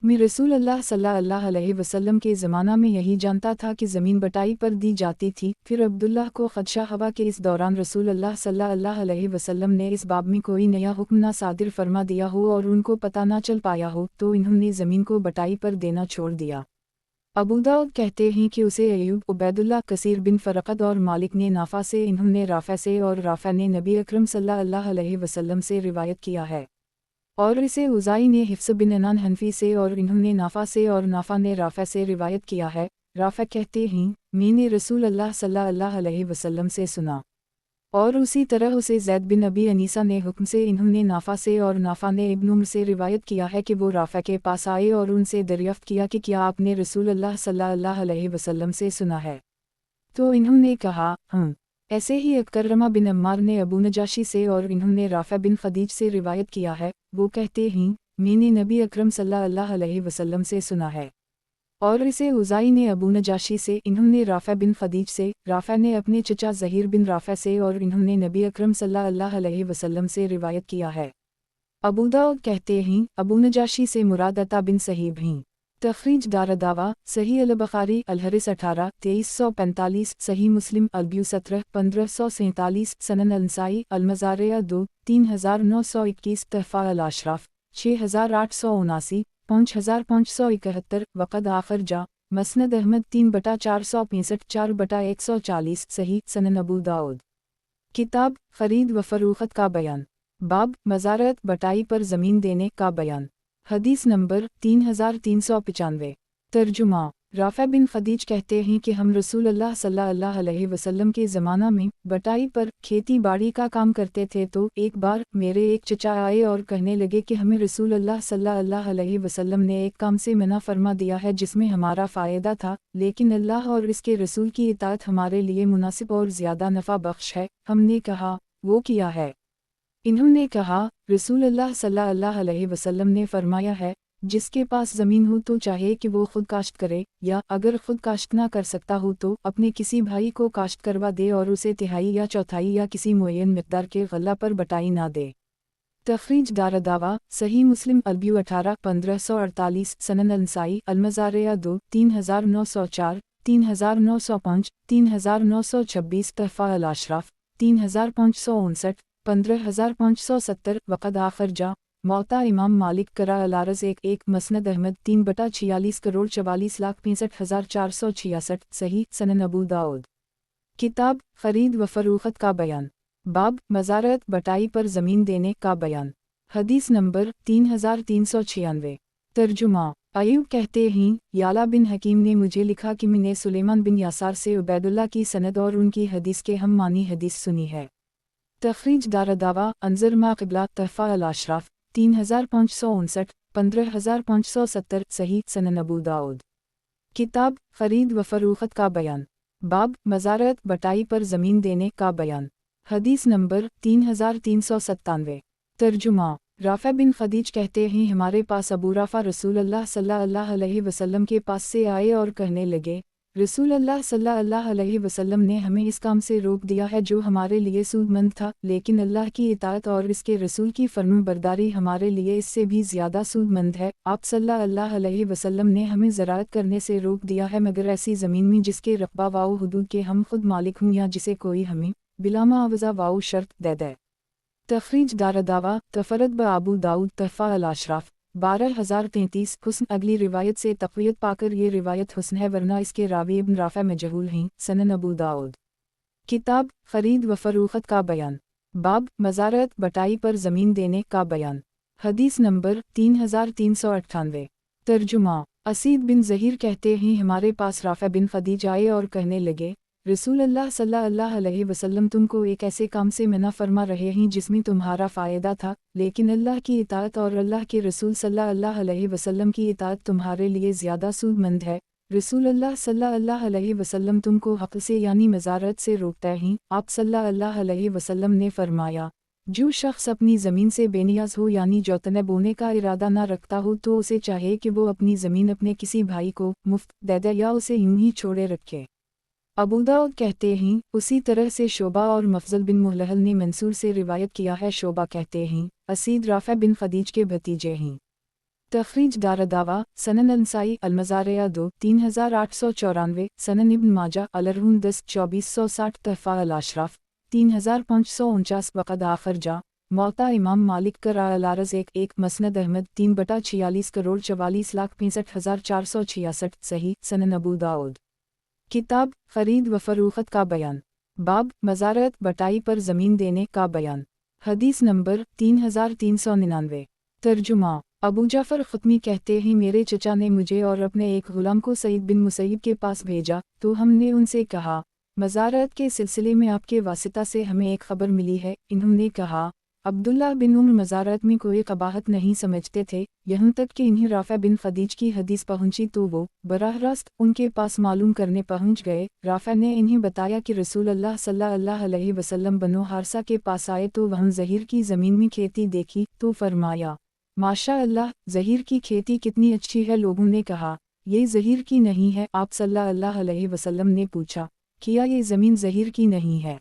میں رسول اللہ صلی اللہ علیہ وسلم کے زمانہ میں یہی جانتا تھا کہ زمین بٹائی پر دی جاتی تھی۔ پھر عبداللہ کو خدشہ ہوا کہ اس دوران رسول اللہ صلی اللہ علیہ وسلم نے اس باب میں کوئی نیا حکم نہ صادر فرما دیا ہو اور ان کو پتہ نہ چل پایا ہو، تو انہوں نے زمین کو بٹائی پر دینا چھوڑ دیا۔ ابو داؤد کہتے ہیں کہ اسے ایوب، عبید اللہ، کثیر بن فرقد اور مالک نے نافع سے، انہوں نے رافع سے اور رافع نے نبی اکرم صلی اللہ علیہ وسلم سے روایت کیا ہے، اور اسے اوزائی نے حفص بن عنان حنفی سے اور انہوں نے نافع سے اور نافع نے رافع سے روایت کیا ہے۔ رافع کہتے ہیں، میں نے رسول اللہ صلی اللہ علیہ وسلم سے سنا، اور اسی طرح اسے زید بن ابی انیسہ نے حکم سے، انہوں نے نافع سے اور نافع نے ابن عمر سے روایت کیا ہے کہ وہ رافع کے پاس آئے اور ان سے دریافت کیا کہ کیا آپ نے رسول اللہ صلی اللہ علیہ وسلم سے سنا ہے؟ تو انہوں نے کہا، ہاں۔ ایسے ہی اکرمہ بن عمار نے ابو نجاشی سے اور انہوں نے رافع بن خدیج سے روایت کیا ہے، وہ کہتے ہیں، میں نے نبی اکرم صلی اللہ علیہ وسلم سے سنا ہے، اور اسے اوزائی نے ابو نجاشی سے، انہوں نے رافع بن خدیج سے، رافع نے اپنے چچا ظہیر بن رافع سے اور انہوں نے نبی اکرم صلی اللہ علیہ وسلم سے روایت کیا ہے۔ ابو داؤد کہتے ہیں، ابو نجاشی سے مراد عطا بن صہیب ہیں۔ تخریج دارالدعوہ صحیح البخاری الحدیث 18 2345 صحیح مسلم البیو 17 1547 سنن النسائی المزارع 2 3921 تحفہ الاشراف 6879 5571 وقد آخر جا مسند احمد 3/465 4/140 صحیح سنن ابو داؤد۔ کتاب خرید و فروخت کا بیان، باب مزارعت بٹائی پر زمین دینے کا بیان۔ حدیث نمبر 3395۔ ترجمہ۔ رافع بن خدیج کہتے ہیں کہ ہم رسول اللہ صلی اللہ علیہ وسلم کے زمانہ میں بٹائی پر کھیتی باڑی کا کام کرتے تھے، تو ایک بار میرے ایک چچا آئے اور کہنے لگے کہ ہمیں رسول اللہ صلی اللہ علیہ وسلم نے ایک کام سے منع فرما دیا ہے جس میں ہمارا فائدہ تھا، لیکن اللہ اور اس کے رسول کی اطاعت ہمارے لیے مناسب اور زیادہ نفع بخش ہے۔ ہم نے کہا، وہ کیا ہے؟ انہوں نے کہا، رسول اللہ صلی اللہ علیہ وسلم نے فرمایا ہے، جس کے پاس زمین ہو تو چاہے کہ وہ خود کاشت کرے، یا اگر خود کاشت نہ کر سکتا ہو تو اپنے کسی بھائی کو کاشت کروا دے اور اسے تہائی یا چوتھائی یا کسی معین مقدار کے غلہ پر بٹائی نہ دے۔ تخریج دارالدعوہ صحیح مسلم البیو 18 1548 سنن النسائی المزارع 2 3904 3905 3926 تحفہ الاشراف 3559 15570 وقد آخر جا موطا امام مالک کرا الارز 1 مسند احمد 3/46 کروڑ 44,65,466 صحیح سنن ابو داؤد۔ کتاب خرید و فروخت کا بیان، باب مزارعت بٹائی پر زمین دینے کا بیان۔ حدیث نمبر 3396۔ ترجمہ۔ ایوب کہتے ہیں، یعلا بن حکیم نے مجھے لکھا کہ میں نے سلیمان بن یسار سے عبید اللہ کی سند اور ان کی حدیث کے ہم معنی حدیث سنی ہے۔ تخریج دارالدعوہ انظر ما قبلہ تحفہ الاشراف 3559 15570 صحیح سنن ابو داؤد۔ کتاب خرید و فروخت کا بیان، باب مزارعت بٹائی پر زمین دینے کا بیان۔ حدیث نمبر 3397۔ ترجمہ۔ رافع بن خدیج کہتے ہیں، ہمارے پاس ابو رافع رسول اللہ صلی اللہ علیہ وسلم کے پاس سے آئے اور کہنے لگے، रसूल अल्लाह सल्लल्लाहु अलैहि वसल्लम ने हमें इस काम से रोक दिया है जो हमारे लिए सूदमंद था, लेकिन अल्लाह की इताअत और इसके रसूल की फर्माबरदारी हमारे लिए इससे भी ज़्यादा सूदमंद है। आप सल्लल्लाहु अलैहि वसल्लम ने हमें ज़राअत करने से रोक दिया है मगर ऐसी ज़मीन में जिसके रकबा वाओ हुदूद के हम खुद मालिक हों या जिसे कोई हमें बिलामा अवज़ा वाओ शर्त दे दे। तखरीज दारदावा तफरद ब अबू दाऊद तहफ़ा अल-अशराफ 12033 हुस्न। अगली रिवायत से तक़वियत पाकर ये रिवायत हुस्न है वरना इसके रावी इब्न राफ़ा मजहूल हैं। सनन अबू दाऊद। किताब ख़रीद व फ़रोख्त का बयान। बाब मज़ारत बटाई पर ज़मीन देने का बयान। हदीस नंबर 3398। तर्जुमा। असीद बिन ज़हीर कहते हैं हमारे पास राफ़ा बिन ख़दीज आए और कहने लगे, रसूल अल्लाह सल्लल्लाहु अलैहि वसल्लम तुमको एक ऐसे काम से मना फरमा रहे हैं जिसमें तुम्हारा फ़ायदा था, लेकिन अल्लाह की इताअत और अल्लाह के रसूल सल्लल्लाहु अलैहि वसल्लम की इताअत तुम्हारे लिए ज़्यादा सूदमंद है। रसूल अल्लाह सल्लल्लाहु अलैहि वसल्लम तुमको हक़ से यानी मज़ारत से रोकते हैं। आप सल्लल्लाहु अलैहि वसल्लम ने फरमाया, जो शख्स अपनी ज़मीन से बेनियाज हो यानी जोतने बोने का इरादा ना रखता हो तो उसे चाहे कि वो अपनी ज़मीन अपने किसी भाई को मुफ्त दे दे या उसे यूं ही छोड़े रखे। अबू दाऊद कहते हैं उसी तरह से शोबा और मफज़ल बिन मुहलहल ने मंसूर से रिवायत किया है। शोबा कहते हैं असीद राफ़ा बिन ख़दीज के भतीजे हैं। तख़रीज दारदावा सनन अंसाई अलमज़ारिया 2 3894 सनन इब्न माजा अलरहून 10 2460 तहफ़ा अल-अशराफ 3549 वक़द आखर जा मौता इमाम मालिक कर अल-अरज़ 1 मसनद अहमद 3/46 करोड़ 44,65,466 सही। सनन अबू दाऊद। किताब ख़रीद व फ़रोख्त का बयान। बाब मज़ारत बटाई पर ज़मीन देने का बयान। हदीस नंबर 3399। तर्जुमा। अबू जाफ़र ख़ुतमी कहते हैं मेरे चचा ने मुझे और अपने एक ग़ुलाम को सईद बिन मुसैब के पास भेजा तो हमने उनसे कहा, मज़ारत के सिलसिले में आपके वासिता से हमें एक ख़बर मिली है। इन्होंने कहा, अब्दुल्ला बिन उम्र मज़ारत में कोई कबाहत नहीं समझते थे, यहाँ तक कि इन्हें राफ़ा बिन ख़दीज की हदीस पहुँची तो वो बराह रास्त उनके पास मालूम करने पहुँच गए। राफ़ा ने इन्हें बताया कि रसूल अल्लाह सल्लल्लाहु अलैहि वसल्लम बनो हारसा के पास आए तो वहाँ ज़हीर की ज़मीन में खेती देखी तो फरमाया, माशा अल्लाह ज़हीर की खेती कितनी अच्छी है। लोगों ने कहा, ये ज़हीर की नहीं है। आप सल्लल्लाहु अलैहि वसल्लम ने पूछा, क्या ये ज़मीन ज़हीर की नहीं है?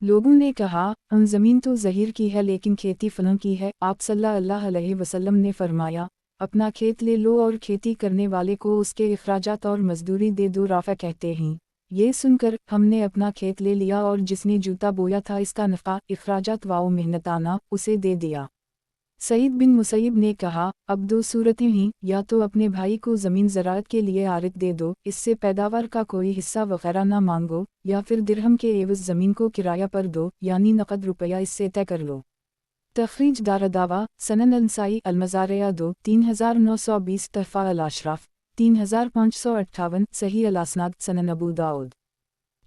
लोगों ने कहा, ज़मीन तो ज़हीर की है लेकिन खेती फलों की है। आप सल्लल्लाहु अलैहि वसल्लम ने फरमाया, अपना खेत ले लो और खेती करने वाले को उसके इखराजात और मजदूरी दे दो। राफ़ा कहते हैं, ये सुनकर हमने अपना खेत ले लिया और जिसने जूता बोया था इसका नफ़ा इखराजात वाओ मेहनताना उसे दे दिया। सईद बिन मुसैब ने कहा, अब दो सूरतें हैं, या तो अपने भाई को ज़मीन ज़राअत के लिए आरिद दे दो, इससे पैदावार का कोई हिस्सा वगैरह ना मांगो, या फिर दिरहम के एवज़ ज़मीन को किराया पर दो यानी नक़द रुपया इससे तय कर लो। तख़रीज दारदावा सनन अंसाई अलमज़ारिया 2 3920 तहफ़ा अल-अशराफ 3558 सही अल-असनाद सनन अबू दाऊद।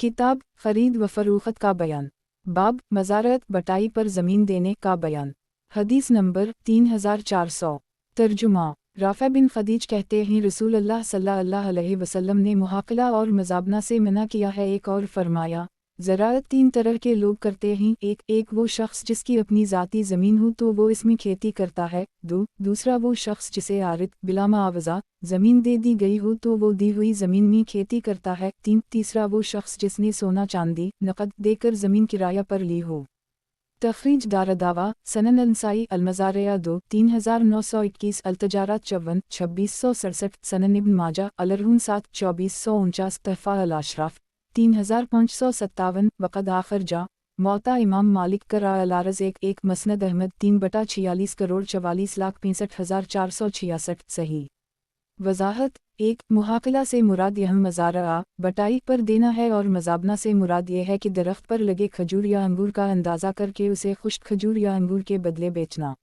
किताब ख़रीद व फ़रोख्त का बयान। बाब मज़ारत बटाई पर ज़मीन देने का बयान। हदीस नंबर 3400। तर्जुमा। राफ़ा बिन ख़दीज कहते हैं रसूल अल्लाह सल्लल्लाहु अलैहि वसल्लम ने मुहाक़ला और मज़ाबना से मना किया है। एक और फरमाया, ज़राअत तीन तरह के लोग करते हैं। एक वो शख्स जिसकी अपनी ज़ाती ज़मीन हो तो वो इसमें खेती करता है। दूसरा वो शख्स जिसे आरिद बिलामा आवज़ा ज़मीन दे दी गई हो तो वो दी हुई ज़मीन में खेती करता है। तीसरा वो शख्स जिसने सोना चांदी नक़द देकर ज़मीन किराया पर ली हो। तख़रीज दारदावा सनन अंसाई अलमज़ारिया 2 3921 अल-तजारात 54 2667 सनन इब्न माजा अलरहून 7 2449 तहफ़ा अल-अशराफ 3557 वक़द आखर जा मौता इमाम मालिक कर अल-अरज़ 1 मसनद अहमद 3/46 करोड़ 44,65,466 सही। वज़ाहत। मुहाक़ला से मुराद यह मज़ारा बटाई पर देना है और मज़ाबना से मुराद ये है कि दरख्त पर लगे खजूर या अंगूर का अंदाज़ा करके उसे खुश्क खजूर या अंगूर के बदले बेचना।